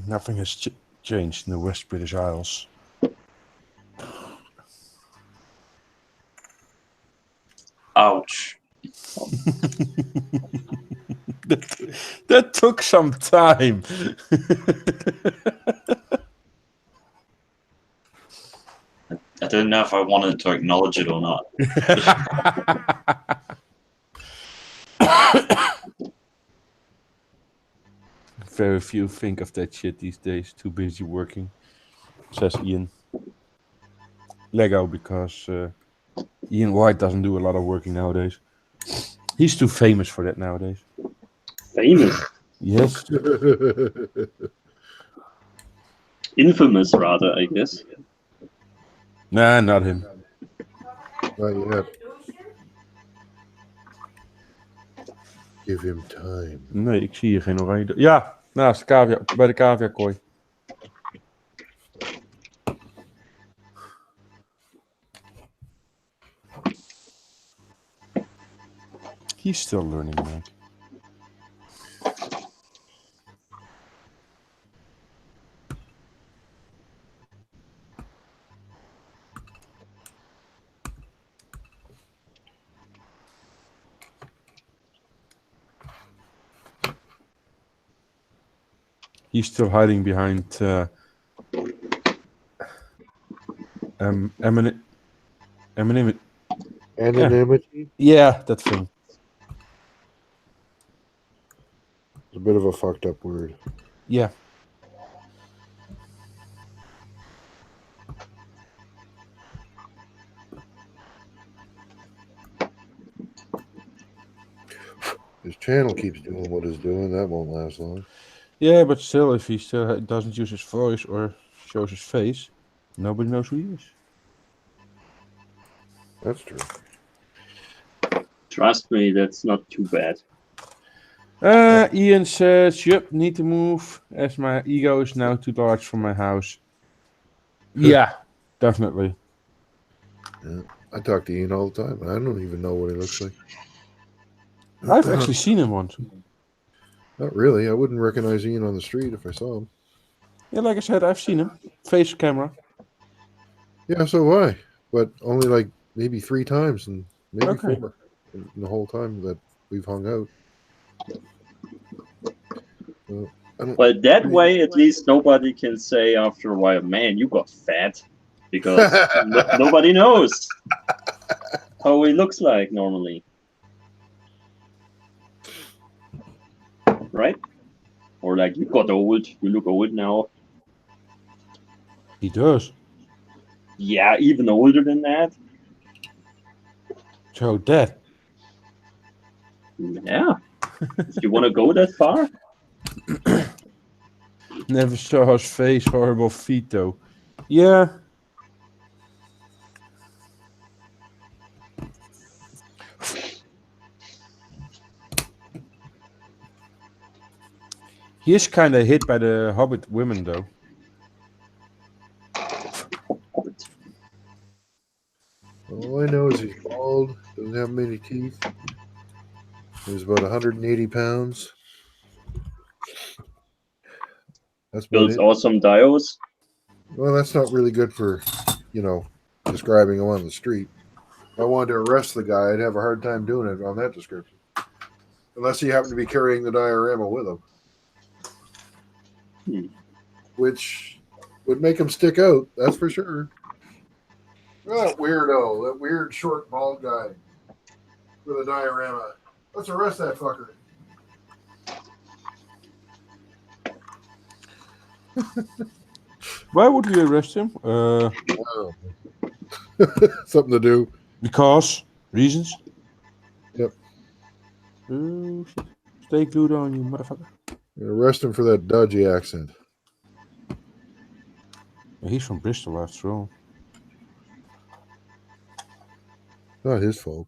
Nothing has changed in the West British Isles. Ouch. That took some time. I didn't know if I wanted to acknowledge it or not. Very few think of that shit these days. Too busy working, says Ian. Lego, because Ian White doesn't do a lot of working nowadays. He's too famous for that nowadays. Famous. Yes. Infamous, rather, I guess. Nah, not him. Not yet. Give him time. Nee, ik zie hier geen oranje. Ja, naast de cavia, bij de caviakooi. He's still learning, man. He's still hiding behind Anonymity? Yeah, that thing. It's a bit of a fucked up word. Yeah. His channel keeps doing what it's doing. That won't last long. Yeah, but still, if he still doesn't use his voice or shows his face, nobody knows who he is. That's true. Trust me, that's not too bad. Ian says, yep, need to move as my ego is now too large for my house. Yeah, definitely. Yeah. I talk to Ian all the time. I don't even know what he looks like. I've actually seen him once. Not really. I wouldn't recognize Ian on the street if I saw him. Yeah, like I said, I've seen him. Face camera. Yeah, so have I. But only like maybe 3 times and maybe Okay. 4 in the whole time that we've hung out. So, I don't. But that way, at least nobody can say after a while, man, you got fat. Because nobody knows how he looks like normally. Right? Or like, you got old, you look old now. He does. Yeah, even older than that. So that. Yeah. If you want to go that far. Never saw his face, horrible feet though. Yeah. He is kind of hit by the Hobbit women though. All I know is he's bald, doesn't have many teeth. He's about 180 pounds. That's about Builds it. awesome dios. Well, that's not really good for, describing him on the street. If I wanted to arrest the guy, I'd have a hard time doing it on that description. Unless he happened to be carrying the diorama with him. Which would make him stick out, that's for sure. That weirdo, that weird short bald guy with a diorama. Let's arrest that fucker. Why would we arrest him? Something to do. Because reasons. Yep. Oh, shit. Stay glued on, you motherfucker. Arrest him for that dodgy accent. Yeah, he's from Bristol after all. Not his fault.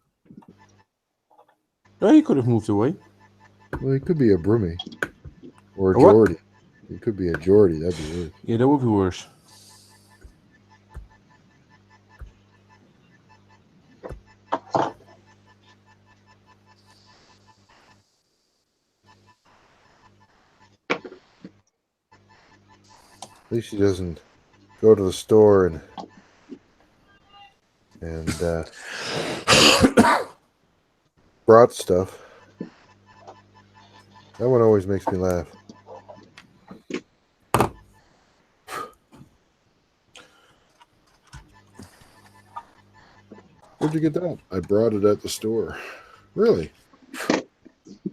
Yeah, he could have moved away. Well, he could be a Brummie. Or a A what? Geordie. He could be a Geordie. That'd be worse. Yeah, that would be worse. At least he doesn't go to the store and brought stuff. That one always makes me laugh. Where'd you get that? I brought it at the store. Really?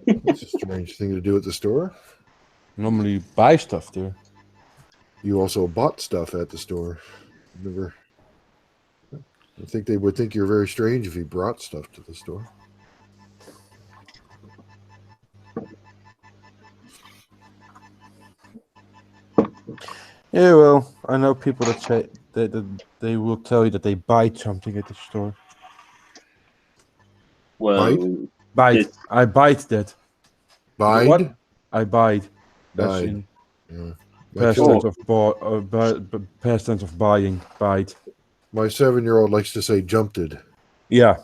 That's a strange thing to do at the store. Normally buy stuff there. You also bought stuff at the store. Never. I think they would think you're very strange if you brought stuff to the store. Yeah, well, I know people that say that they will tell you that they buy something at the store. Well, Bite. Yes. I bite that. Bide? What? I bite. That's Bide. in Yeah. past Oh. tense of past tense of buying. Bite. My 7-year-old likes to say jumped it. Yeah.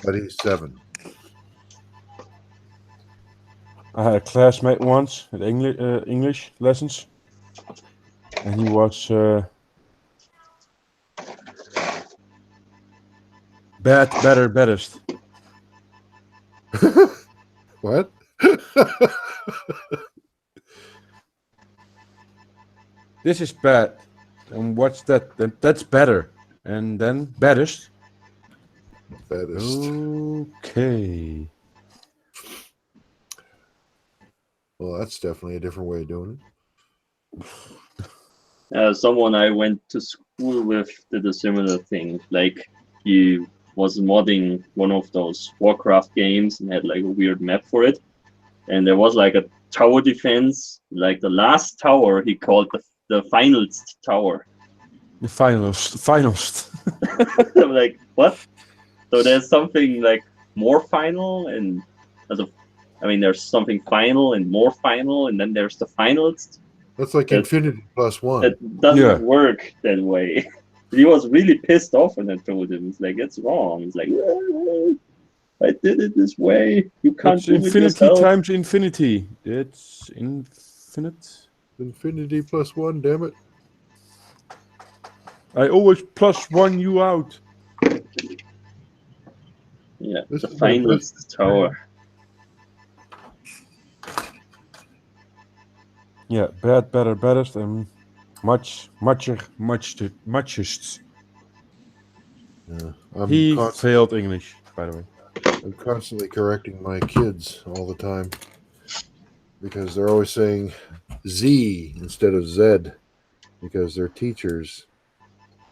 But he's 7. I had a classmate once at English lessons, and he was better, baddest. What? This is bad. And what's that? That's better. And then baddest. Baddest. Okay. Well, that's definitely a different way of doing someone I went to school with did a similar thing. Like, he was modding one of those Warcraft games and had like a weird map for it. And there was like a tower defense, like the last tower he called the finalist tower. The finalist. I'm like, what? So there's something like more final, and there's something final and more final, and then there's the finalist. That's like infinity plus 1. That doesn't Yeah. work that way. He was really pissed off when I told him. It's like, it's wrong. It's like, I did it this way. You can't It's do it infinity yourself. times infinity. It's infinite. Infinity plus one, damn it. I always +1 you out. Yeah, This the is my final first tower. Yeah, bad, better, baddest, and muchest. Yeah, He failed English, by the way. I'm constantly correcting my kids all the time because they're always saying Z instead of Z because their teachers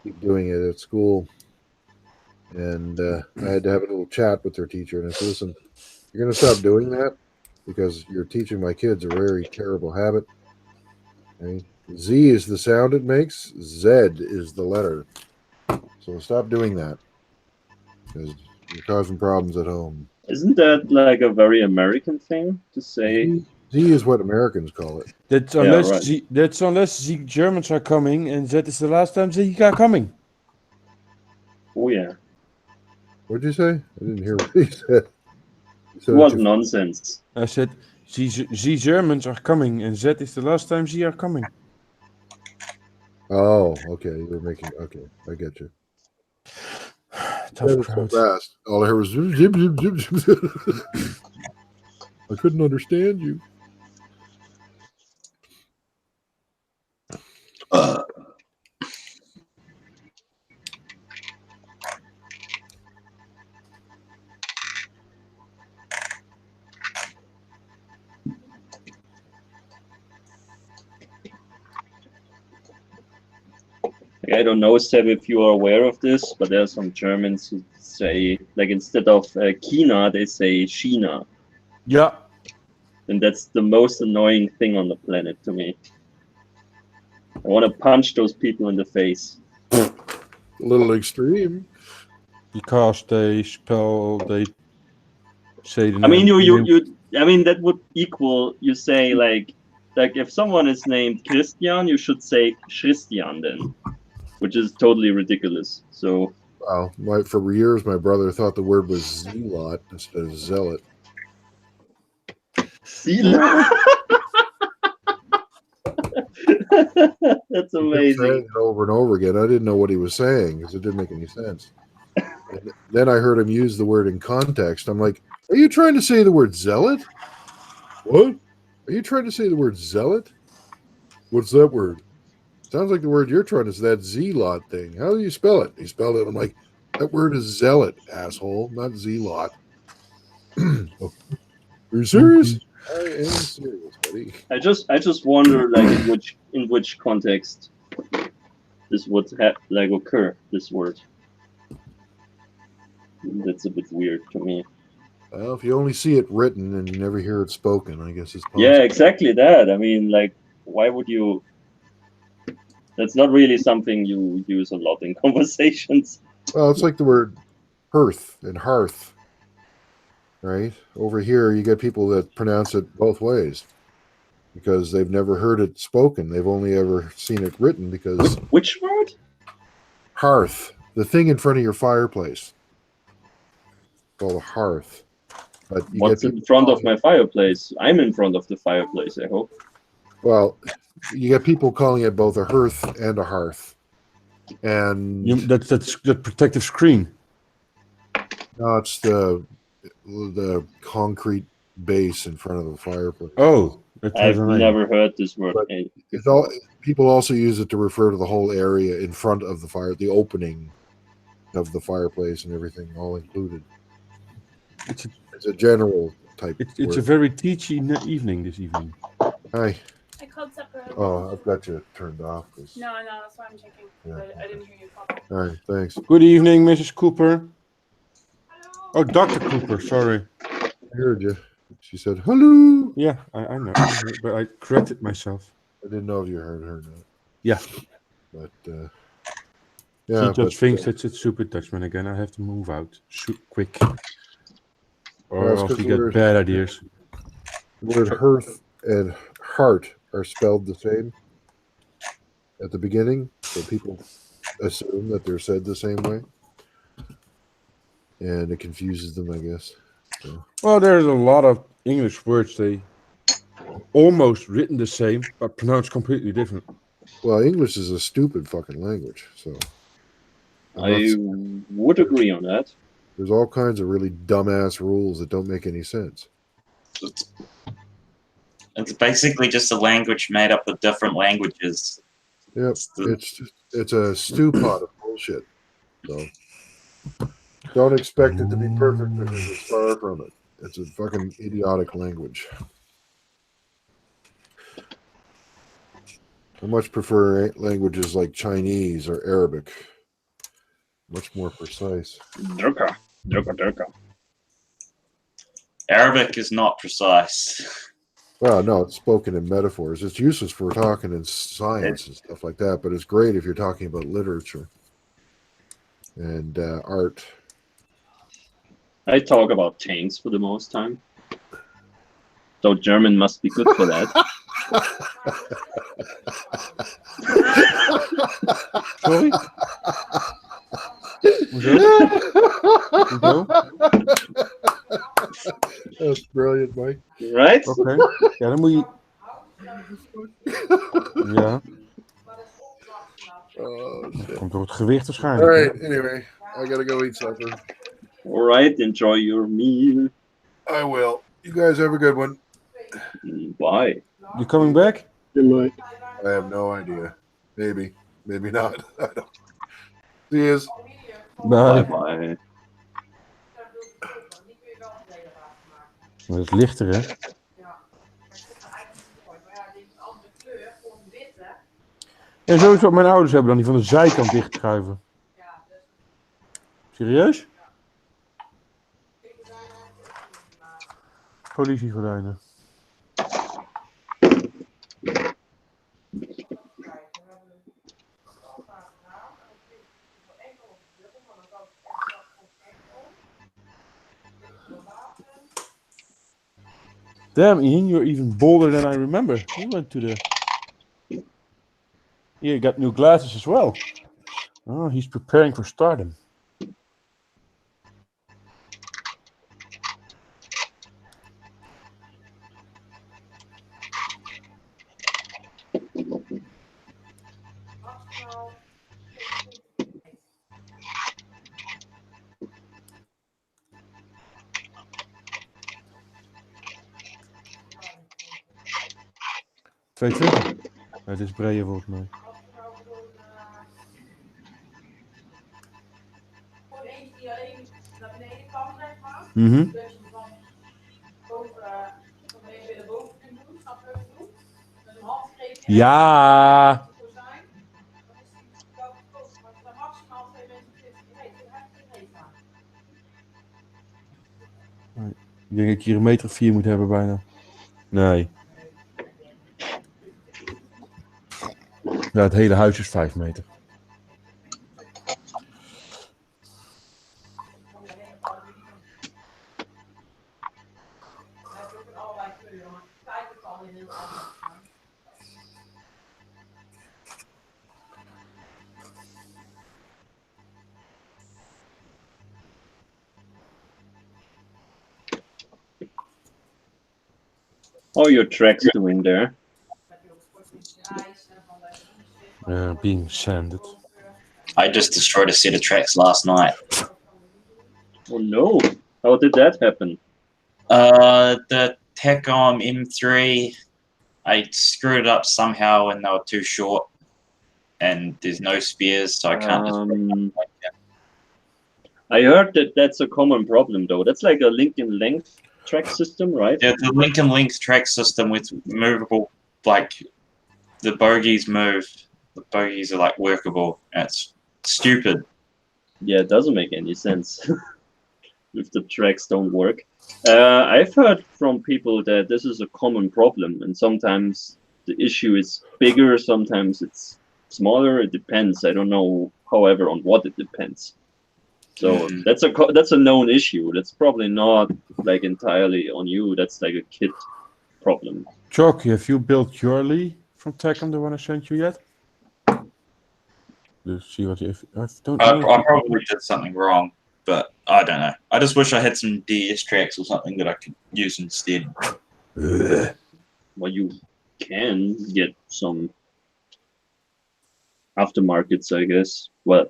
keep doing it at school. And I had to have a little chat with their teacher, and I said, "Listen, you're going to stop doing that because you're teaching my kids a very terrible habit. Okay? Z is the sound it makes. Z is the letter. So stop doing that because you're causing problems at home. Isn't that like a very American thing to say? Z is what Americans call it. That's Yeah, unless right. that's unless the Germans are coming, and that is the last time they are coming. Oh yeah, What'd you say? I didn't hear what he said. He it said was it too- nonsense. I said the Germans are coming, and that is the last time they are coming. Oh, okay. They're making. Okay, I get you. Tough Said it so crowd. fast. All I heard was zip, zip, zip, zip, zip. I couldn't understand you. Like, I don't know, Seb, if you are aware of this, but there are some Germans who say, like, instead of China, they say China. Yeah, And that's the most annoying thing on the planet to me. I want to punch those people in the face. A little extreme. because they say the I mean, name. I mean, that would equal, you say, like if someone is named Christian, you should say Christian then, which is totally ridiculous. So, Wow. For years, my brother thought the word was zealot instead of zealot. Sila. That's He kept saying amazing. it over and over again. I didn't know what he was saying because it didn't make any sense. And then I heard him use the word in context. I'm like, are you trying to say the word zealot? What? Are you trying to say the word zealot? What's that word? Sounds like the word you're trying to say, that zealot thing. How do you spell it? He spelled it. I'm like, that word is zealot, asshole, not zealot. Oh, are you serious? I am serious, buddy. I just wonder, like, in which context this would like occur. This word. That's a bit weird to me. Well, if you only see it written and you never hear it spoken, I guess it's possible. Yeah, exactly that. I mean, like, why would you? That's not really something you use a lot in conversations. Well, it's like the word hearth and hearth, right? Over here, you get people that pronounce it both ways because they've never heard it spoken. They've only ever seen it written because Which word? hearth, the thing in front of your fireplace, called a hearth. But you What's get in front of my fireplace? I'm in front of the fireplace, I hope. well, you get people calling it both a hearth and a hearth, and That's the protective screen. no, it's the concrete base in front of the fireplace. Oh, it has I've a name. never heard this word. But it's all people also use it to refer to the whole area in front of the fire, the opening of the fireplace and everything, all included. It's a general type. It's word. a very teachy evening this evening. Hi. I called separately. Oh, I've got you turned off. No, that's why I'm checking. Yeah. But I didn't hear you call. All right, thanks. Good evening, Mrs. Cooper. Hello. Oh, Dr. Cooper, sorry. I heard you. She said hello. Yeah, I know, but I corrected myself. I didn't know if you heard her or not. Yeah. But She just thinks that's a stupid Dutchman again. I have to move out quick. Or it's else 'cause we get we're- bad ideas. the word hearth and heart are spelled the same at the beginning, so people assume that they're said the same way. and it confuses them, I guess. So, Well, there's a lot of English words they almost written the same, but pronounced completely different. well, English is a stupid fucking language. So I would agree on that. there's all kinds of really dumbass rules that don't make any sense. It's basically just a language made up of different languages. Yep, it's a stew pot of bullshit. So don't expect it to be perfect because it's far from it. It's a fucking idiotic language. I much prefer languages like Chinese or Arabic. Much more precise. Durka. Arabic is not precise. Well, no, it's spoken in metaphors. It's useless for talking in science and stuff like that, but it's great if you're talking about literature and art. I talk about tanks for the most time. So German must be good for that. Sorry? Hoezo? That's brilliant, Mike. Right? Oké. Ja, dan moet je... Ja, Oh, shit. komt door het gewicht All waarschijnlijk. right, anyway, I gotta go eat supper. Alright, enjoy your meal. I will. You guys have a good one. Bye. You coming back? Good night. I have no idea. Maybe. Maybe not. I don't. See yous. Bye. Bye. Dat is lichter, hè? En sowieso wat mijn ouders hebben dan die van de zijkant dichtschuiven. Serieus? Politiegordijnen. Damn, Ian, you're even bolder than I remember. You went to the... Yeah, you got new glasses as well. Oh, he's preparing for stardom. $2,20. Ja, dit is breien volgens mij. Mhm. Ja. Ik denk dat ik hier 1,4 meter moet hebben bijna. Nee. Ja, het hele huis is 5 meter. How are your tracks doing there? Being sanded. I just destroyed a set of tracks last night. Oh no! How did that happen? The Tecom M3, I screwed it up somehow and they were too short. And there's no spares, so I can't just... I heard that that's a common problem though. That's like a Lincoln length track system, right? Yeah, the Lincoln Length track system with movable, like, the bogies move. The bogies are, like, workable. It's stupid. Yeah, it doesn't make any sense if the tracks don't work. I've heard from people that this is a common problem, and sometimes the issue is bigger, sometimes it's smaller. It depends. I don't know, however, on what it depends. So that's a known issue. That's probably not like entirely on you. That's like a kit problem. Chalky, have you built your Lee from Tecom, the one I sent you yet? Let's see what if I don't know. I probably did something wrong. but I don't know. I just wish I had some DS tracks or something that I could use instead. Well, you can get some aftermarkets, I guess. Well,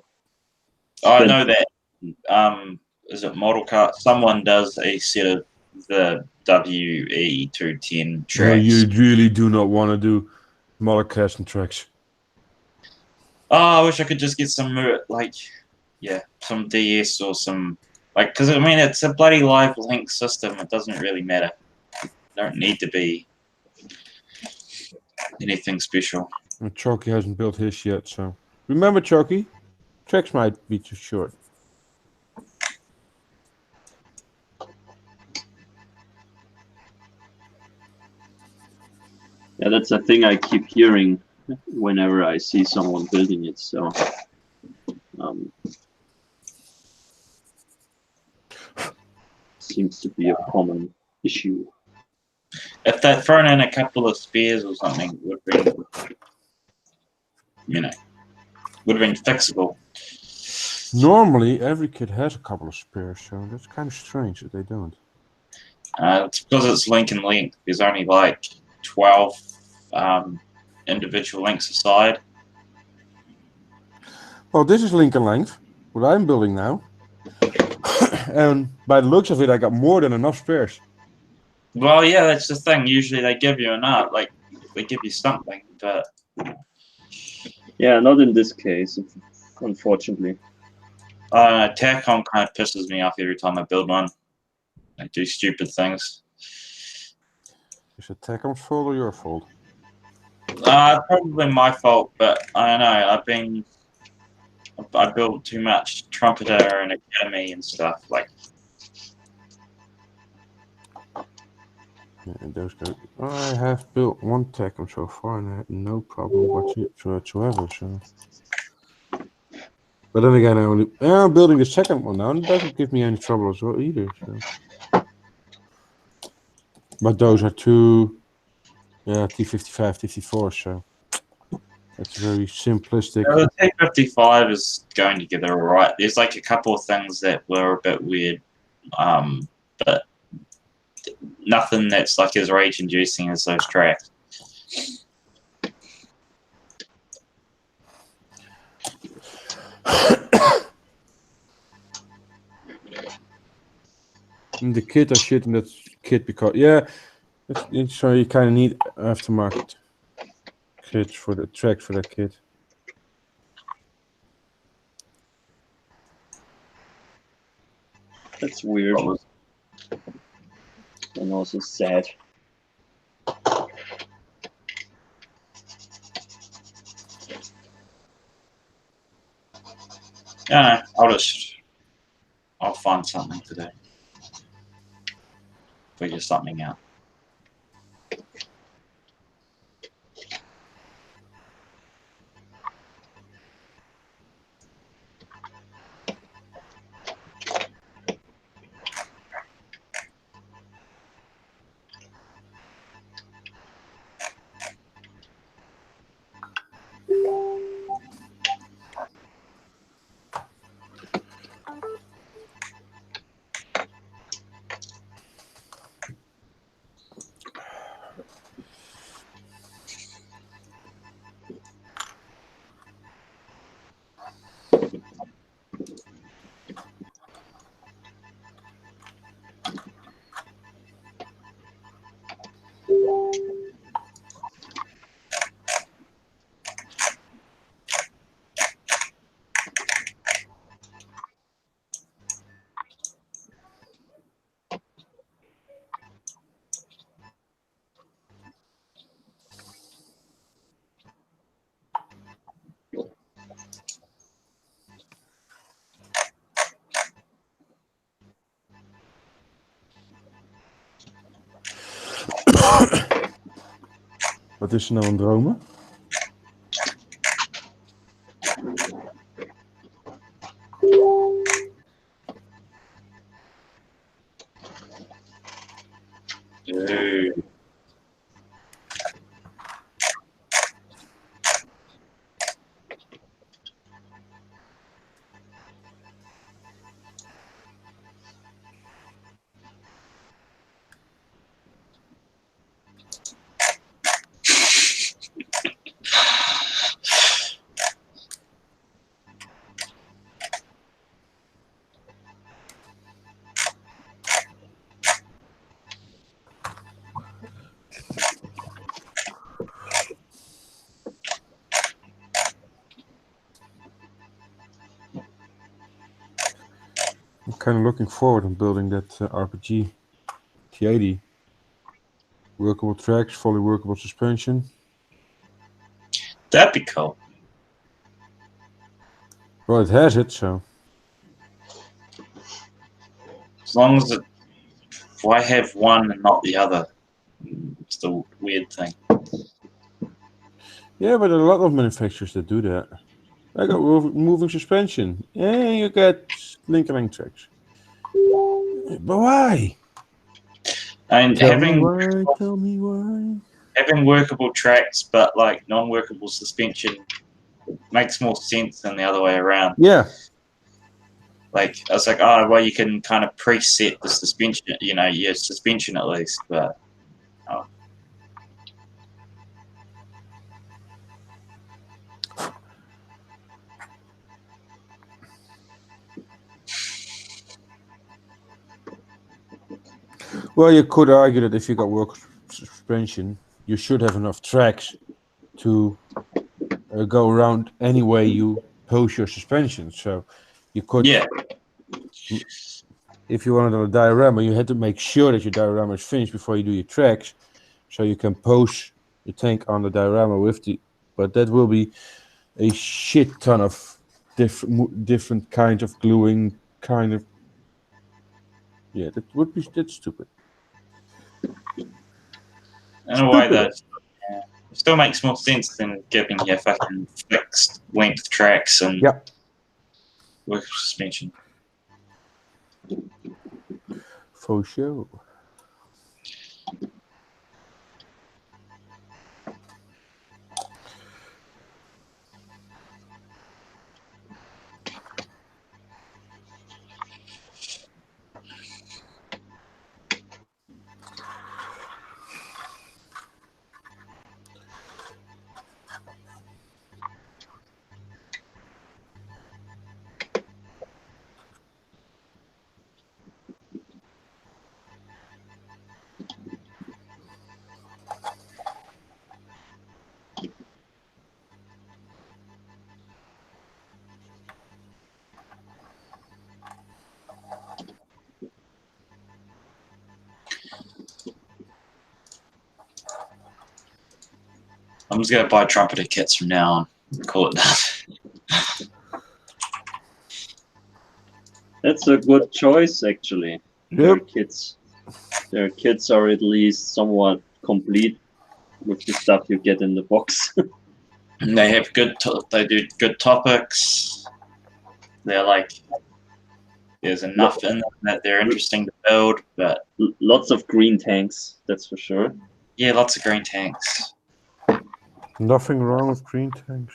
I know that. Is it Model Car? Someone does a set of the WE210 tracks. No, you really do not want to do multicast and tracks. Oh, I wish I could just get some some DS or some because I mean it's a bloody live link system. It doesn't really matter. You don't need to be anything special. And Chalky hasn't built his yet, so remember, Chalky, tracks might be too short. yeah, that's a thing I keep hearing whenever I see someone building it. So, seems to be a common issue. If they'd thrown in a couple of spares or something, would have been, would have been fixable. Normally, every kit has a couple of spares, so that's kind of strange that they don't. It's because it's link and link. There's only like 12 individual links aside. Well, this is link and length, what I'm building now. And by the looks of it, I got more than enough spares. Well, yeah, that's the thing. Usually they give you enough, like they give you something, but Yeah, not in this case, unfortunately. Tacom kind of pisses me off every time I build one. They do stupid things. Is it Tacom's fault or your fault? Probably my fault, but I don't know. I built too much trumpeter and academy and stuff. Like, Yeah, and those guys. I have built one Tacom so far, and I had no problem whatsoever. So, but then again, I'm building the second one now, and it doesn't give me any trouble as well either. So, but those are two, T55, T54. So it's very simplistic. the T55 is going together all right. There's like a couple of things that were a bit weird, but nothing that's like as rage-inducing as those tracks. And the kit are shit in that kit because so you kind of need aftermarket kits for the tracks for that kit. That's weird. And also sad. Yeah, I'll find something today. Figure something out. Wat is er nou aan het dromen? Dude. I'm kind of looking forward to building that RPG T80. Workable tracks, fully workable suspension. That'd be cool. Well, it has it, so. As long as it, why have one and not the other? It's the weird thing. Yeah, but there are a lot of manufacturers that do that. I got moving suspension. Yeah, you get link tracks. But why? And Tell me why. having workable tracks but like non-workable suspension makes more sense than the other way around. Yeah. Like I was like, oh well, you can kind of preset the suspension, you know, your suspension at least, but oh. Well, you could argue that if you got workable suspension, you should have enough tracks to go around any way you pose your suspension. So you could, Yeah, if you wanted a diorama, you had to make sure that your diorama is finished before you do your tracks, so you can pose the tank on the diorama with the. But that will be a shit ton of different kinds of gluing, kind of. Yeah, that's stupid. in a way that still makes more sense than giving you fucking fixed length tracks and Yep. work suspension. For sure. I'm just gonna buy trumpeter kits from now on. Call it that. That's a good choice, actually. Yep. Their kits are at least somewhat complete with the stuff you get in the box. And they have they do good topics. They're like, there's enough in them that they're interesting to build, but Lots of green tanks, that's for sure. yeah, lots of green tanks. Nothing wrong with green tanks.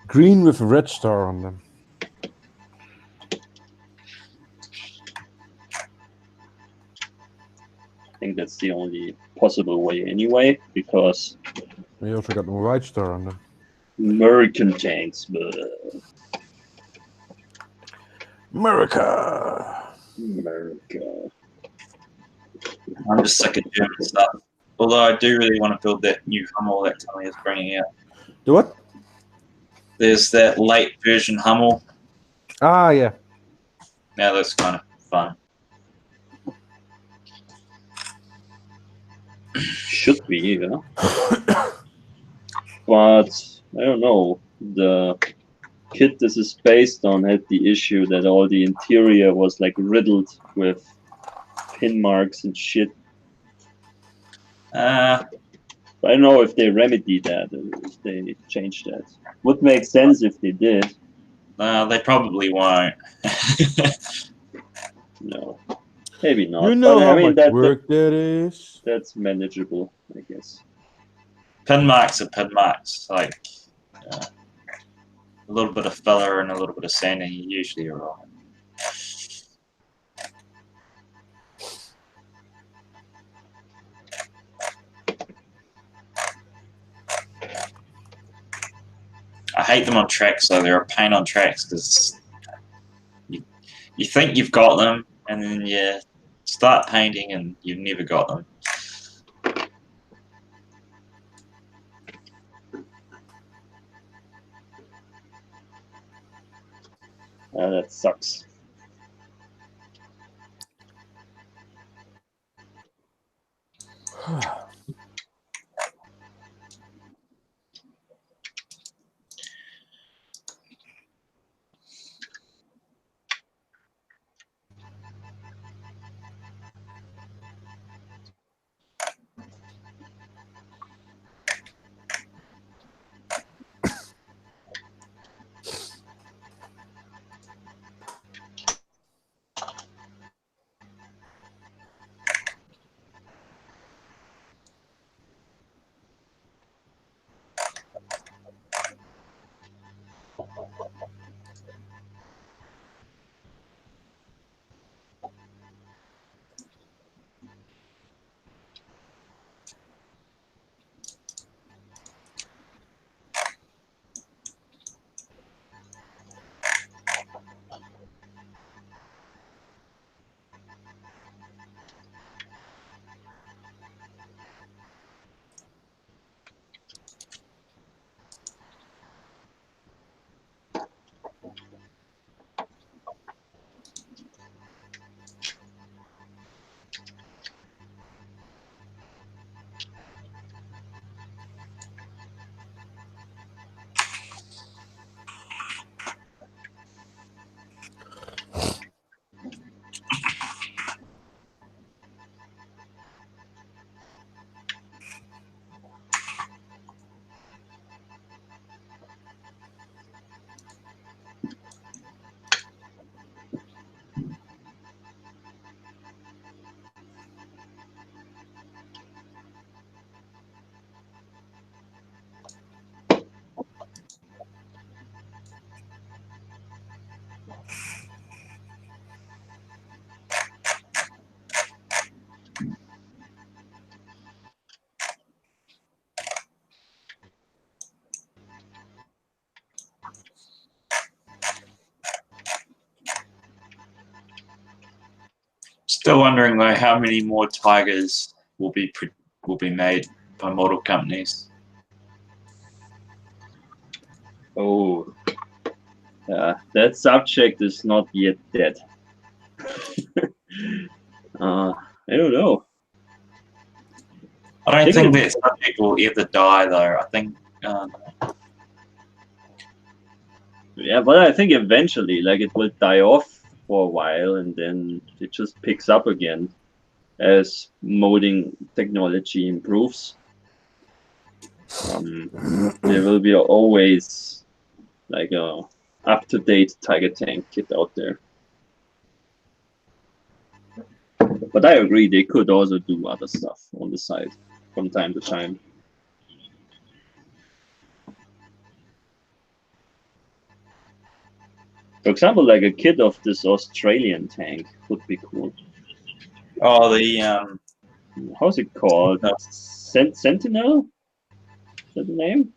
Green with a red star on them. I think that's the only possible way anyway, because They also got a white star on them. American tanks, but America! America. I'm just sick of German stuff. Although I do really want to build that new Hummel that Tommy is bringing out. The what? There's that late version Hummel. Ah, yeah. Now that's kind of fun. Should be, yeah. But I don't know. The kit this is based on had the issue that all the interior was like riddled with pin marks and shit. I don't know if they remedied that, or if they changed that. Would make sense if they did. They probably won't. No, maybe not. You know but how I mean much work that is. that's manageable, I guess. Pin marks are pin marks. Like a little bit of filler and a little bit of sanding, you usually are all right. I hate them on tracks, though. They're a pain on tracks because you think you've got them, and then you start painting and you've never got them. That sucks. Still wondering though how many more tigers will be made by model companies. Oh, that subject is not yet dead. I don't know. I don't think that subject will ever die though. I think Yeah, but I think eventually, like, it will die off for a while, and then it just picks up again as molding technology improves. There will be always like a up-to-date Tiger tank kit out there. But I agree, they could also do other stuff on the side from time to time. For example, like a kit of this Australian tank would be cool. oh the How's it called? Sentinel? Is that the name?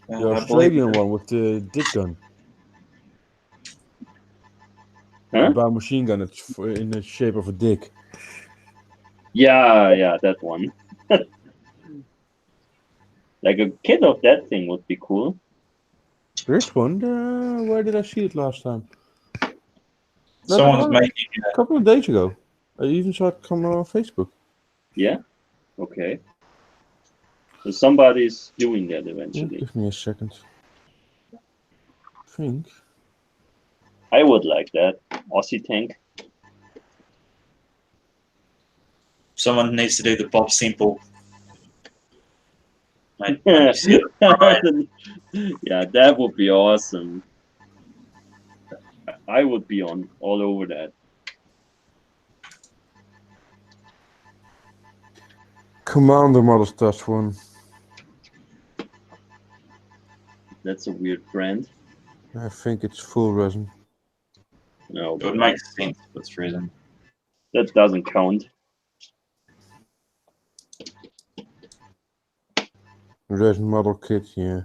The I believe Australian one with the dick gun. Huh? The bow machine gun that's in the shape of a dick. Yeah, that one. Like a kit of that thing would be cool. This one, where did I see it last time? No, someone's that making a couple of days ago. I even saw it come on Facebook. Yeah? Okay. So somebody's doing that Yeah, eventually. give me a second. I think. I would like that. Aussie tank. someone needs to do the Bob Simple. Mate, when you see it, right? Yeah, that would be awesome. I would be on all over that. Commander models touch one. That's a weird brand. I think it's full resin. No, It would make sense for this reason. that doesn't count. Resin model kit, yeah.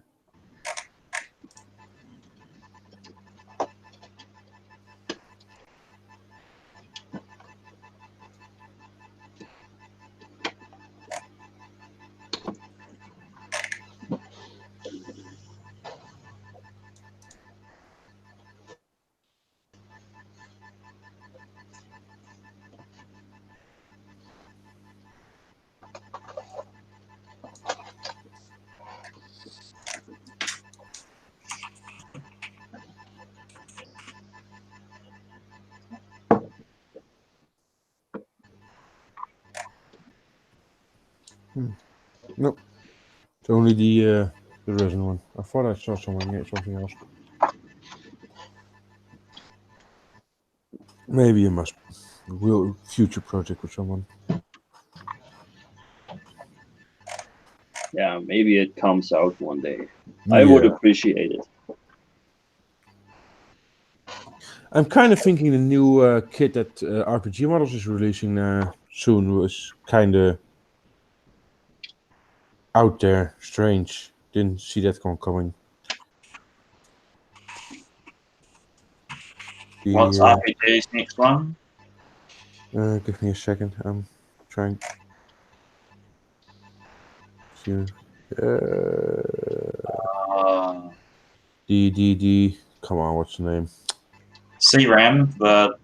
Nope. It's only the resin one. I thought I saw something else. Maybe a future project with someone. Yeah, maybe it comes out one day. I would appreciate it. I'm kind of thinking the new kit that RPG Models is releasing soon was kind of out there, strange. Didn't see that one coming. What's RPG's next one? Give me a second. I'm trying. To, the. Come on, what's the name? CRAM, the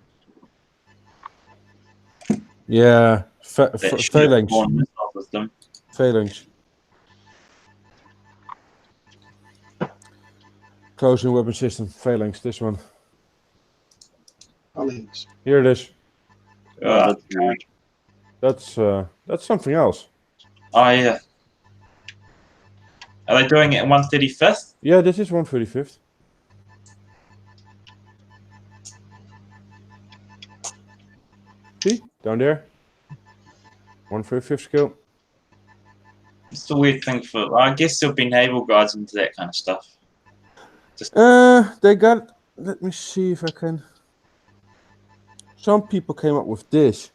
Yeah, that Phalanx. missile system. Phalanx. Closing weapon system. Phalanx. This one. Alex. Here it is. Oh, that's weird. That's something else. Oh yeah. Are they doing it in 135th? Yeah, this is 135th. See? Down there. 135th skill. It's a weird thing for. I guess there'll be naval guides into that kind of stuff. They got. Let me see if I can. Some people came up with this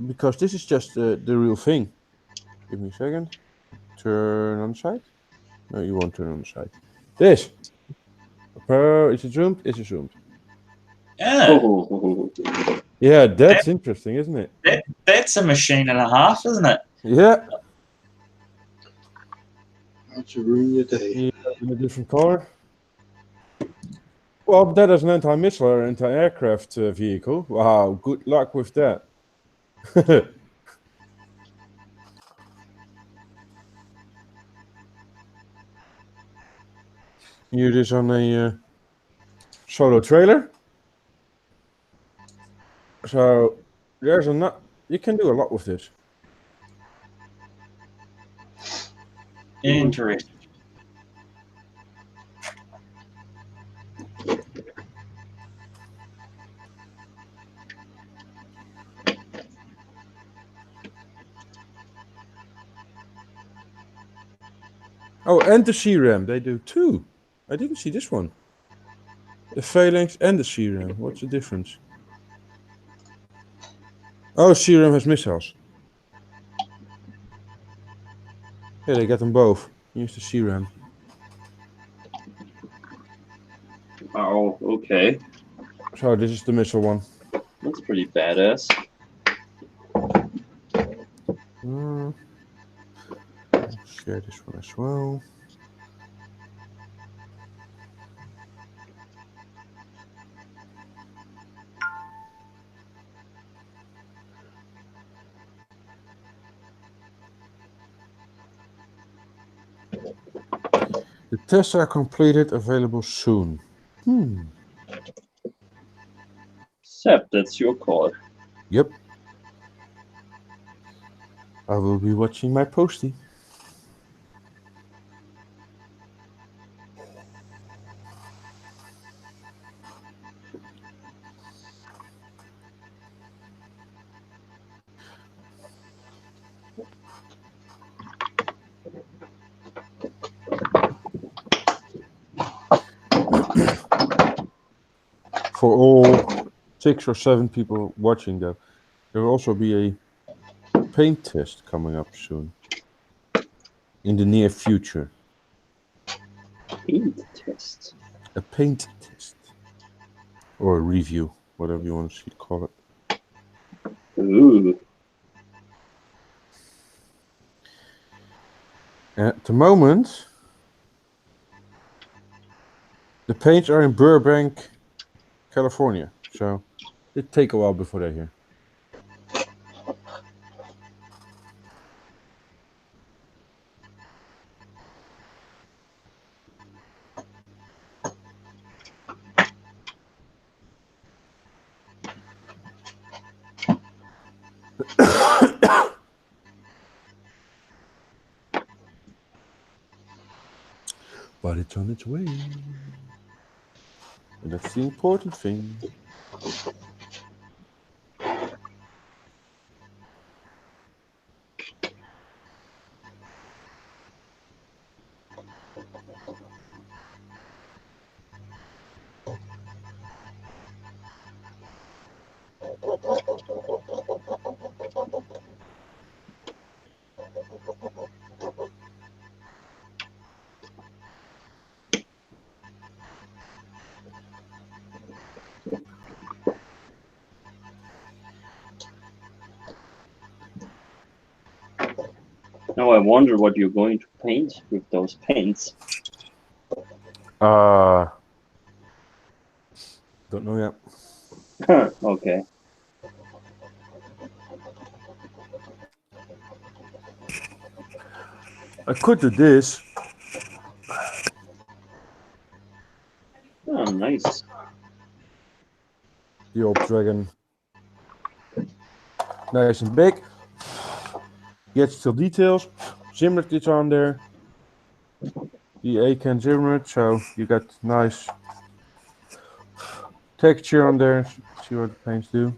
because this is just the real thing. Give me a second. Turn on the side. No, you won't turn on the side. This. Is it zoomed? Is it zoomed? Yeah, Oh, Yeah, that's interesting, isn't it? that's a machine and a half, isn't it? Yeah. How to ruin your day. Yeah, in a different color. Well, that is an anti-missile or anti-aircraft vehicle. Wow, good luck with that. Use this on a solo trailer. So there's you can do a lot with this. Interesting. Oh, and the CRAM, they do too. I didn't see this one. The Phalanx and the CRAM. What's the difference? Oh, CRAM has missiles. Yeah, they get them both. Use the CRAM. oh, okay. So this is the missile one. That's pretty badass. I'll share this one as well. The tests are completed, available soon. Seb, that's your call. Yep. I will be watching my postie. For all 6 or 7 people watching that, there will also be a paint test coming up soon. In the near future. Paint test. A paint test. Or a review, whatever you want to call it. Ooh. At the moment, the paints are in Burbank, California. So it take a while before they're here. But it's on its way. And that's the important thing. Now I wonder what you're going to paint with those paints. Don't know yet. Okay. I could do this. Oh, nice. The old dragon. Nice and big. Yet still details. Zimmered is on there. The A can zimmer it, so you got nice texture on there. See what the paints do.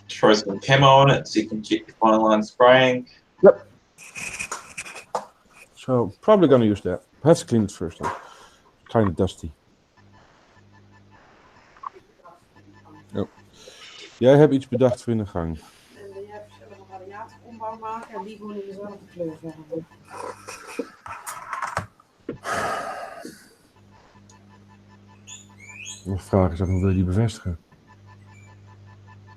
Throw some camo on it so you can check the fine line spraying. Yep. So probably gonna use that. I have to clean it first though. Kind of dusty. Oh. Jij hebt iets bedacht voor in de gang. En jij hebt zelf een radiatoronbouw maken en die gewoon in dezelfde kleur verven. De vraag is dan wil je die bevestigen?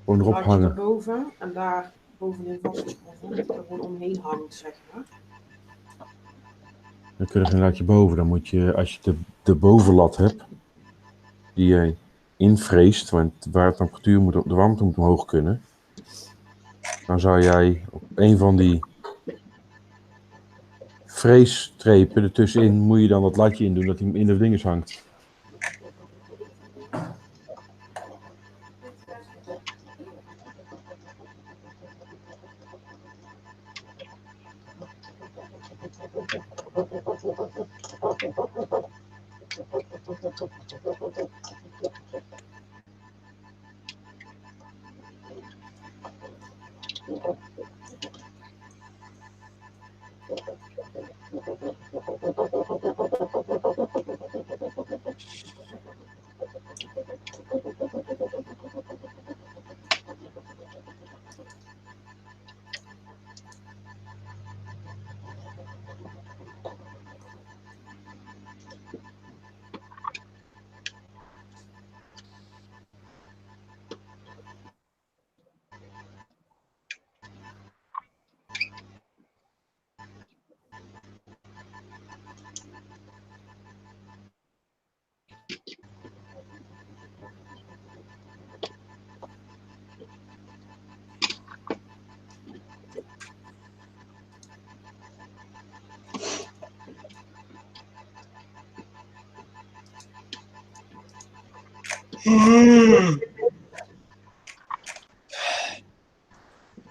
Gewoon erop Laat je hangen. erboven en daar bovenin vastschroeven. Dat er gewoon omheen hangt, zeg maar. Dan kun je inderdaad je boven. Dan moet je, als je de bovenlat hebt, die je invreest, want waar de temperatuur moet, de warmte moet omhoog kunnen. Dan zou jij op een van die freesstrepen ertussenin, moet je dan dat latje in doen dat hij in de dinges hangt.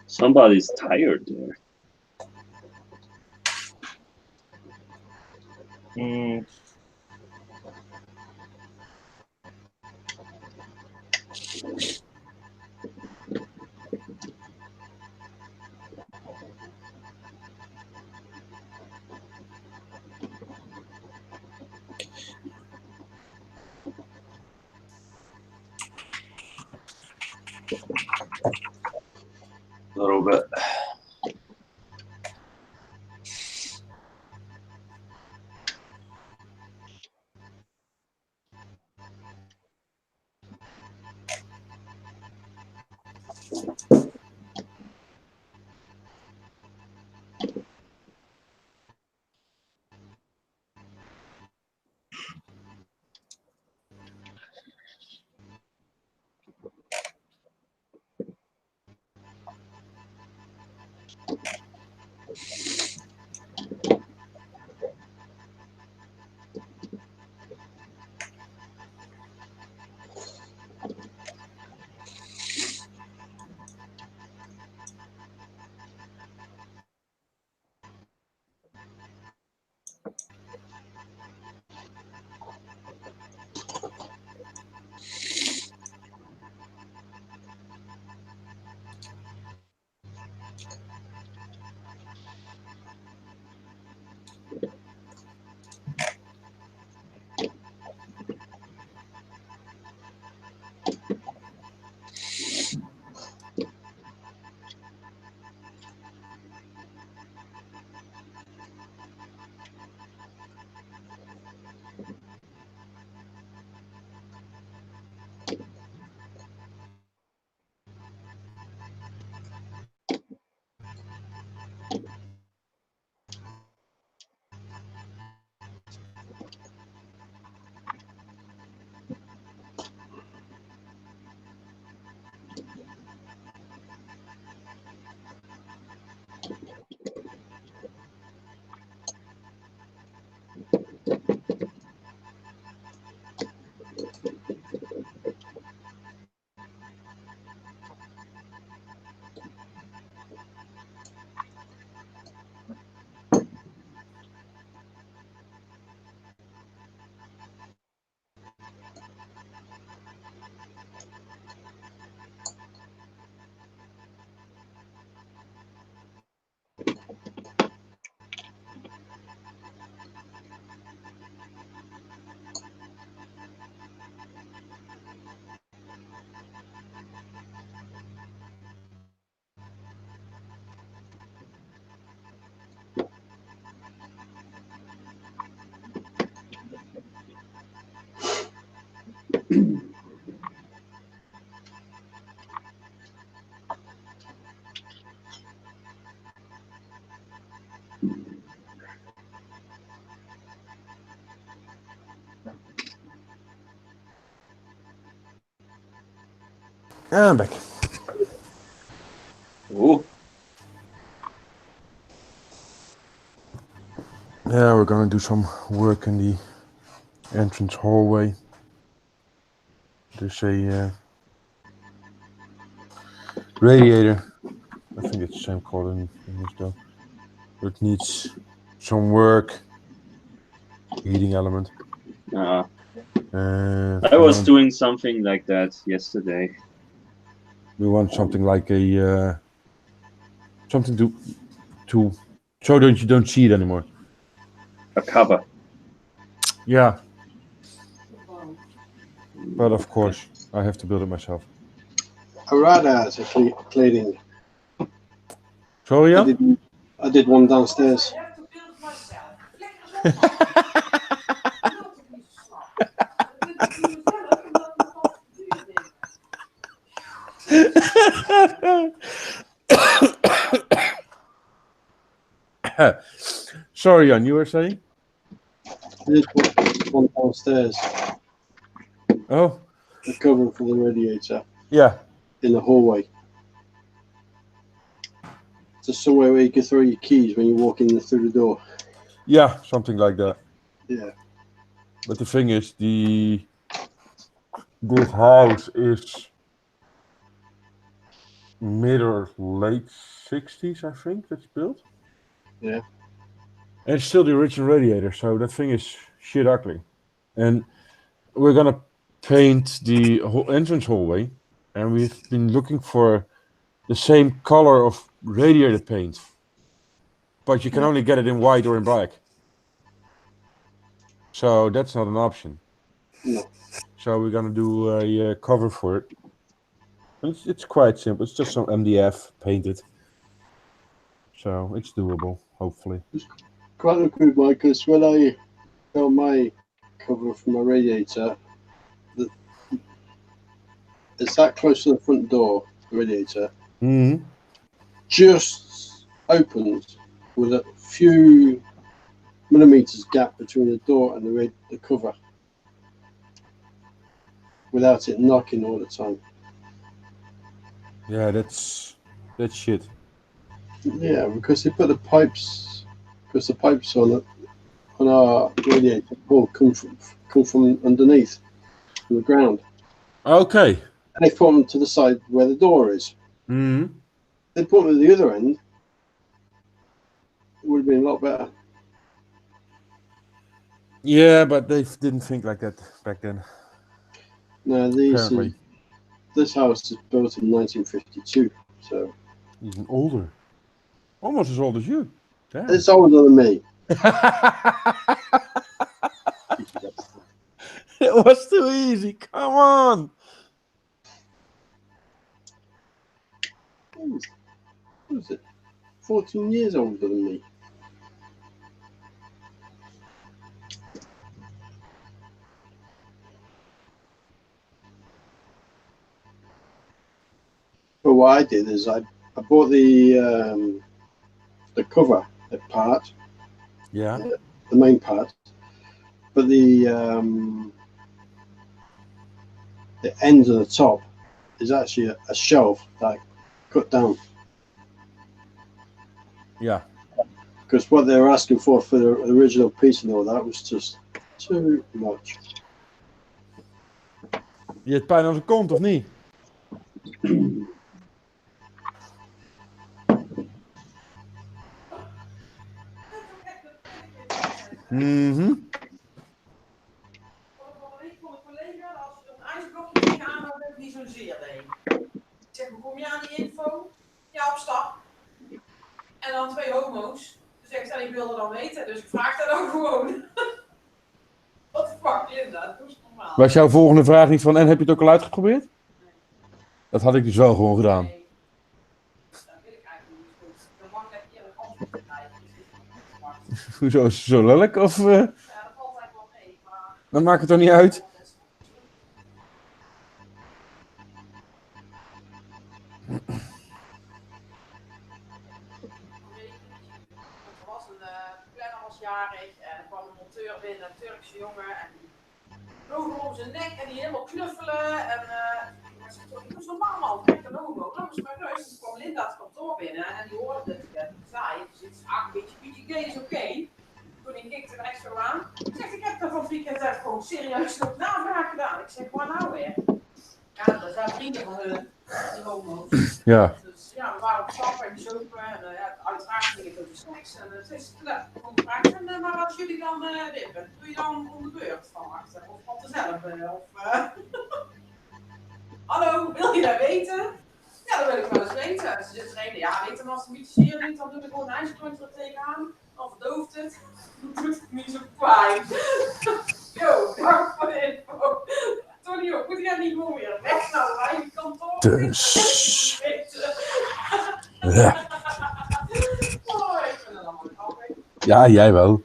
Somebody's tired there. A little bit. I'm back. Oh, Yeah, we're gonna do some work in the entrance hallway. There's a radiator. I think it's the same color in English though. It needs some work. Heating element. I We was want- doing something like that yesterday. We want something like a something to so that you don't see it anymore. A cover. Yeah, but of course I have to build it myself. A radar is a cleaning. Sorry, I Jan? did one downstairs. I have to build it myself. Flikker eens op. Dat is niet zo snap. Dat doe je zelf omdat het nogal duur is. Sorry, Jan, you were saying? I did one downstairs. Oh, The cover for the radiator yeah. in the hallway. Just somewhere where you can throw your keys when you walk in through the door. Yeah, something like that. Yeah. But the thing is, this house is mid or late 60s, I think, that's built. Yeah. And it's still the original radiator, so that thing is shit ugly. And we're gonna paint the whole entrance hallway, and we've been looking for the same color of radiator paint. But you can only get it in white or in black. So that's not an option. No. So we're gonna do a cover for it. It's quite simple. It's just some MDF painted. So it's doable, hopefully. Quite look good, Mike, because when I got my cover for my radiator, it's that close to the front door, the radiator, Mm-hmm. just opens with a few millimeters gap between the door and the cover without it knocking all the time. Yeah, that's shit. Yeah, because they put the pipes on our radiator all come from underneath, from the ground. Okay. And they put them to the side where the door is. Mm-hmm. They put them at the other end. It would have been a lot better. Yeah, but they didn't think like that back then. No, Apparently, this house is built in 1952, so even older, almost as old as you. Damn. it's older than me. It was too easy. Come on. What was it? 14 years older than me. But what I did is I bought the cover, the part, Yeah. the main part, but the ends of the top is actually a shelf that I cut down. Yeah. Because what they were asking for the original piece and all that was just too much. Je hebt pijn aan zijn kont, of niet? Mhm. Van een collega, als je een ijsblokje tegenaan had, heb ik niet zo'n zeer deed. Ik zeg, hoe kom je aan die info? Ja, op stap. En dan 2 homo's. Dus ik zei, ik wilde dan weten, dus ik vraag dat ook gewoon. Wat de fuck is dat? Doe eens normaal. Was jouw volgende vraag niet van, en heb je het ook al uitgeprobeerd? Nee. Dat had ik dus wel gewoon gedaan. Nee. Dat wil ik eigenlijk niet goed. Dan mag ik net eerder antwoord krijgen. Dus dit is niet wacht. Hoezo is het zo lelijk? Of Ja, dat valt eigenlijk wel mee, maar... dan maakt het toch niet uit? Er was een planner was jarig en er kwam een monteur binnen, een Turkse jongen. En die vloog hem om zijn nek en die helemaal knuffelen. En ik doe zo normaal man. maar thuis. Toen kwam Linda het kantoor binnen en die hoorde dat ik dat zei. Dus ik zei, een beetje PGG is oké. Toen ik kikte er echt zo aan. Ik zeg, ik heb daar van het weekend echt gewoon serieus nog navraag gedaan. Ik zeg, waar nou weer? Ja, dat zijn vrienden van hun, die homo's. Ja. Dus ja, we waren op stap en shoppen en uiteraard ging het over seks. En het is gewoon gevraagd, maar als jullie dan wippen, doe je dan om de beurt van achter? Of van tezelf? Hallo, wil je dat weten? Ja, dat wil ik wel eens weten. Dus zit er een, ja, weet je, als het niet zeer doet, dan doe ik gewoon een ijspointje er tegenaan. Dan verdooft het. Dan doet het niet zo pijn. Yo, dank voor de info. Tony, moet jij niet gewoon weer weg naar mijn eigen kantoor? Dus. Ja. Oh, ik vind het allemaal grappig. Ja, jij wel.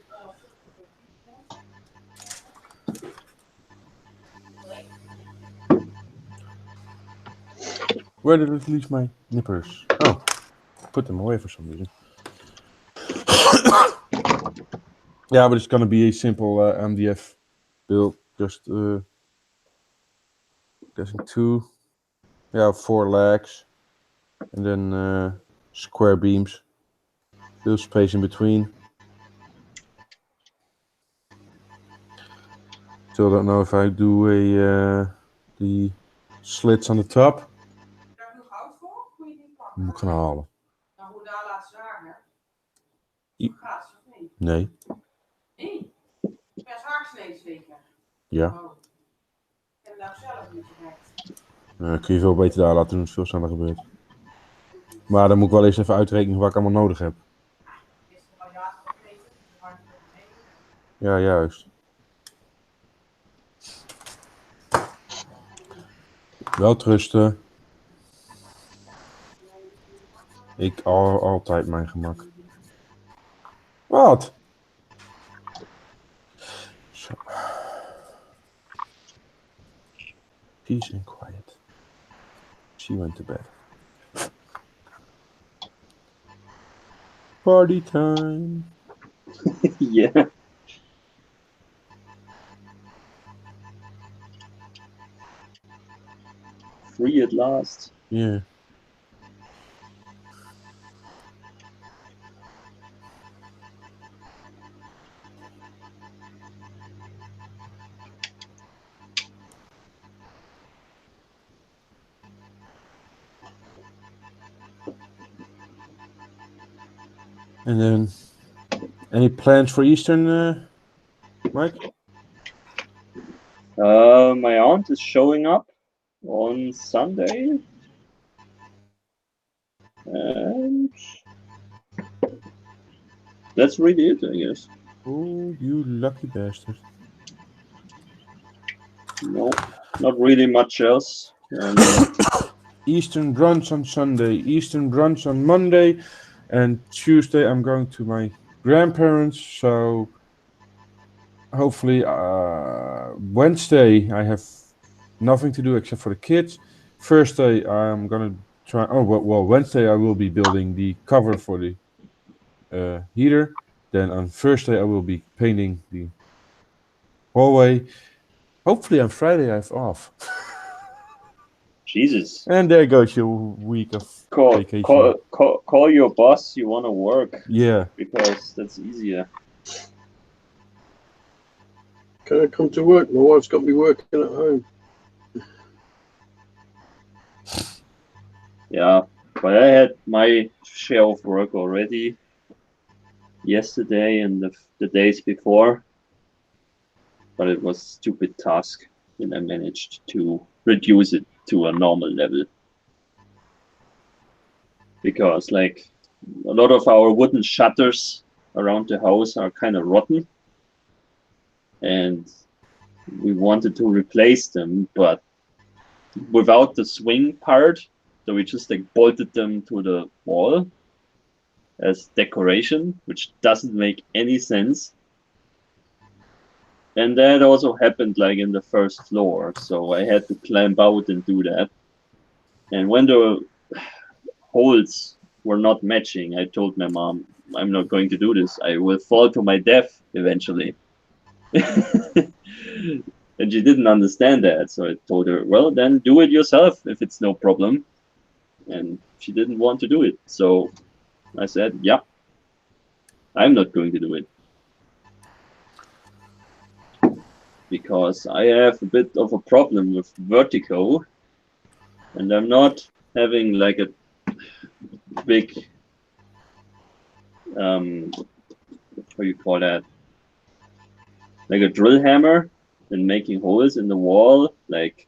Where did it leave my nippers? Oh, put them away for some reason. Yeah, but it's gonna be a simple MDF build. Just guessing 4 legs, and then square beams. Little space in between. Still don't know if I do the slits on the top. Heb je daar nog hout voor? Moet je niet pakken? Moet ik gaan halen. Nou, hoe daar laten zagen. I- Gaat ze of niet? Nee. Nee. Per zaagsnede zeker. Ja. Oh. Ik heb daar zelf niet direct. Kun je veel beter daar laten doen, het veel sneller gebeurt. Maar dan moet ik wel eens even uitrekenen wat ik allemaal nodig heb. Is er al jaren gegeten? Waar ik mee. Ja, juist. Wel trusten. Ik altijd mijn gemak. Wat? Zo. Peace and quiet. She went to bed. Party time. Yeah. Free at last. Yeah. And then, any plans for Eastern, Mike? My aunt is showing up on Sunday. And that's really it, I guess. Oh, you lucky bastard. No, not really much else. And, Eastern brunch on Sunday, Eastern brunch on Monday, and Tuesday I'm going to my grandparents. So hopefully Wednesday I have nothing to do except for the kids. Thursday I'm gonna try. Oh well, Wednesday I will be building the cover for the heater. Then on Thursday I will be painting the hallway. Hopefully on Friday I have off. Jesus. And there goes your week of vacation. Call your boss, you want to work. Yeah. Because that's easier. Can I come to work? My wife's got me working at home. Yeah, but I had my share of work already yesterday and the days before. But it was a stupid task, and I managed to reduce it to a normal level. Because, like, a lot of our wooden shutters around the house are kind of rotten. And we wanted to replace them, but without the swing part. So we just like bolted them to the wall as decoration, which doesn't make any sense. And that also happened like in the first floor. So I had to climb out and do that. And when the holes were not matching, I told my mom, I'm not going to do this. I will fall to my death eventually. And she didn't understand that. So I told her, well, then do it yourself if it's no problem. and she didn't want to do it. So I said, yeah, I'm not going to do it. Because I have a bit of a problem with vertigo, and I'm not having like a big, how you call that, like a drill hammer and making holes in the wall, like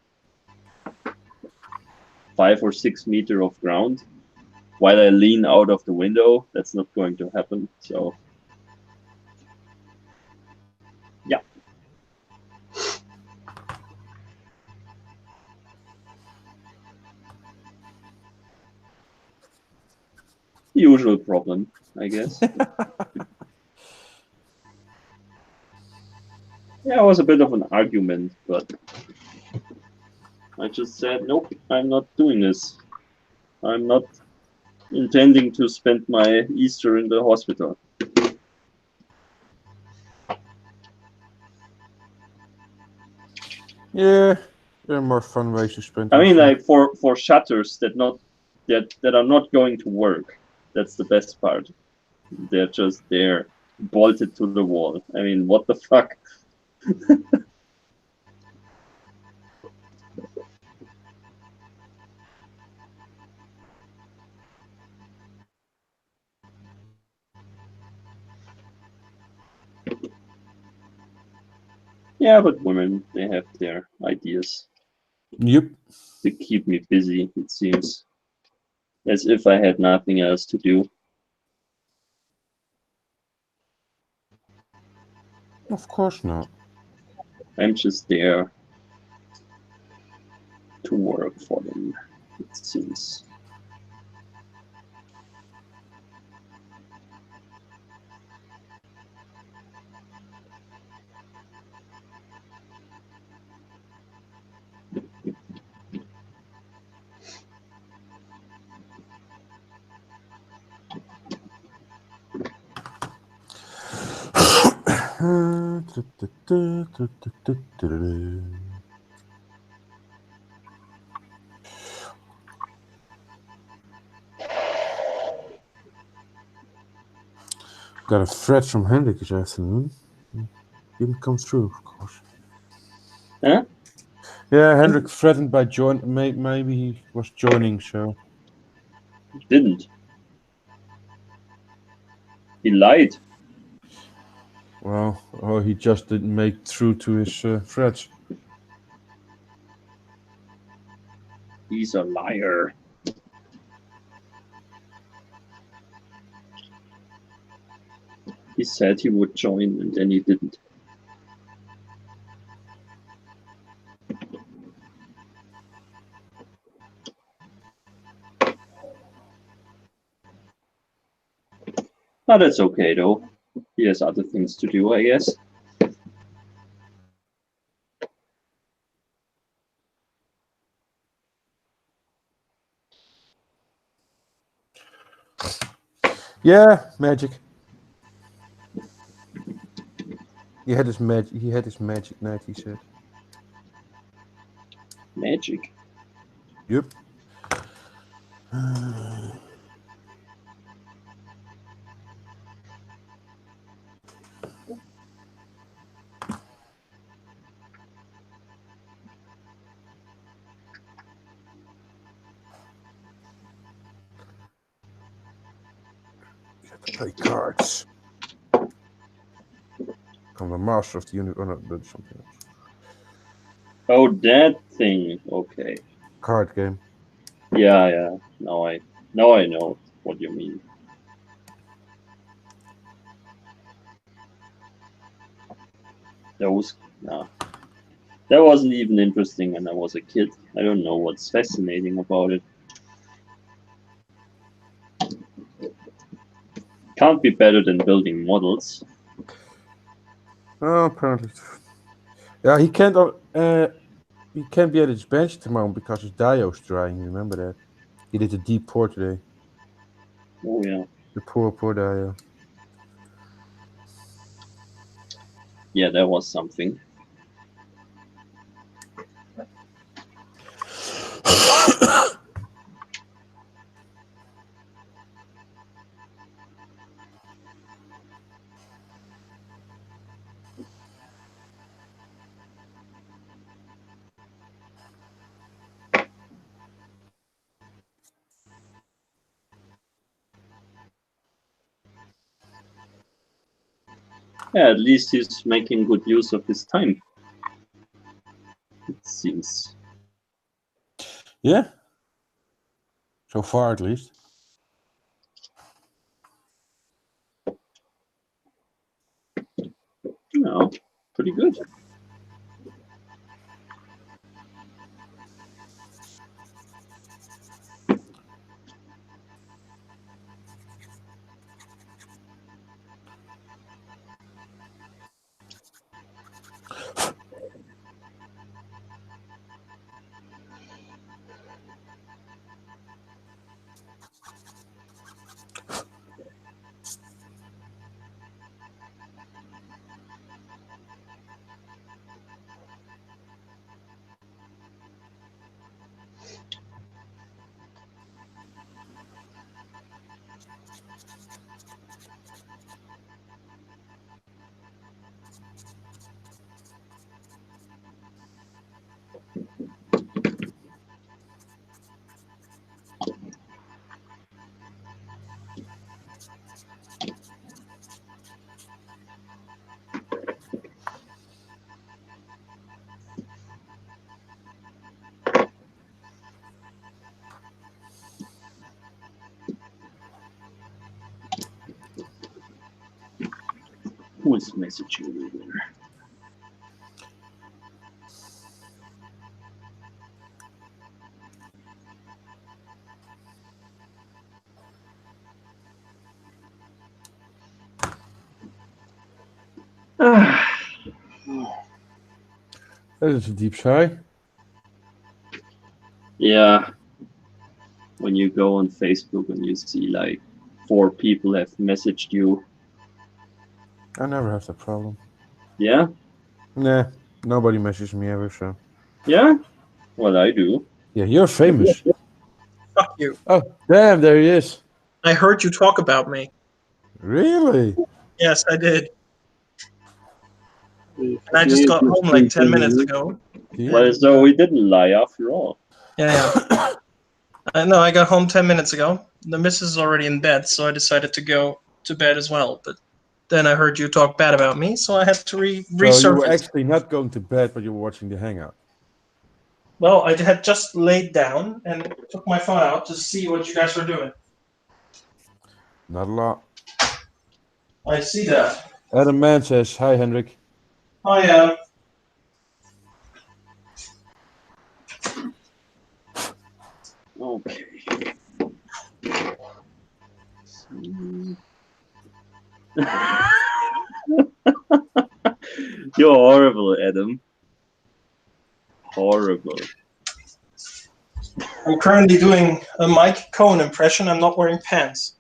5 or 6 meters of ground, while I lean out of the window. That's not going to happen. So, yeah. Usual problem, I guess. Yeah, it was a bit of an argument, but I just said, nope, I'm not doing this. I'm not intending to spend my Easter in the hospital. Yeah, there are more fun ways to spend I mean, Easter. like for shutters that are not going to work. That's the best part. They're just there, bolted to the wall. I mean, what the fuck? Yeah, but women, they have their ideas Yep. to keep me busy, it seems. As if I had nothing else to do. Of course not. I'm just there to work for them, it seems. Got a threat from Hendrik this afternoon. Didn't come through, of course. Huh? Yeah, Hendrik threatened by maybe he was joining, so Didn't. He lied. well, or he just didn't make through to his threats. He's a liar. He said he would join and then he didn't. But that's okay though. He has other things to do, I guess. Yeah, magic. He had his magic. He had his magic night. He said. Magic. Yep. You have to play cards. I'm the master of the universe. Oh, no, that's something else. Oh, that thing. Okay. Card game. Yeah. Now I know what you mean. That wasn't even interesting when I was a kid. I don't know what's fascinating about it. Can't be better than building models. Oh, apparently. Yeah, he can't. He can't be at his bench tomorrow because his dio's drying. You remember that? He did a deep pour today. Oh yeah. The poor dio. Yeah, that was something. Yeah, at least he's making good use of his time. It seems. Yeah. So far, at least. No, pretty good. Who is messaging me there? That is a deep sigh. Yeah. When you go on Facebook and you see like 4 people have messaged you. I never have that problem. Yeah? Nah, nobody messages me ever, so. Yeah? Well, I do. Yeah, you're famous. Fuck you. Oh, damn, there he is. I heard you talk about me. Really? Yes, I did. If And I he just is got home like 10 mistaken, minutes then- ago. Well, so we didn't lie after all. Yeah. No, I got home 10 minutes ago. The missus is already in bed, so I decided to go to bed as well. But then I heard you talk bad about me, so I had to So you resurface. were actually not going to bed, but you were watching the Hangout. Well, I had just laid down and took my phone out to see what you guys were doing. Not a lot. I see that. Adam Mann says, hi, Hendrik. I am. Okay. You're horrible, Adam. Horrible. I'm currently doing a Mike Cohn impression. I'm not wearing pants.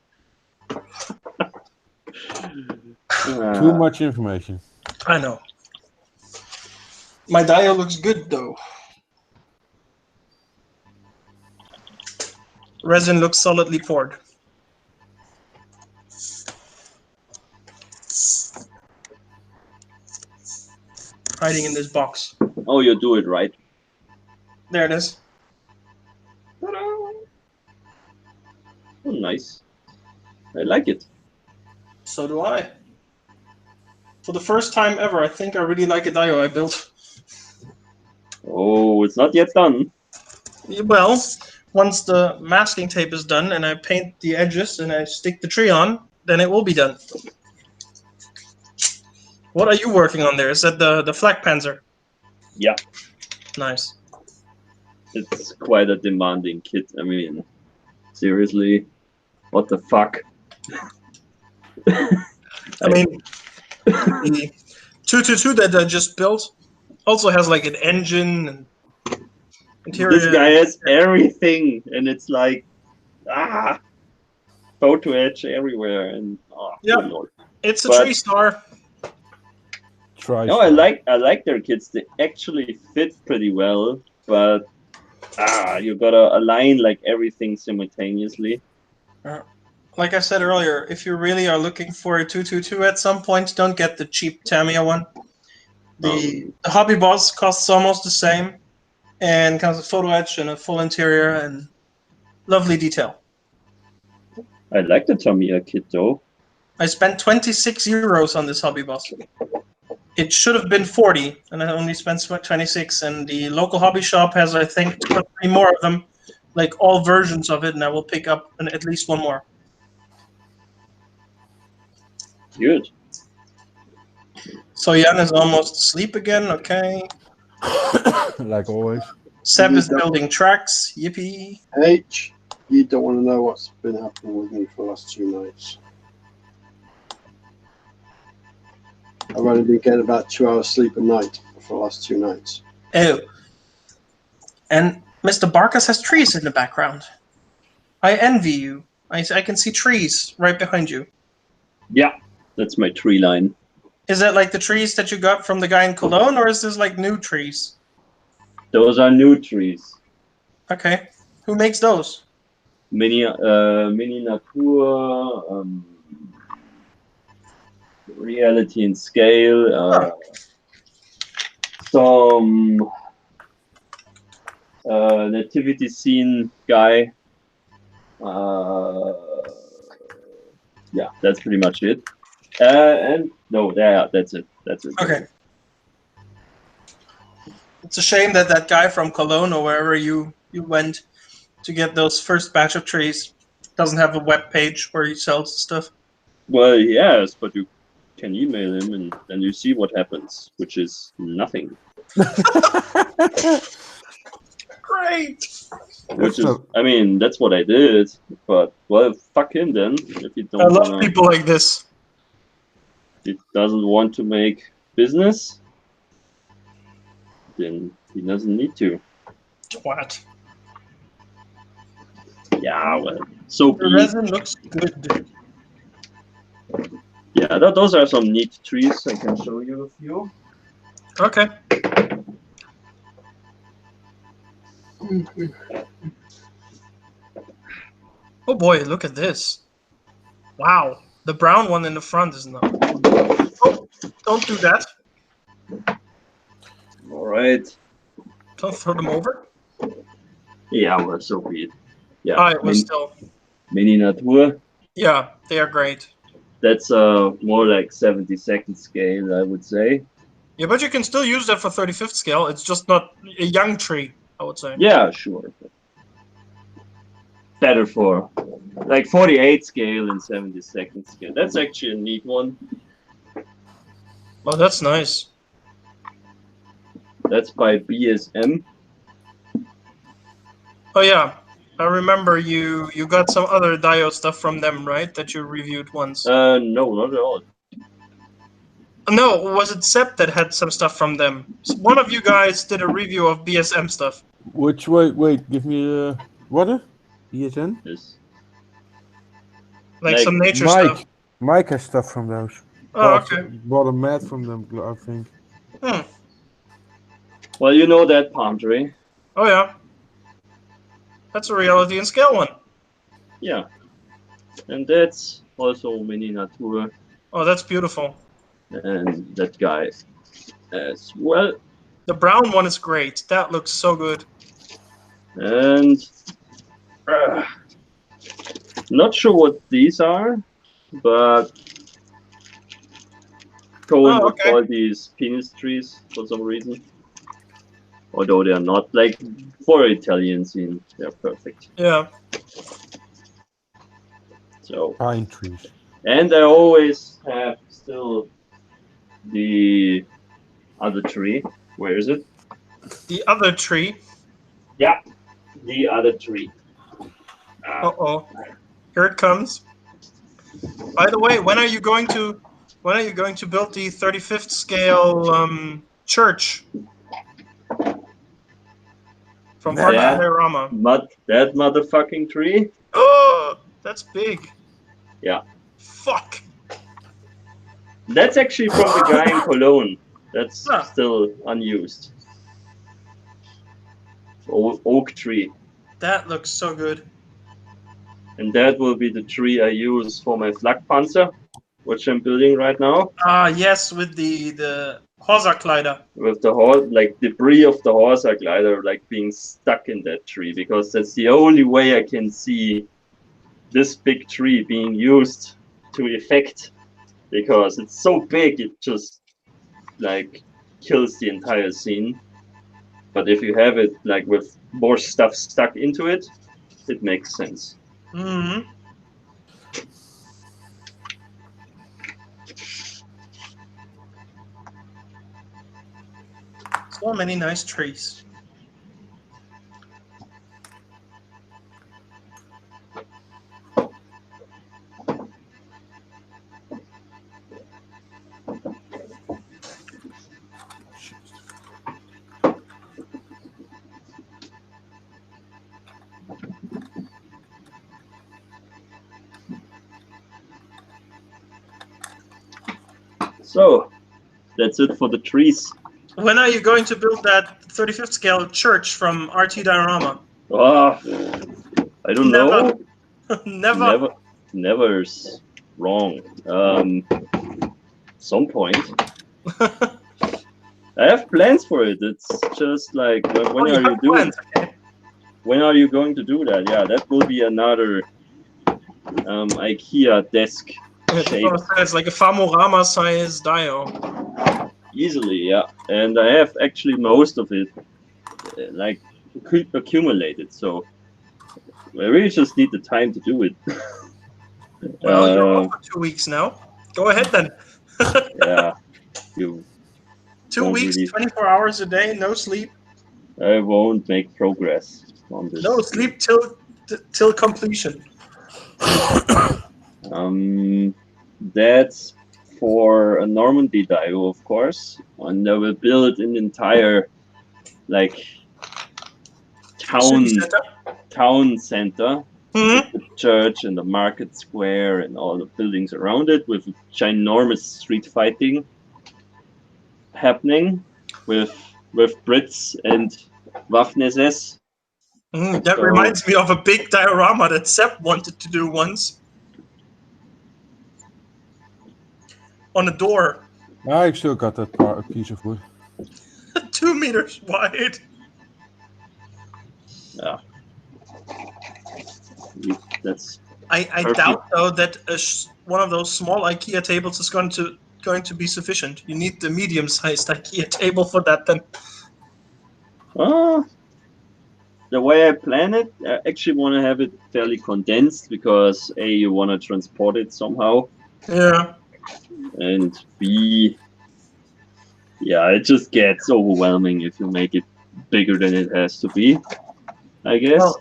Too much information. I know. My dial looks good, though. Resin looks solidly poured. Hiding in this box. Oh, you do it right. There it is. Ta-da! Oh, nice. I like it. So do I. For the first time ever, I think I really like a dio I built. Oh, it's not yet done. Well, once the masking tape is done and I paint the edges and I stick the tree on, then it will be done. What are you working on there? Is that the flak panzer? Yeah. Nice. It's quite a demanding kit. I mean, seriously, what the fuck? I mean, the 222 that I just built also has like an engine and interior. This guy has everything, and it's like, photo edge everywhere, and Yeah. good lord. It's a But- tree star. Try. No, I like their kits. They actually fit pretty well, but you gotta align like everything simultaneously. Like I said earlier, if you really are looking for a 222 at some point, don't get the cheap Tamiya one. The Hobby Boss costs almost the same and comes with photo etch and a full interior and lovely detail. I like the Tamiya kit though. I spent 26 euros on this hobby boss. It should have been 40, and I only spent 26. And the local hobby shop has, I think, 2 or 3 more of them, like all versions of it, and I will pick up at least one more. Good. So Jan is almost asleep again. Okay. Like always. Seb is building tracks. Yippee. H, you don't want to know what's been happening with me for the last 2 nights. I've only been getting about 2 hours sleep a night for the last 2 nights. Oh. And Mr. Barkas has trees in the background. I envy you. I can see trees right behind you. Yeah, that's my tree line. Is that like the trees that you got from the guy in Cologne, or is this like new trees? Those are new trees. Okay. Who makes those? Mini Natur, reality and scale, some nativity scene guy. Yeah, that's pretty much it. And no, yeah, that's it. That's it. Okay. It's a shame that that guy from Cologne or wherever you went to get those first batch of trees doesn't have a web page where he sells stuff. Well, yes, but you can email him and then you see what happens, which is nothing. Great. Which is, I mean, that's what I did. But well, fuck him then. If he I don't love wanna, people like this. he doesn't want to make business, then he doesn't need to. Twat. Yeah, well, so The be it. resin looks good. Yeah, those are some neat trees. I can show you a few. Okay. Oh boy, look at this. Wow. The brown one in the front is not. Oh, don't do that. All right. Don't throw them over. Yeah, well, so be it. Yeah, Ah, it was still. Mini Natur. Yeah, they are great. That's more like 72nd scale, I would say. Yeah, but you can still use that for 35th scale. It's just not a young tree, I would say. Yeah, sure. Better for like 48 scale and 72nd scale. That's actually a neat one. Oh, that's nice. That's by BSM. Oh yeah, I remember you got some other diode stuff from them, right? That you reviewed once. No, not at all. No, was it Sep that had some stuff from them? One of you guys did a review of BSM stuff. Which wait, give me water? ESN? Yes. Like Like some nature stuff. Mike has stuff from those. Oh, okay. Bought a mat from them, I think. Hmm. Well, you know that palm tree. Oh yeah. That's a reality and scale one. Yeah. And that's also Mini Natur. Oh, that's beautiful. And that guy as well. The brown one is great. That looks so good. And not sure what these are, but Cohen would call these penis trees for some reason. Although they're not, like, for Italian scene, they're perfect. Yeah. So pine trees. And I always have still the other tree. Where is it? The other tree. Yeah, the other tree. Uh-oh. Here it comes. By the way, when are you going to build the 35th scale church? From Park Diorama. That motherfucking tree? Oh, that's big. Yeah. Fuck. That's actually from the guy in Cologne. That's still unused. Oak tree. That looks so good. And that will be the tree I use for my Flakpanzer, which I'm building right now. Ah, yes, with the Horsa-Kleider. With the horse, like debris of the Horsa-Glider, like being stuck in that tree, because that's the only way I can see this big tree being used to effect, because it's so big it just like kills the entire scene. But if you have it like with more stuff stuck into it, it makes sense. Hmm. So many nice trees. So that's it for the trees. When are you going to build that 35th scale church from RT Diorama? Ah, I don't Never. know. Never's wrong. Some point. I have plans for it. It's just like when you are you have doing? plans, okay. When are you going to do that? Yeah, that will be another IKEA desk shape. It's like a Famorama size dio. Easily, yeah. And I have actually most of it like accumulated, so I really just need the time to do it. Well, you're off for 2 weeks now. Go ahead then. Yeah, you 2 won't weeks, really- 24 hours a day, no sleep. I won't make progress on this. No sleep till completion. That's for a Normandy dio, of course, and I will build an entire like City center. town center, Hmm. with the church and the market square and all the buildings around it, with ginormous street fighting happening with Brits and Waffen-SS. That So- reminds me of a big diorama that Sepp wanted to do once. On a door, I still got that piece of wood. 2 meters wide. That's I Perfect. doubt though that one of those small IKEA tables is going to be sufficient. You need the medium-sized IKEA table for that. Then the way I plan it. I actually want to have it fairly condensed because A, you want to transport it somehow, yeah. and B, yeah, it just gets overwhelming if you make it bigger than it has to be, I guess. Well,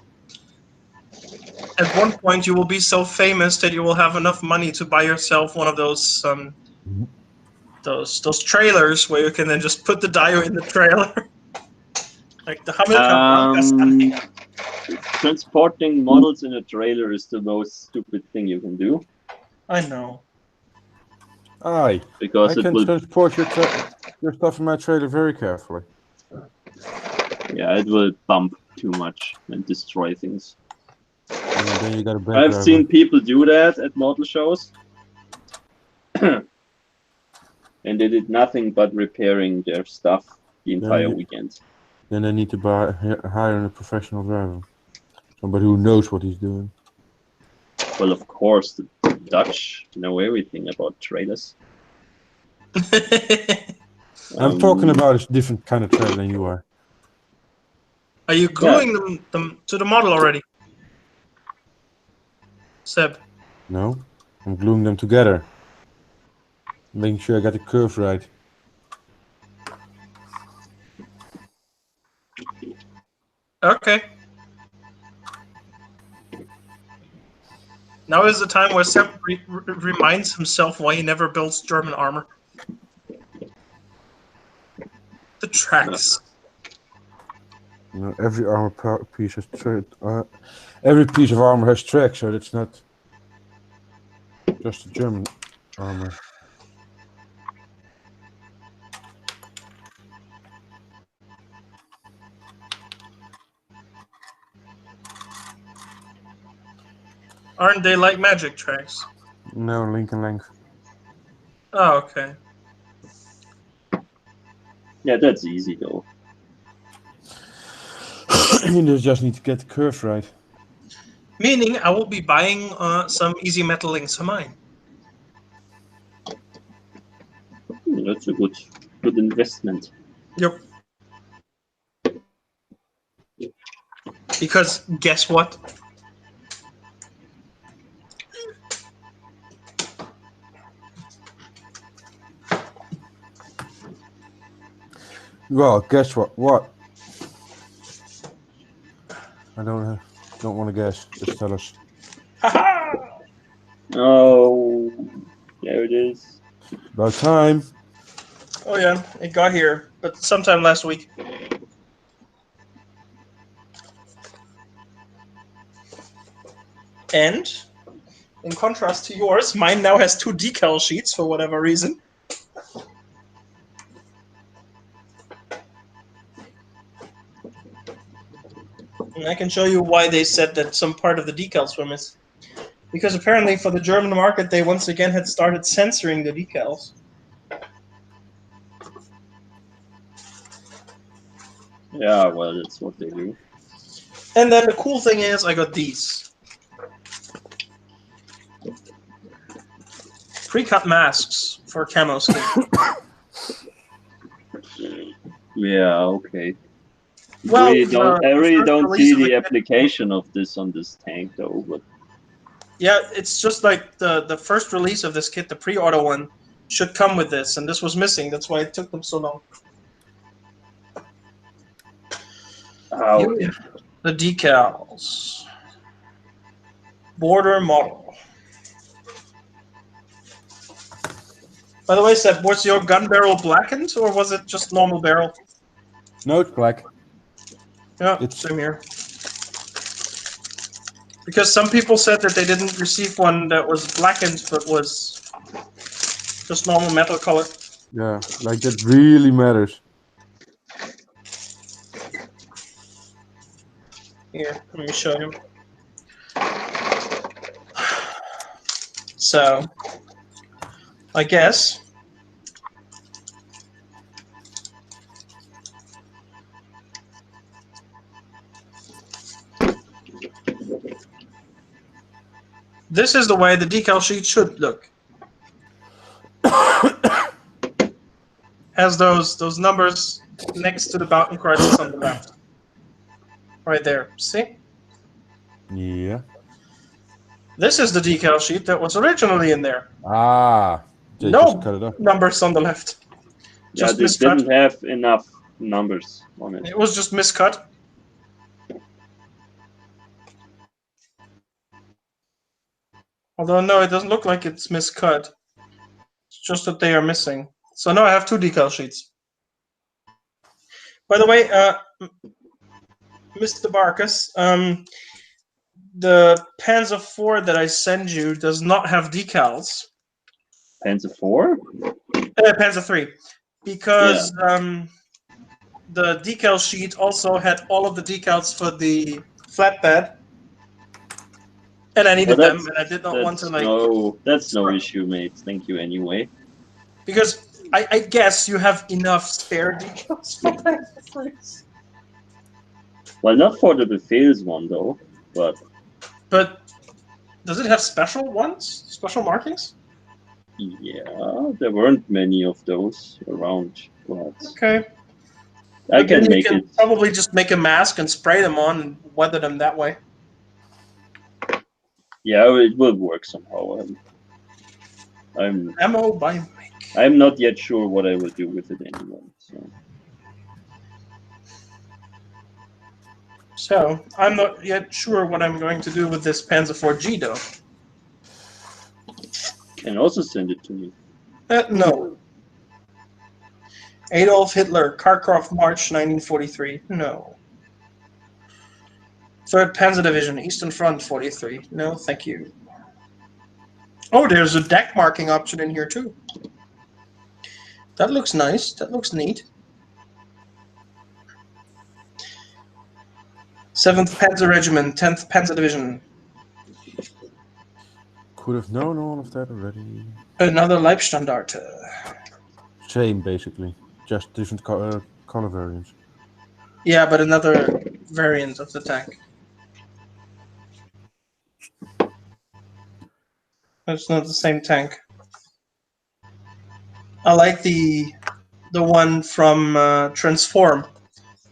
at one point you will be so famous that you will have enough money to buy yourself one of those those trailers where you can then just put the dio in the trailer. Like the Hamilton. Transporting models in a trailer is the most stupid thing you can do, I know. Aye, because I it can will, transport your stuff in my trailer very carefully. yeah, it will bump too much and destroy things. And then you got a bank I've driver. seen people do that at model shows, and they did nothing but repairing their stuff the entire weekend. Then they need to hire a professional driver. Somebody who knows what he's doing. Well, of course, the Dutch know everything about trailers. I'm talking about a different kind of trailer than you are. Are you gluing them to the model already? Seb. No, I'm gluing them together. Making sure I got the curves right. Okay. Now is the time where Seb reminds himself why he never builds German armor. The tracks. You know, every armor piece has every piece of armor has tracks, so it's not just a German armor. Aren't they like magic tracks? No, link and length. Oh, okay. Yeah, that's easy though. You just need to get the curves right. Meaning I will be buying some easy metal links for mine. That's a good investment. Yep. Because guess what? Well, guess what? What? I don't want to guess. Just tell us. Haha! Oh, there it is. About time. Oh yeah, it got here, but sometime last week. And in contrast to yours, mine now has 2 decal sheets for whatever reason. And I can show you why they said that some part of the decals were missing. Because apparently for the German market, they once again had started censoring the decals. Yeah, well, that's what they do. And then the cool thing is, I got these. Pre-cut masks for camo skin. Yeah, okay. Well, I really the don't first see release of the the kit- application of this on this tank though. But Yeah, it's just like the first release of this kit, the pre-order one, should come with this, and this was missing. That's why it took them so long. oh yeah, The decals. Border model. By the way, Seb, was your gun barrel blackened, or was it just normal barrel? No, it's black. Yeah, It's- same here. Because some people said that they didn't receive one that was blackened, but was just normal metal color. Yeah, like that really matters. Here, let me show you. So, I guess this is the way the decal sheet should look. Has those numbers next to the Boughton-Crisis on the left. Right there. See? Yeah. This is the decal sheet that was originally in there. Ah. They No just cut it off. numbers on the left. yeah. Just They miscut. didn't have enough numbers on it. It was just miscut. Although, no, it doesn't look like it's miscut. It's just that they are missing. So now I have 2 decal sheets. By the way, Mr. Barkus, the Panzer IV that I send you does not have decals. Panzer IV? Panzer III. Because the decal sheet also had all of the decals for the flatbed. And I needed them, and I did not want to That's no issue, mate. Thank you anyway. Because I guess you have enough spare decals for Panzer IIIs. Well, not for the Befehls one though, but does it have special ones? Special markings? yeah, there weren't many of those around. But Okay. I But then can you make can it. probably just make a mask and spray them on and weather them that way. Yeah, it will work somehow. Ammo by make. I'm not yet sure what I will do with it anyway. So I'm not yet sure what I'm going to do with this Panzer IV-G though. Can also send it to me. No. Adolf Hitler, Kharkov, March 1943. No. 3rd Panzer Division, Eastern Front, 43. No, thank you. Oh, there's a deck marking option in here too. That looks nice. That looks neat. 7th Panzer Regiment, 10th Panzer Division. Could have known all of that already. Another Leibstandarte. Same, basically. Just different color variants. Yeah, but another variant of the tank. It's not the same tank. I like the one from Transform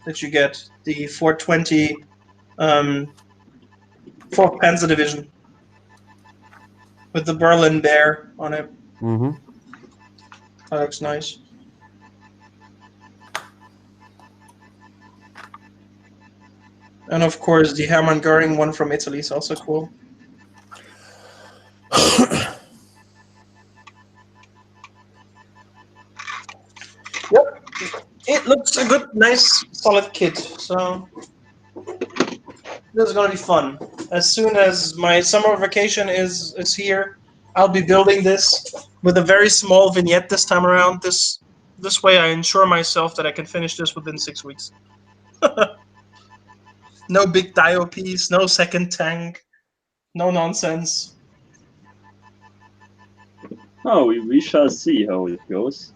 that you get, the 420 4th Panzer Division with the Berlin Bear on it. Mm-hmm. That looks nice. And of course, the Hermann Göring one from Italy is also cool. Yep, it looks a good, nice, solid kit. So this is gonna be fun. As soon as my summer vacation is here, I'll be building this with a very small vignette this time around. This way, I ensure myself that I can finish this within 6 weeks. No big dio piece, no second tank, no nonsense. Oh, we shall see how it goes.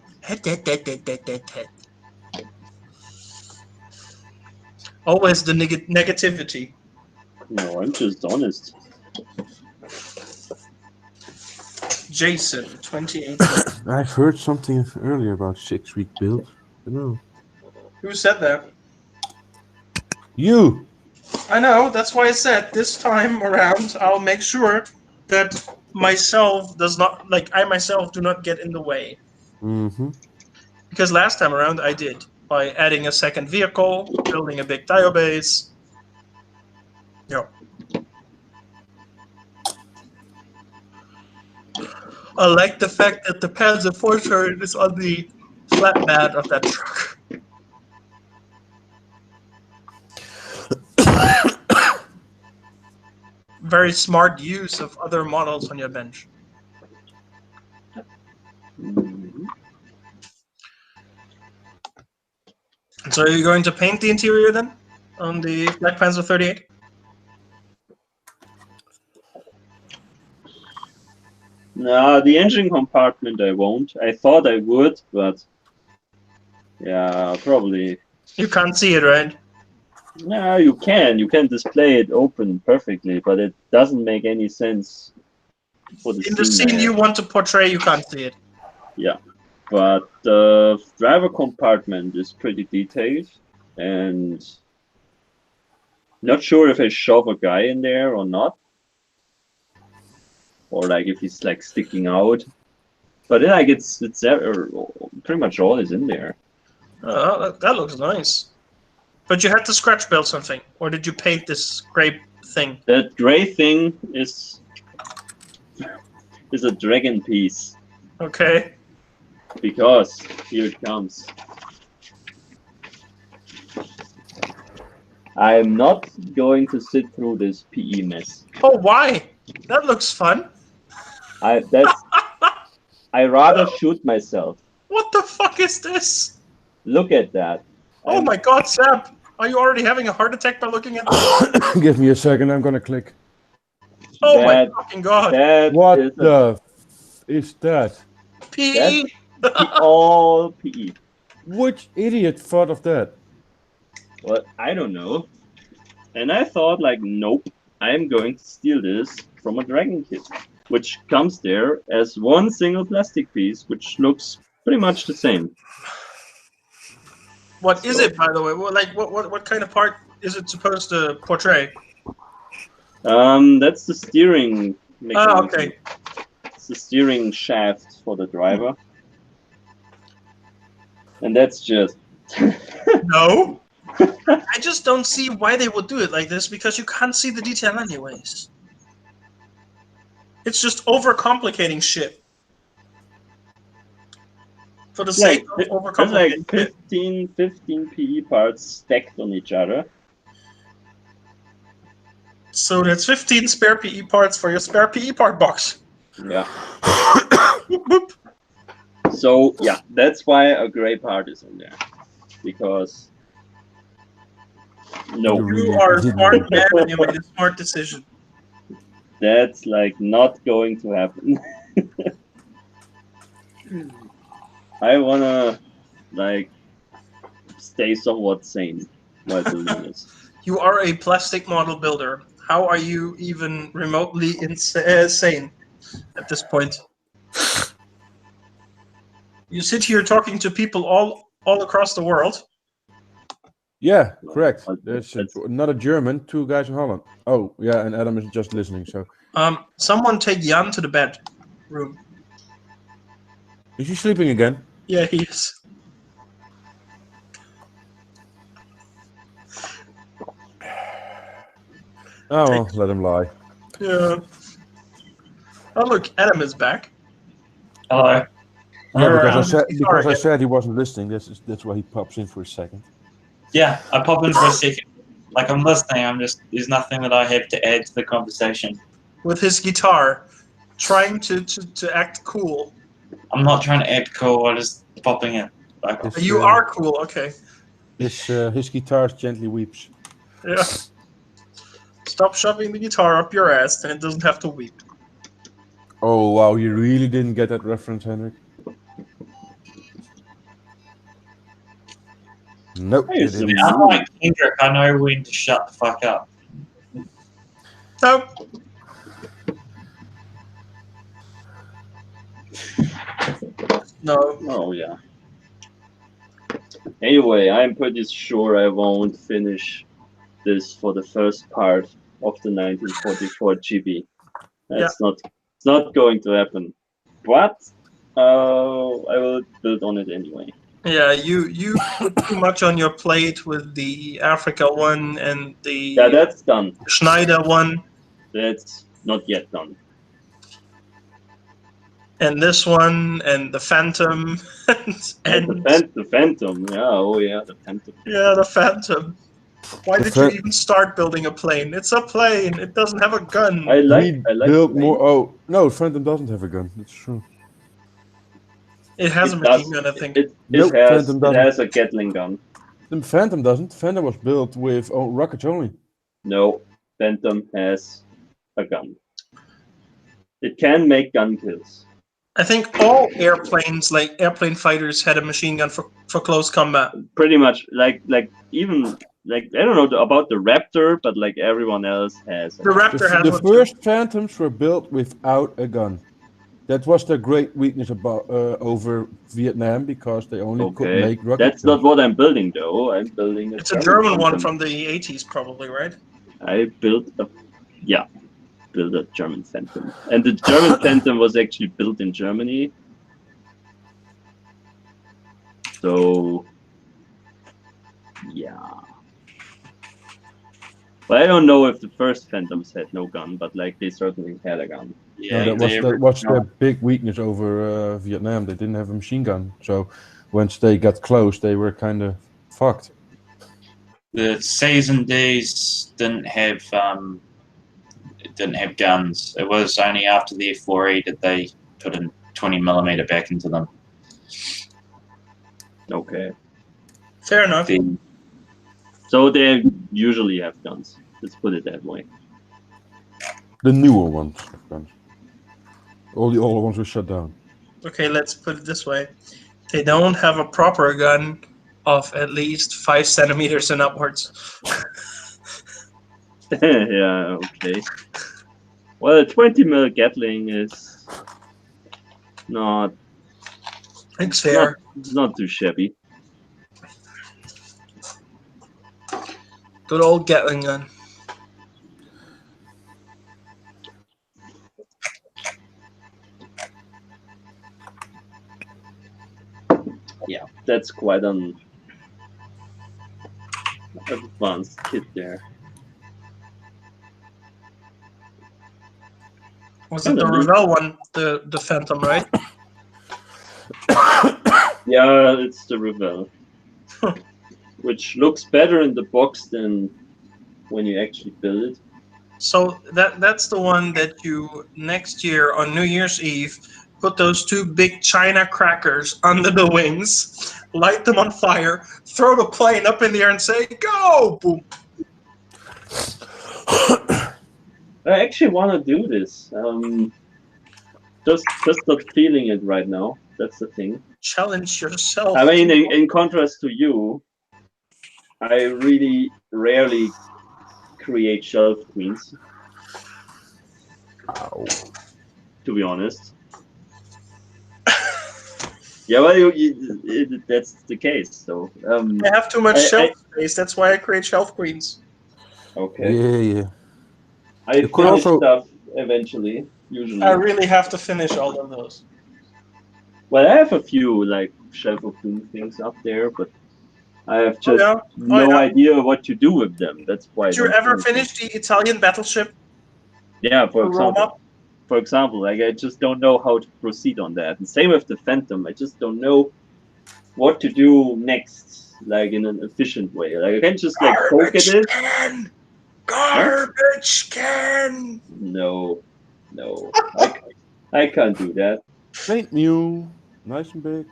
Always the negativity. No, I'm just honest. Jason, 2018. I've heard something earlier about 6-week build. I don't know. Who said that? You! I know, that's why I said this time around I'll make sure that I myself do not get in the way. Mm-hmm. Because last time around I did, by adding a second vehicle, building a big tile base. Yeah. I like the fact that the Panzer IV turret is on the flatbed of that truck. Very smart use of other models on your bench. Mhm. So are you going to paint the interior then? On the Black Panzer 38? No, the engine compartment I won't. I thought I would, but yeah, probably. You can't see it, right? No, you can. You can display it open perfectly, but it doesn't make any sense for the In the scene. scene you want to portray, you can't see it. Yeah, but the driver compartment is pretty detailed, and not sure if I shove a guy in there or not, or like if he's like sticking out. But then like it's pretty much all is in there. That looks nice. But you had to scratch build something, or did you paint this gray thing? That gray thing is a dragon piece, Okay. because here it comes. I'm not going to sit through this PE mess. Oh, why? That looks fun. I rather shoot myself. What the fuck is this? Look at that. Oh my god, Seb! Are you already having a heart attack by looking at this? Give me a second, I'm gonna click. Oh my That- fucking god! That What is the f is that? PE! all PE. Which idiot thought of that? Well, I don't know. And I thought, like, nope, I'm going to steal this from a dragon kit, which comes there as one single plastic piece, which looks pretty much the same. What is it, by the way? What kind of part is it supposed to portray? That's the steering mechanism. Ah, okay. It's the steering shaft for the driver. And that's just... No. I just don't see why they would do it like this, because you can't see the detail anyways. It's just overcomplicating shit. For the sake of there's overcomplicating like shit. 15 PE parts stacked on each other. So that's 15 spare PE parts for your spare PE part box. Yeah. Whoop, whoop. So yeah, that's why a gray part is in there, because no, You are a smart man and you made a smart decision. that's like not going to happen. I wanna like stay somewhat sane while doing this. You are a plastic model builder. How are you even remotely sane at this point? You sit here talking to people all across the world. Yeah, correct. Well, There's that's- another German, 2 guys in Holland. Oh, yeah, and Adam is just listening. So Someone take Jan to the bedroom. is he sleeping again? Yeah, he is. Oh, well, let him lie. Yeah. Oh look, Adam is back. Hello. Yeah, Alright. because I said he wasn't listening. That's why he pops in for a second. Yeah, I pop in for a second. Like I'm listening. There's nothing that I have to add to the conversation. With his guitar, trying to act cool. I'm not trying to act cool. I'm just popping in. Like, His, You are cool, okay. His guitar gently weeps. Yeah. Stop shoving the guitar up your ass, and it doesn't have to weep. Oh wow, you really didn't get that reference, Henrik. Nope. Hey, you so didn't. I'm like Kendrick. I know when to shut the fuck up. No. No. Oh yeah. Anyway, I'm pretty sure I won't finish this for the first part of the 1944 GB. It's not going to happen. But I will build on it anyway. Yeah, you put too much on your plate with the Africa one and the Yeah, that's done. Schneider one. That's not yet done. And this one, and the Phantom, and The Phantom. Yeah, oh yeah, the Phantom. yeah, the Phantom. Why The did you even start building a plane? It's a plane. It doesn't have a gun. I like built planes. more. Oh no, Phantom doesn't have a gun. That's true. It has a It machine does. gun, I think. It Nope, has Phantom it doesn't. has a Gatling gun. The Phantom doesn't. Phantom was built with rockets only. No, Phantom has a gun. It can make gun kills. I think all airplanes, like airplane fighters, had a machine gun for close combat. Pretty much, even I don't know about the Raptor, but like everyone else has. The Raptor has The one first Phantoms were built without a gun. That was their great weakness about over Vietnam because they only could Okay, make rocket. that's not what I'm building though. I'm building It's a German one Phantom. from the 80s, probably, right? I built a German Phantom, and the German Phantom was actually built in Germany. So, yeah. But I don't know if the first Phantoms had no gun, but like they certainly had a gun. Yeah, No, that was their big weakness over Vietnam. They didn't have a machine gun, so once they got close, they were kind of fucked. The season Ds didn't have guns. It was only after the F4E that they put in 20mm back into them. Okay. Fair enough. So they usually have guns. Let's put it that way. The newer ones have guns. All the older ones were shut down. Okay, let's put it this way. They don't have a proper gun of at least 5 centimeters and upwards. Yeah, okay. Well, a 20mm Gatling is not It's fair. not too shabby. Good old Gatling gun. Yeah, that's quite an advanced kit there. Was it the Revell one, the Phantom, right? Yeah, it's the Revell. Which looks better in the box than when you actually build it. So that's the one that you, next year on New Year's Eve, put those 2 big China crackers under the wings, light them on fire, throw the plane up in the air and say, go! Boom. I actually want to do this. Just not feeling it right now. That's the thing. Challenge yourself. I mean, in contrast to you, I really rarely create shelf queens. Ow. To be honest. Yeah, well, that's the case. So, I have too much I- shelf space. That's why I create shelf queens. okay. Yeah. I You could finish also- stuff eventually, usually. I really have to finish all of those. Well, I have a few like shelf of doom things up there, but I have just yeah. no idea what to do with them. That's why. I Did you don't ever finish finish the Italian battleship? them. Yeah, The Roma? for example, like I just don't know how to proceed on that. And same with the Phantom. I just don't know what to do next, like in an efficient way. Like I can just like poke at it. Can! Garbage can! No, I can't do that. Paint mule. Nice and big.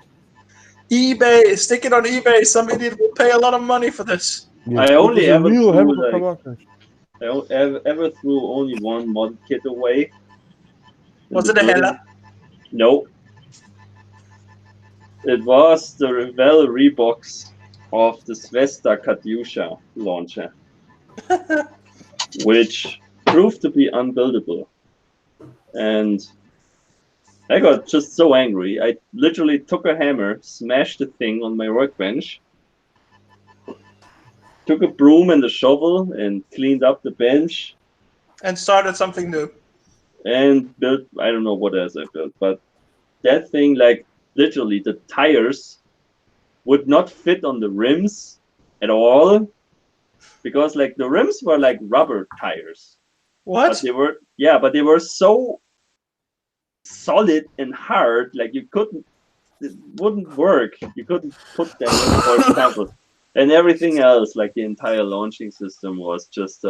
eBay! Stick it on eBay. Some idiot will pay a lot of money for this. Yeah. I It only was a ever real threw, hammer like- kawakas. ever threw only one mod kit away. in Was the it a building. Hella? No. It was the Revelry box of the Svesta Katyusha launcher, which proved to be unbuildable. And I got just so angry. I literally took a hammer, smashed the thing on my workbench, took a broom and a shovel and cleaned up the bench And started something new. and built, I don't know what else I built, but that thing, like literally the tires would not fit on the rims at all because like the rims were like rubber tires. But What? they were so solid and hard, like it wouldn't work. You couldn't put them in, for example. And everything else, like the entire launching system was just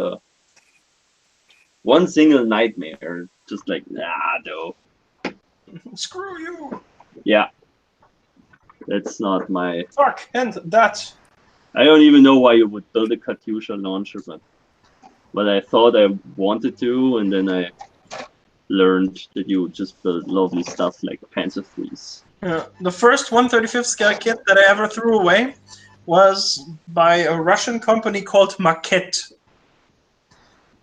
one single nightmare. Just like, no. Screw you! Yeah. That's not my... Fuck, and that. I don't even know why you would build a Katyusha launcher, but I thought I wanted to, and then I learned that you just build lovely stuff like Panzer IIIs. Yeah. The first 135th scale kit that I ever threw away was by a Russian company called Maquette.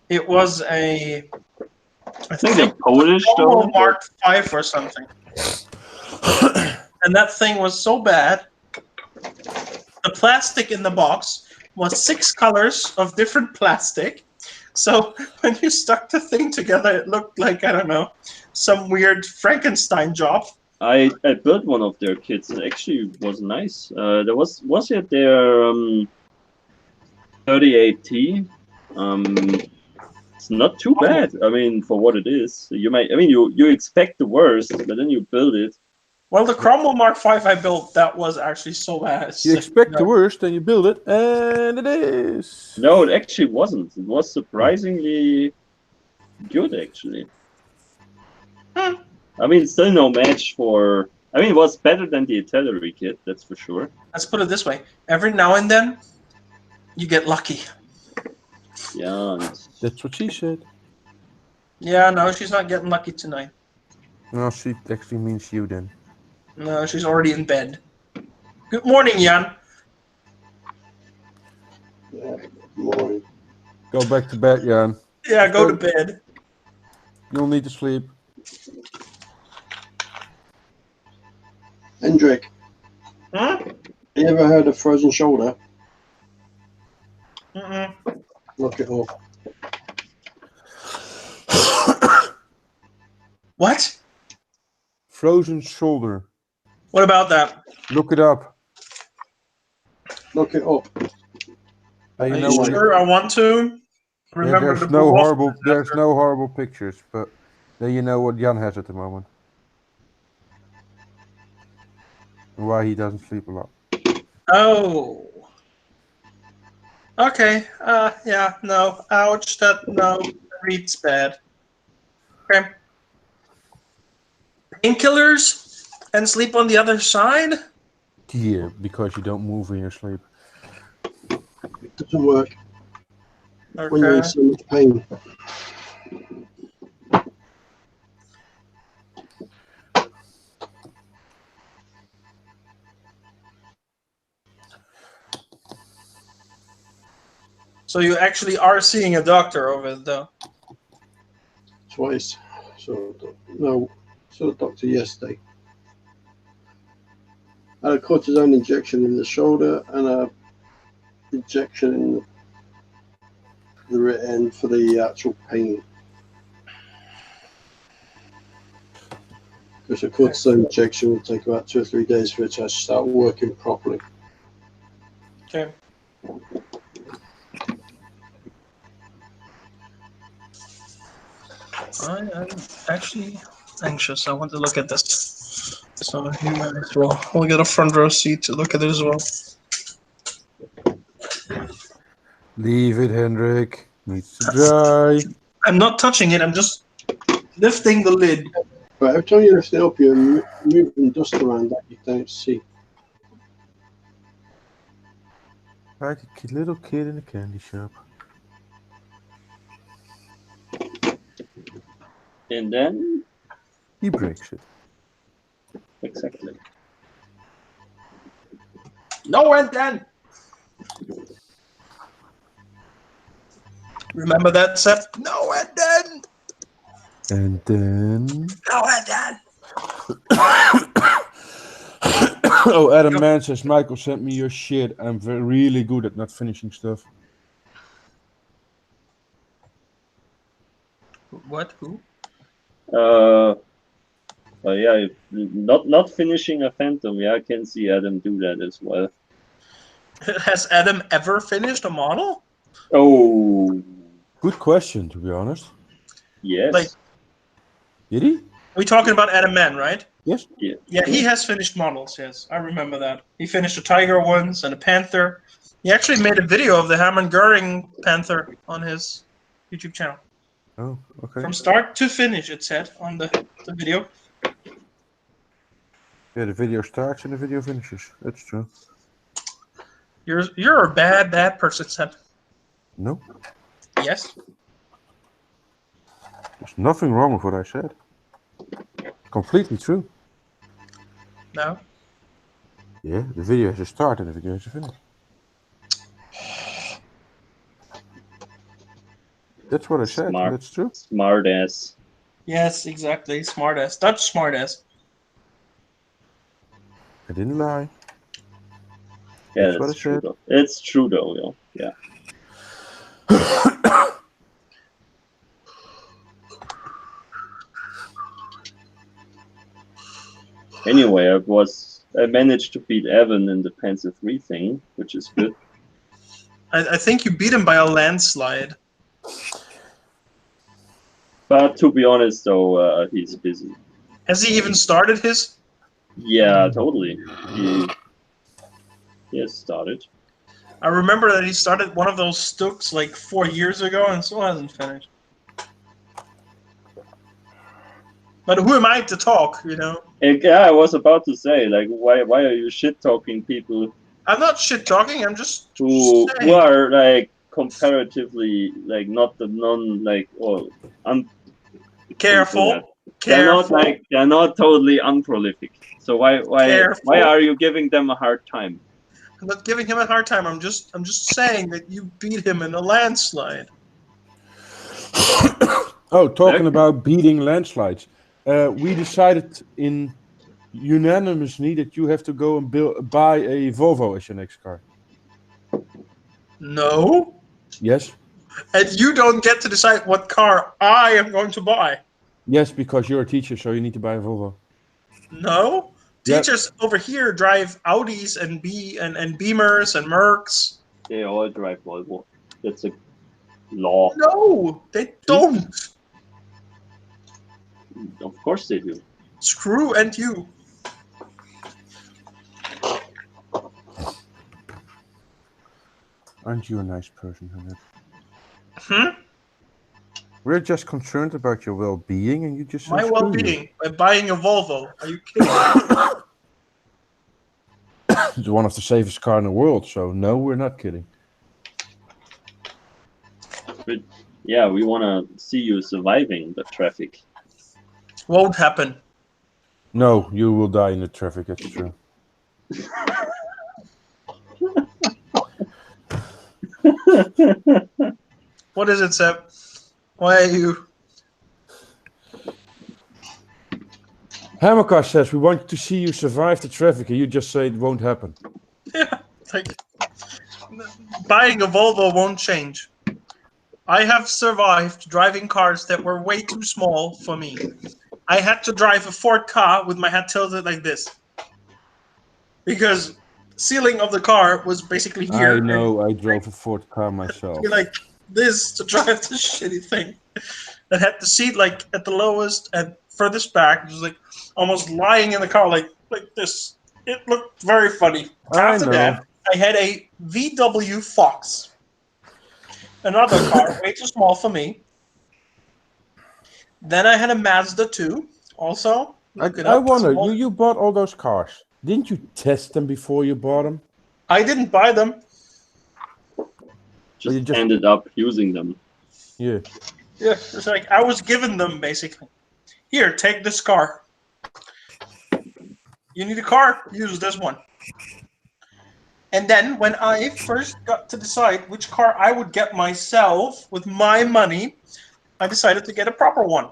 It was I think they're Polish, though. Mark V or something. And that thing was so bad. The plastic in the box was 6 colors of different plastic. So when you stuck the thing together, it looked like, I don't know, some weird Frankenstein job. I built one of their kits. It actually was nice. There was it their 38T. It's not too bad. I mean, for what it is, you expect the worst, but then you build it. Well, the Cromwell Mark V I built, that was actually so bad. You expect the worst, then you build it, and it is. No, it actually wasn't. It was surprisingly good, actually. I mean, still no match for... I mean, it was better than the artillery kit, that's for sure. Let's put it this way. Every now and then, you get lucky. Yeah. That's what she said. Yeah, no, she's not getting lucky tonight. No, she actually means you then. No, she's already in bed. Good morning, Jan. Yeah, morning. Go back to bed, Jan. Yeah, go to bed. You'll need to sleep. Hendrik, Huh? you ever heard of frozen shoulder? Mm-mm. Look it up. What? Frozen shoulder. What about that? Look it up. Look it up. Now you Are know you what sure I want to? Remember there's the no book horrible. There's after. no horrible pictures, but then you know what Jan has at the moment. And why he doesn't sleep a lot. Oh. Okay. Yeah. No. Ouch. No. Reads bad. Okay. Painkillers and sleep on the other side. Yeah, because you don't move in your sleep. It doesn't work when you're Okay. in so much pain. So you actually are seeing a doctor over it, though. Twice. So the doctor yesterday. had a cortisone injection in the shoulder and a injection in the rear end for the actual pain. Because a cortisone injection will take about 2 or 3 days for it to actually start working properly. Okay. I am actually anxious. I want to look at this. So you guys will get a front row seat to look at it as well. Leave it, Hendrik. Needs to dry. I'm not touching it. I'm just lifting the lid. But every time you lift it up, you're moving dust around that you don't see. Like a little kid in a candy shop. And then He breaks it. exactly. No, and then. Remember that, Seth? No, and then. And then... No, and then. Oh, Adam Mann says, Michael, send me your shit. I'm really good at not finishing stuff. What? Who? Yeah, not finishing a Phantom. Yeah, I can see Adam do that as well. Has Adam ever finished a model? Oh, Good question, to be honest. yes. Like- Did he? We talking about Adam Mann, right? Yes. Yeah. Yeah, he has finished models, yes. I remember that. He finished a Tiger once and a Panther. He actually made a video of the Hermann Göring Panther on his YouTube channel. Oh, okay. From start to finish, it said on the video. Yeah, the video starts and the video finishes. That's true. You're a bad person, Seb. No, Yes. there's nothing wrong with what I said. Completely true. No. Yeah, the video has a start and the video has a finish. That's what I said. Smart. That's true. Smart ass. Yes, exactly. Smartass. Dutch smartass. I didn't lie. Yeah, That's what that's I true said. though. It's true though, yeah. Anyway, I managed to beat Evan in the Panzer 3 thing, which is good. I think you beat him by a landslide. But to be honest though, he's busy. Has he even started his? Yeah, totally. He has started. I remember that he started one of those Stooks like 4 years ago and still hasn't finished. But who am I to talk, you know? Yeah, I was about to say, like, why are you shit talking people I'm not shit talking, I'm just who saying. are like comparatively like not the non like or Careful. they're not totally unprolific. So why Careful. are you giving them a hard time? I'm not giving him a hard time. I'm just saying that you beat him in a landslide. Oh, talking about beating landslides. We decided unanimously that you have to go and buy a Volvo as your next car. No. Yes? And you don't get to decide what car I am going to buy. Yes, because you're a teacher, so you need to buy a Volvo. No. Yep. Teachers over here drive Audis and Beamers and Mercs. They all drive Volvo. That's a law. No, they don't. Of course they do. Screw and you. Aren't you a nice person, Henrik? Hmm? We're just concerned about your well-being, and you just My say, "Screw you." well-being by buying a Volvo. Are you kidding? It's one of the safest car in the world, so no, we're not kidding. But yeah, we want to see you surviving the traffic. Won't happen. No, you will die in the traffic, that's true. What is it, Seb? Why are you? Hammercar says we want to see you survive the traffic, and you just say it won't happen. Yeah, like buying a Volvo won't change. I have survived driving cars that were way too small for me. I had to drive a Ford car with my head tilted like this because ceiling of the car was basically here. I know. I drove a Ford car myself. You're like this to drive this shitty thing. That had the seat like at the lowest and furthest back. It was like almost lying in the car like this. It looked very funny. I After know. that, I had a VW Fox. Another car, way too small for me. Then I had a Mazda 2, also. Look it I up. wonder, Small. you bought all those cars. Didn't you test them before you bought them? I didn't buy them. you Just just- ended up using them. Yeah. Yeah, it's like I was given them basically. Here, take this car. You need a car? Use this one. And then when I first got to decide which car I would get myself with my money, I decided to get a proper one.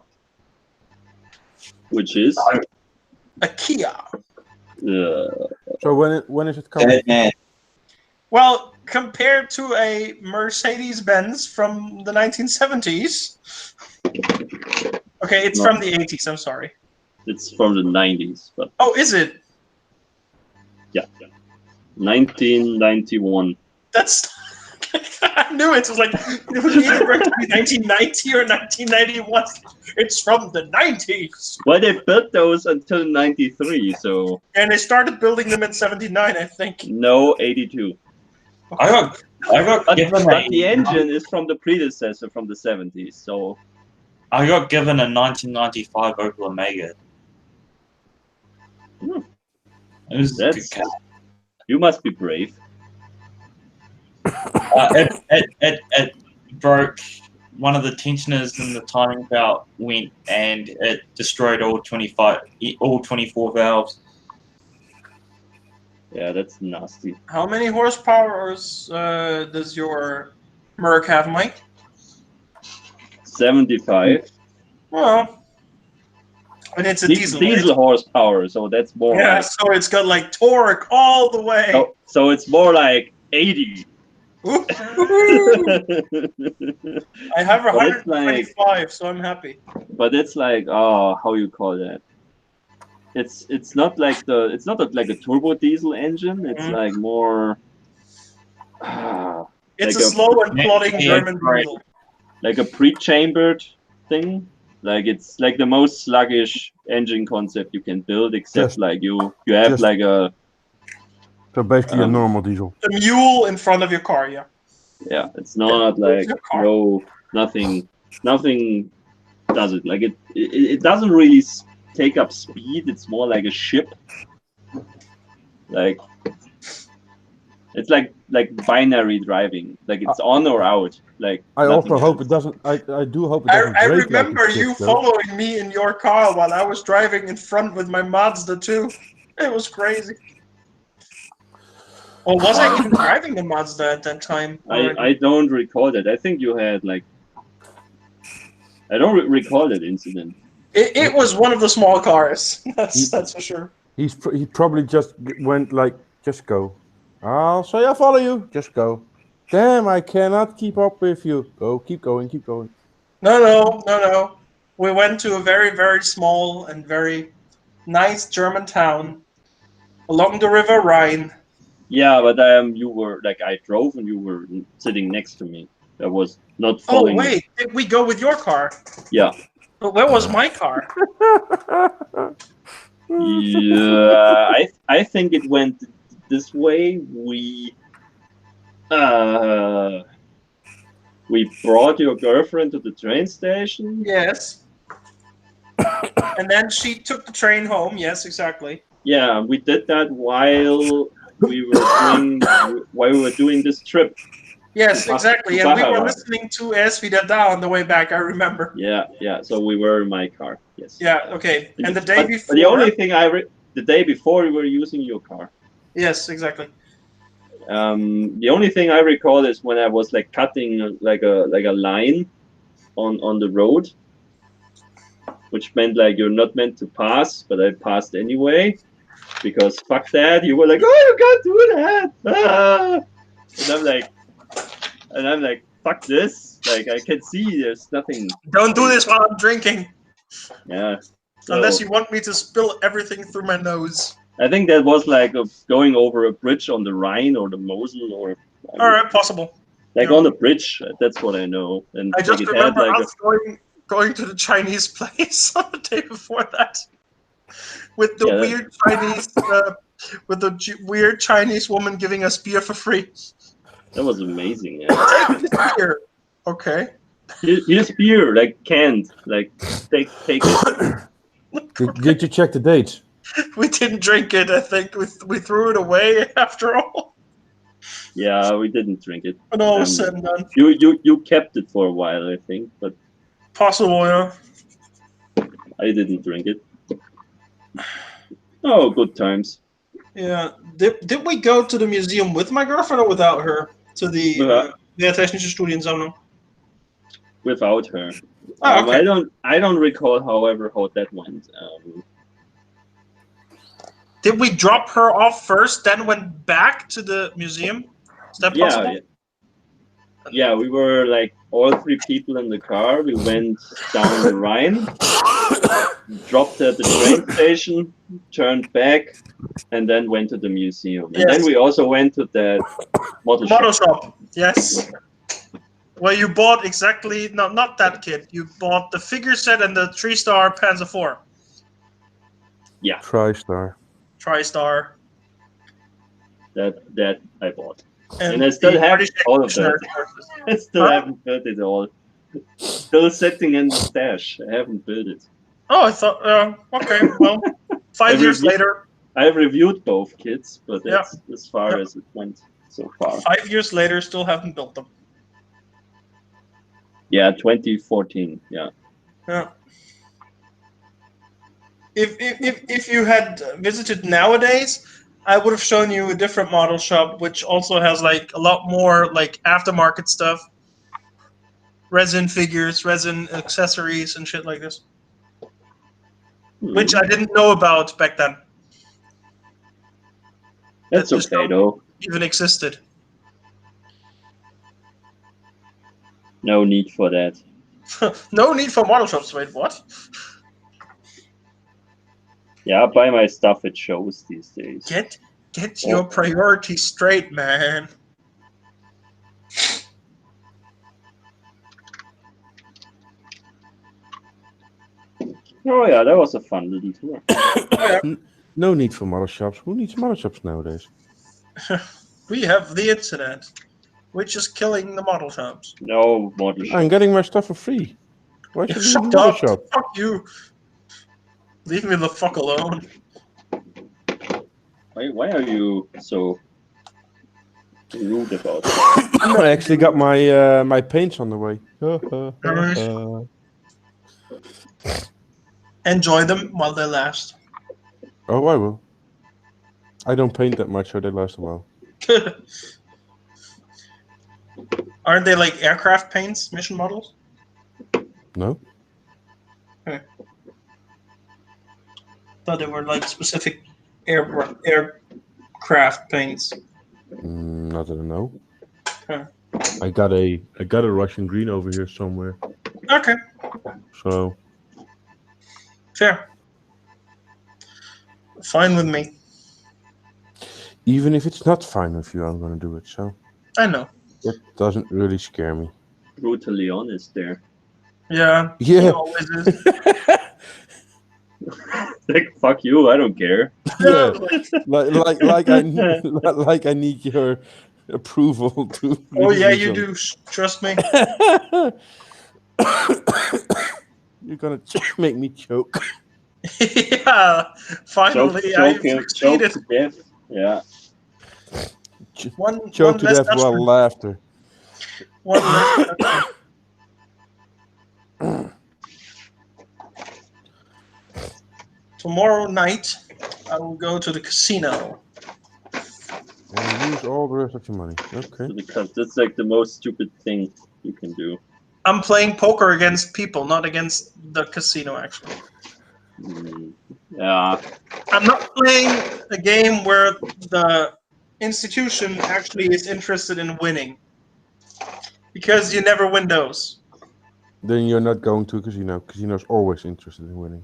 Which is A Kia. So when is it coming? Well, compared to a Mercedes-Benz from the 1970s. Okay, it's No. from the 80s, I'm sorry. it's from the 90s, but Oh, is it? yeah. 1991. That's I knew it. It was like it was either going to be 1990 or 1991. It's from the 90s. Well, they built those until 93, so And they started building them in 79, I think. no 82. I got But, given but the a engine is from the predecessor from the 70s, so I got given a 1995 Opel Omega. Hmm. It was a That's- good car. you must be brave. It broke. One of the tensioners in the timing belt went, and it destroyed all 24 valves. Yeah, that's nasty. How many horsepower does your Merc have, Mike? 75. Well, and it's a diesel. Diesel horsepower, so that's more. Yeah, Like, so it's got like torque all the way. so it's more like 80. Ooh. I have But it's 125, so I'm happy. But it's like, how you call that? It's not like like a turbo diesel engine. It's Mhm. like more It's like a slow and plodding Yeah, German right. diesel. like a pre-chambered thing. Like it's like the most sluggish engine concept you can build, except Just- like you have just- like a So basically a Um, normal diesel. The mule in front of your car, yeah. yeah. It's not like your car. nothing does it. Like it doesn't really take up speed. It's more like a ship. Like it's like binary driving. Like it's on or out. Like I nothing also hope else. it doesn't. I do hope it doesn't I break remember like a you ship, though. following me in your car while I was driving in front with my Mazda 2. It was crazy. Or was I even driving the Mazda at that time? I don't recall that. I think you had like I don't recall that incident. It was one of the small cars. That's for sure. He probably just went like, just go. I'll say I follow you. Just go. Damn, I cannot keep up with you. Go, keep going, keep going. No. We went to a very, very small and very nice German town along the River Rhine. Yeah, but you were like I drove and you were sitting next to me. That was not Oh, following. wait. Did we go with your car? Yeah. But where was my car? Yeah, I think it went this way. We brought your girlfriend to the train station. Yes. And then she took the train home. Yes, exactly. Yeah, we did that while we were doing this trip. Yes, exactly. And we were Bahama. listening to Es Vida Da on the way back, I remember. Yeah. So we were in my car. Yes. Yeah, okay. And the day But before... the only thing the day before we were using your car. Yes, exactly. The only thing I recall is when I was like cutting like a line on the road, which meant like you're not meant to pass, but I passed anyway because fuck that. You were like, oh, you can't do that. Ah! And I'm like, fuck this. Like I can see there's nothing. Don't do this while I'm drinking. Yeah. So, Unless you want me to spill everything through my nose. I think that was like going over a bridge on the Rhine or the Mosel or Alright, possible. like Yeah. on the bridge. That's what I know. And I just like, it had remember like us going to the Chinese place on the day before that. With the Yeah, that- weird Chinese weird Chinese woman giving us beer for free. that was amazing. Yeah. Take this beer. Okay. Here's beer, like canned. Like take it. Did you check the dates? We didn't drink it, I think. We threw it away after all. Yeah, we didn't drink it. When all was said and done. You kept it for a while, I think, but Possible, yeah. I didn't drink it. Oh, good times. Yeah. Did we go to the museum with my girlfriend or without her? To the Technische Studiensammlung? Without her. Oh, okay. I don't recall, however, how that went. Did we drop her off first, then went back to the museum? Is that possible? Yeah, we were like all three people in the car. We went down the Rhine, dropped at the train station, turned back, and then went to the museum. And then we also went to the model shop. Yes. Where you bought exactly not that kit. You bought the figure set and the 3-star Panzer IV. Yeah. TriStar. TriStar. That I bought. And I still have all of that. I still haven't built it all. Still sitting in the stash. I haven't built it. Oh, I thought. Okay, well, 5 years later. I've reviewed both kits, but that's as far as it went so far. 5 years later, still haven't built them. Yeah, 2014. Yeah. Yeah. If you had visited nowadays, I would have shown you a different model shop, which also has like a lot more like aftermarket stuff, resin figures, resin accessories, and shit like this, which I didn't know about back then. That's okay though. Even existed. No need for that. No need for model shops. Wait, what? Yeah, I buy my stuff at shows these days. Get your priorities straight, man. Oh yeah, that was a fun little tour. No need for model shops. Who needs model shops nowadays? We have the internet, which is killing the model shops. No model shops. I'm getting my stuff for free. Why should you need a Shut model up! shop? Fuck you! Leave me the fuck alone. Why are you so rude about it? I actually got my my paints on the way. Enjoy them while they last. Oh, I will. I don't paint that much, so they last a while. Aren't they like aircraft paints, mission models? No. Okay. Thought they were like specific aircraft paints. Not that I know. Huh. I got a Russian green over here somewhere. Okay. So. Fair. Fine with me. Even if it's not fine with you, I'm gonna do it. So. I know. It doesn't really scare me. Brutally honest there. Yeah. Yeah. It always is. Like fuck you, I don't care. Yeah. like I need your approval to. Oh yeah, you do. Trust me. You're gonna make me choke. Yeah. Finally, I succeeded. Choke to death. Yeah. Choke to death while laughter. One less. Tomorrow night, I will go to the casino. And use all the rest of your money. Okay. Because that's like the most stupid thing you can do. I'm playing poker against people, not against the casino, actually. Yeah. I'm not playing a game where the institution actually is interested in winning. Because you never win those. Then you're not going to a casino. Casino's always interested in winning.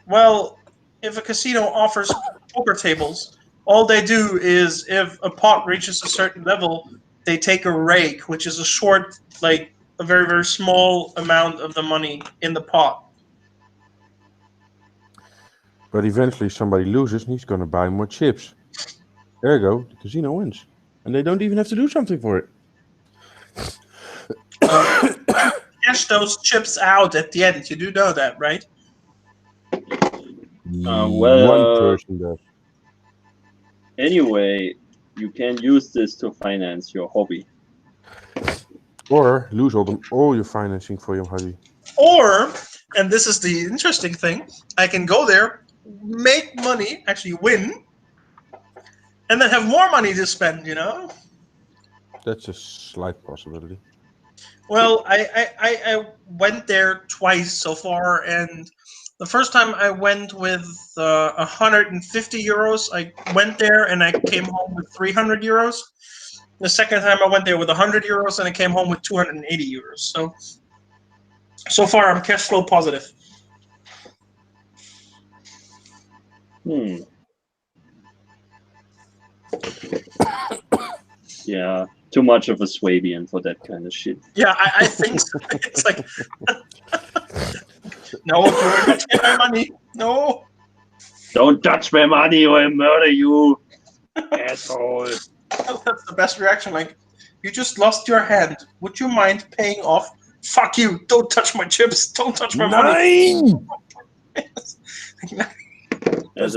Well, if a casino offers poker tables, all they do is if a pot reaches a certain level, they take a rake, which is a short, like a very, very small amount of the money in the pot. But eventually somebody loses and he's going to buy more chips. Ergo, the casino wins. And they don't even have to do something for it. Cash those chips out at the end. You do know that, right? One person does. Anyway, you can use this to finance your hobby. Or lose all your financing for your hobby. Or, and this is the interesting thing, I can go there, make money, actually win, and then have more money to spend, you know? That's a slight possibility. Well, I went there twice so far, and the first time I went with 150 euros. I went there and I came home with 300 euros. The second time I went there with 100 euros and I came home with 280 euros. So far I'm cash flow positive. Yeah, too much of a Swabian for that kind of shit. Yeah, I think so. It's like, no, don't touch my money. No. Don't touch my money or I murder you, asshole. That's the best reaction. Like, you just lost your hand. Would you mind paying off? Fuck you. Don't touch my chips. Don't touch my money. As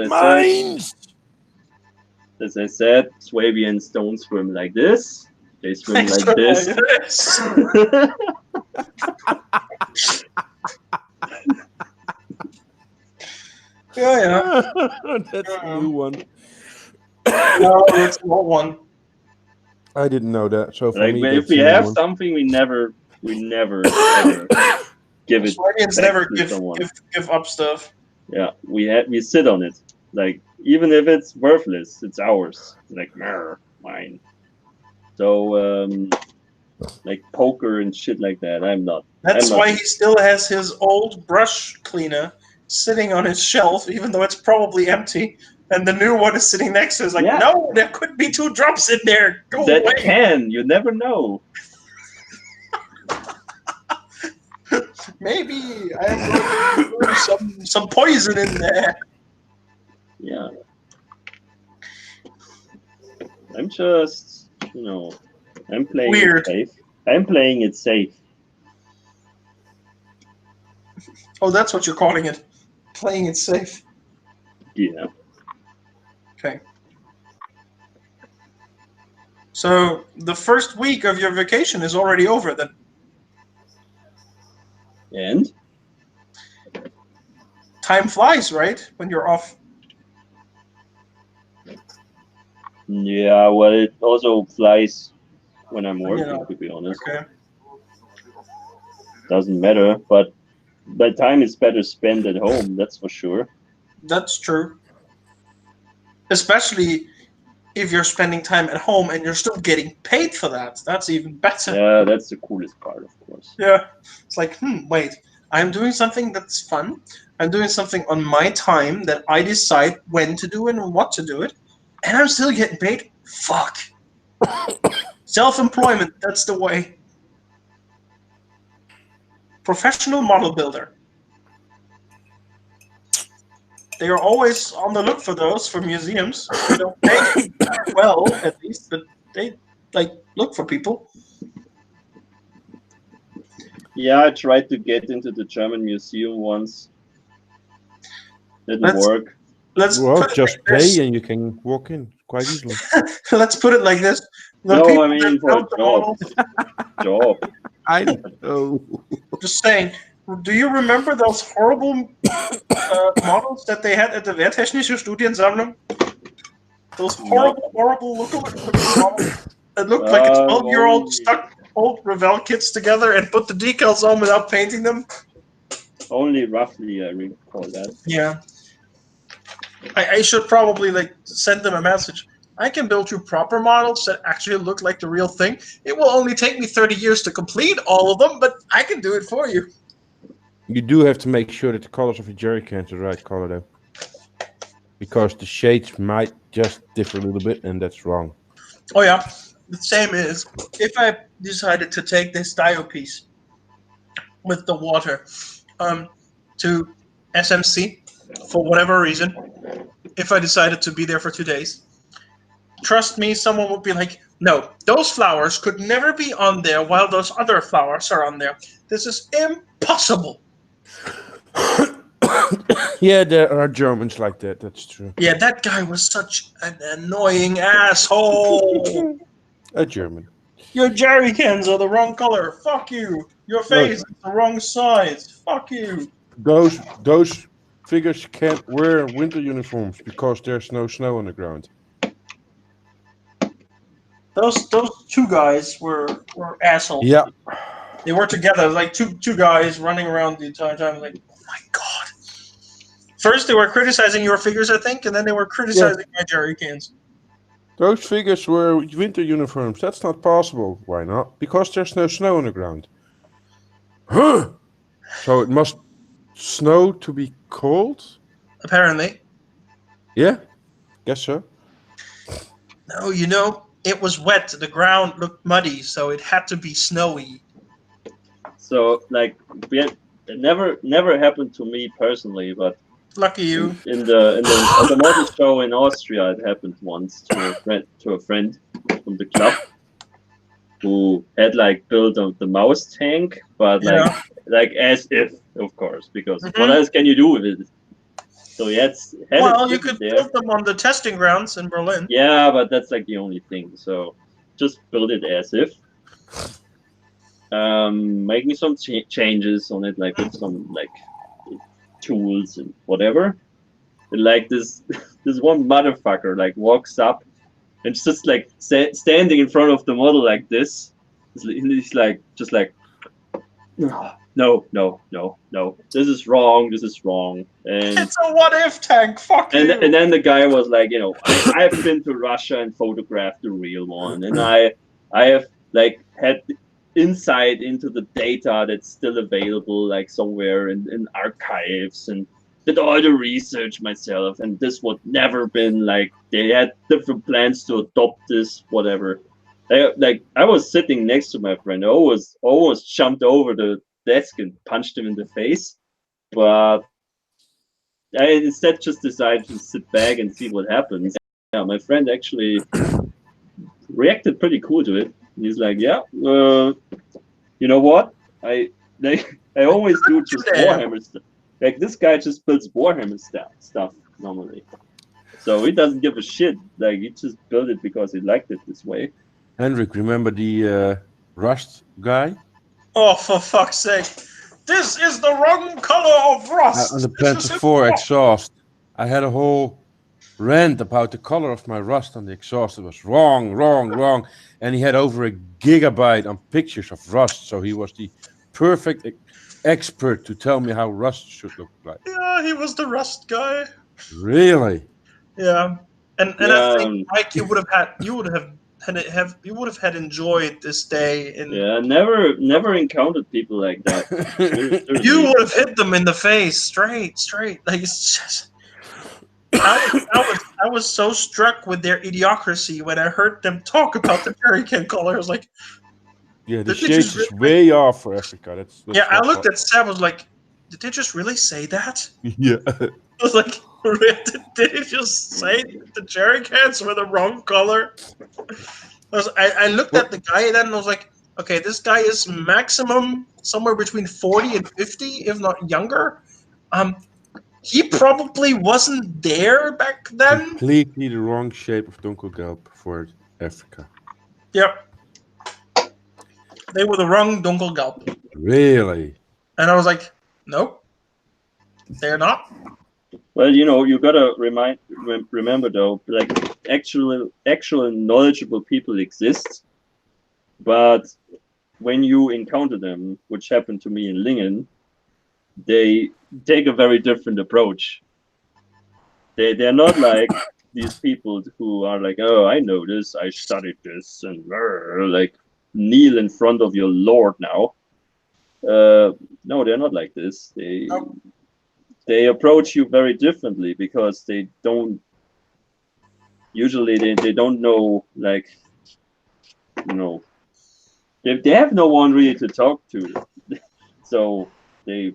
I said, Swabians don't swim like this. They swim like this. Yeah. That's a new one. No, it's not one. I didn't know that. So for Like, me, if we have something, we never ever give it. Swabians never give up stuff. Yeah, we sit on it. Like, even if it's worthless, it's ours. Like, mine. So, like poker and shit like that, I'm not. That's why he still has his old brush cleaner sitting on his shelf, even though it's probably empty. And the new one is sitting next to it. It's like, no, there could be 2 drops in there. Go away. You never know. Maybe I have some poison in there. Yeah. I'm just, I'm playing it safe. I'm playing it safe. Oh, that's what you're calling it. Playing it safe. Yeah. Okay. So the first week of your vacation is already over then. And? Time flies, right? When you're off. Yeah, well, it also flies when I'm working, to be honest. Okay. Doesn't matter, but the time is better spent at home, that's for sure. That's true. Especially if you're spending time at home and you're still getting paid for that. That's even better. Yeah, that's the coolest part, of course. Yeah. It's like, wait, I'm doing something that's fun. I'm doing something on my time that I decide when to do it and what to do it. And I'm still getting paid? Fuck. Self-employment, that's the way. Professional model builder. They are always on the look for those for museums. They don't pay well, at least, but they look for people. Yeah, I tried to get into the German museum once. Didn't work. Just pay and you can walk in quite easily. Let's put it like this. No, I mean for a job. Job. I know. Just saying. Do you remember those horrible models that they had at the Wehrtechnische Studiensammlung? Those horrible looking models that looked like a 12-year-old stuck old Revell kits together and put the decals on without painting them? Only roughly, I recall that. Yeah. I should probably like send them a message. I can build you proper models that actually look like the real thing. It will only take me 30 years to complete all of them, but I can do it for you. You do have to make sure that the colors of your jerry cans are the right color, though. Because the shades might just differ a little bit, and that's wrong. Oh yeah. The same is if I decided to take this dio piece with the water to SMC for whatever reason, if I decided to be there for 2 days, trust me, someone would be like, no, those flowers could never be on there while those other flowers are on there. This is impossible. Yeah, there are Germans like that, that's true. Yeah, that guy was such an annoying asshole. A German. Your jerry cans are the wrong color. Fuck you. Your face is the wrong size. Fuck you. Those figures can't wear winter uniforms because there's no snow on the ground. Those two guys were assholes. Yeah. They were together, like two guys running around the entire time. Like, oh my god. First, they were criticizing your figures, I think, and then they were criticizing my jerry cans. Those figures were winter uniforms. That's not possible. Why not? Because there's no snow on the ground. Huh? So it must snow to be cold? Apparently. Yeah, guess so. No, you know, it was wet. The ground looked muddy, so it had to be snowy. So, like, it never happened to me personally, but lucky you. In the automotive show in Austria, it happened once to a friend from the club who had like built the mouse tank, but like as if, of course, because what else can you do with it? So you you could build them on the testing grounds in Berlin. Yeah, but that's like the only thing. So just build it as if. Making some changes on it, like with some like tools and whatever. And like this one motherfucker like walks up and just like standing in front of the model like this. He's like just like no, this is wrong, and it's a what if tank, fuck you. And then the guy was like, you know, I've been to Russia and photographed the real one, and I have like had insight into the data that's still available like somewhere in archives, and did all the research myself, and this would never been like they had different plans to adopt this, whatever. I was sitting next to my friend. I almost jumped over the desk and punched him in the face, but I instead just decided to sit back and see what happens. Yeah, my friend actually reacted pretty cool to it. He's like, yeah, you know what? I always do just Warhammer stuff. Like this guy just builds Warhammer stuff normally, so he doesn't give a shit. Like he just built it because he liked it this way. Hendrik, remember the rust guy? Oh, for fuck's sake! This is the wrong color of rust. On the Panther 4 exhaust, I had a whole rant about the color of my rust on the exhaust. It was wrong, and he had over a gigabyte on pictures of rust. So he was the perfect expert to tell me how rust should look like. Yeah, he was the rust guy. Really? Yeah, and I think Mike, you would have had enjoyed this day. Yeah, never encountered people like that. You would have hit them in the face, straight. Like it's just. I was so struck with their idiocracy when I heard them talk about the jerry can color. I was like, yeah, the shades is way off for Africa. That's I looked at Sam. I was like, did they just really say that? Yeah. I was like, did he just say the jerry cans were the wrong color? I looked at the guy then and I was like, okay, this guy is maximum somewhere between 40 and 50, if not younger. He probably wasn't there back then. Completely the wrong shape of Donkelgelb for Africa. Yep. They were the wrong Donkelgelb. Really? And I was like, nope, they're not. Well, you know, you gotta remember though, like actual knowledgeable people exist, but when you encounter them, which happened to me in Lingen, they take a very different approach. They're not like these people who are like, oh, I know this, I studied this, and like kneel in front of your lord now. No, they're not like this. They approach you very differently because they don't usually they don't know, like, you know, they have no one really to talk to. So they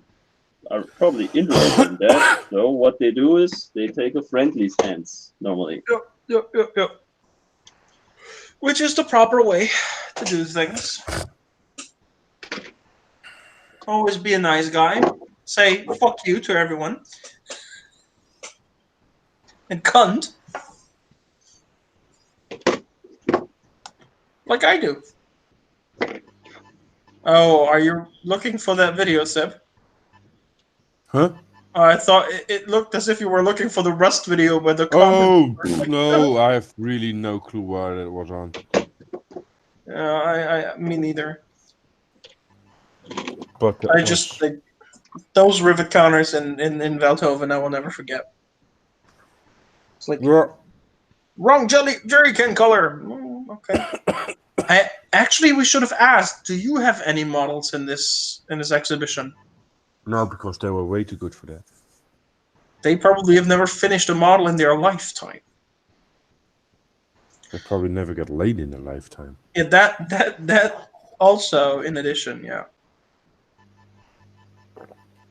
are probably interested in that. So what they do is they take a friendly stance normally. Yep. Which is the proper way to do things. Always be a nice guy. Say fuck you to everyone. And cunt. Like I do. Oh, are you looking for that video, Seb? Huh? I thought it looked as if you were looking for the Rust video where the Oh, comments were like, no, I have really no clue why that was on. Me neither. But that I was- just like those rivet counters in Veldhoven I will never forget. It's like Yeah. wrong jerry can color. Okay. Actually, we should have asked. Do you have any models in this exhibition? No, because they were way too good for that. They probably have never finished a model in their lifetime. They probably never got laid in their lifetime. Yeah, that also in addition, yeah.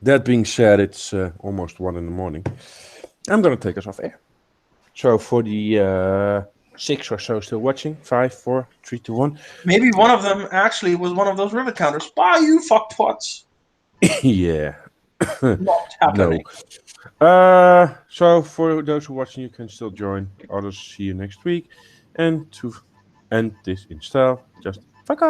That being said, it's almost 1 a.m. I'm going to take us off air. So for the 6 or so still watching, 5, 4, 3, 2, 1. Maybe one of them actually was one of those rivet counters. Bye, you fuckpots. Yeah. Not happening. No. So for those who are watching, you can still join. Others, see you next week. And to end this in style, just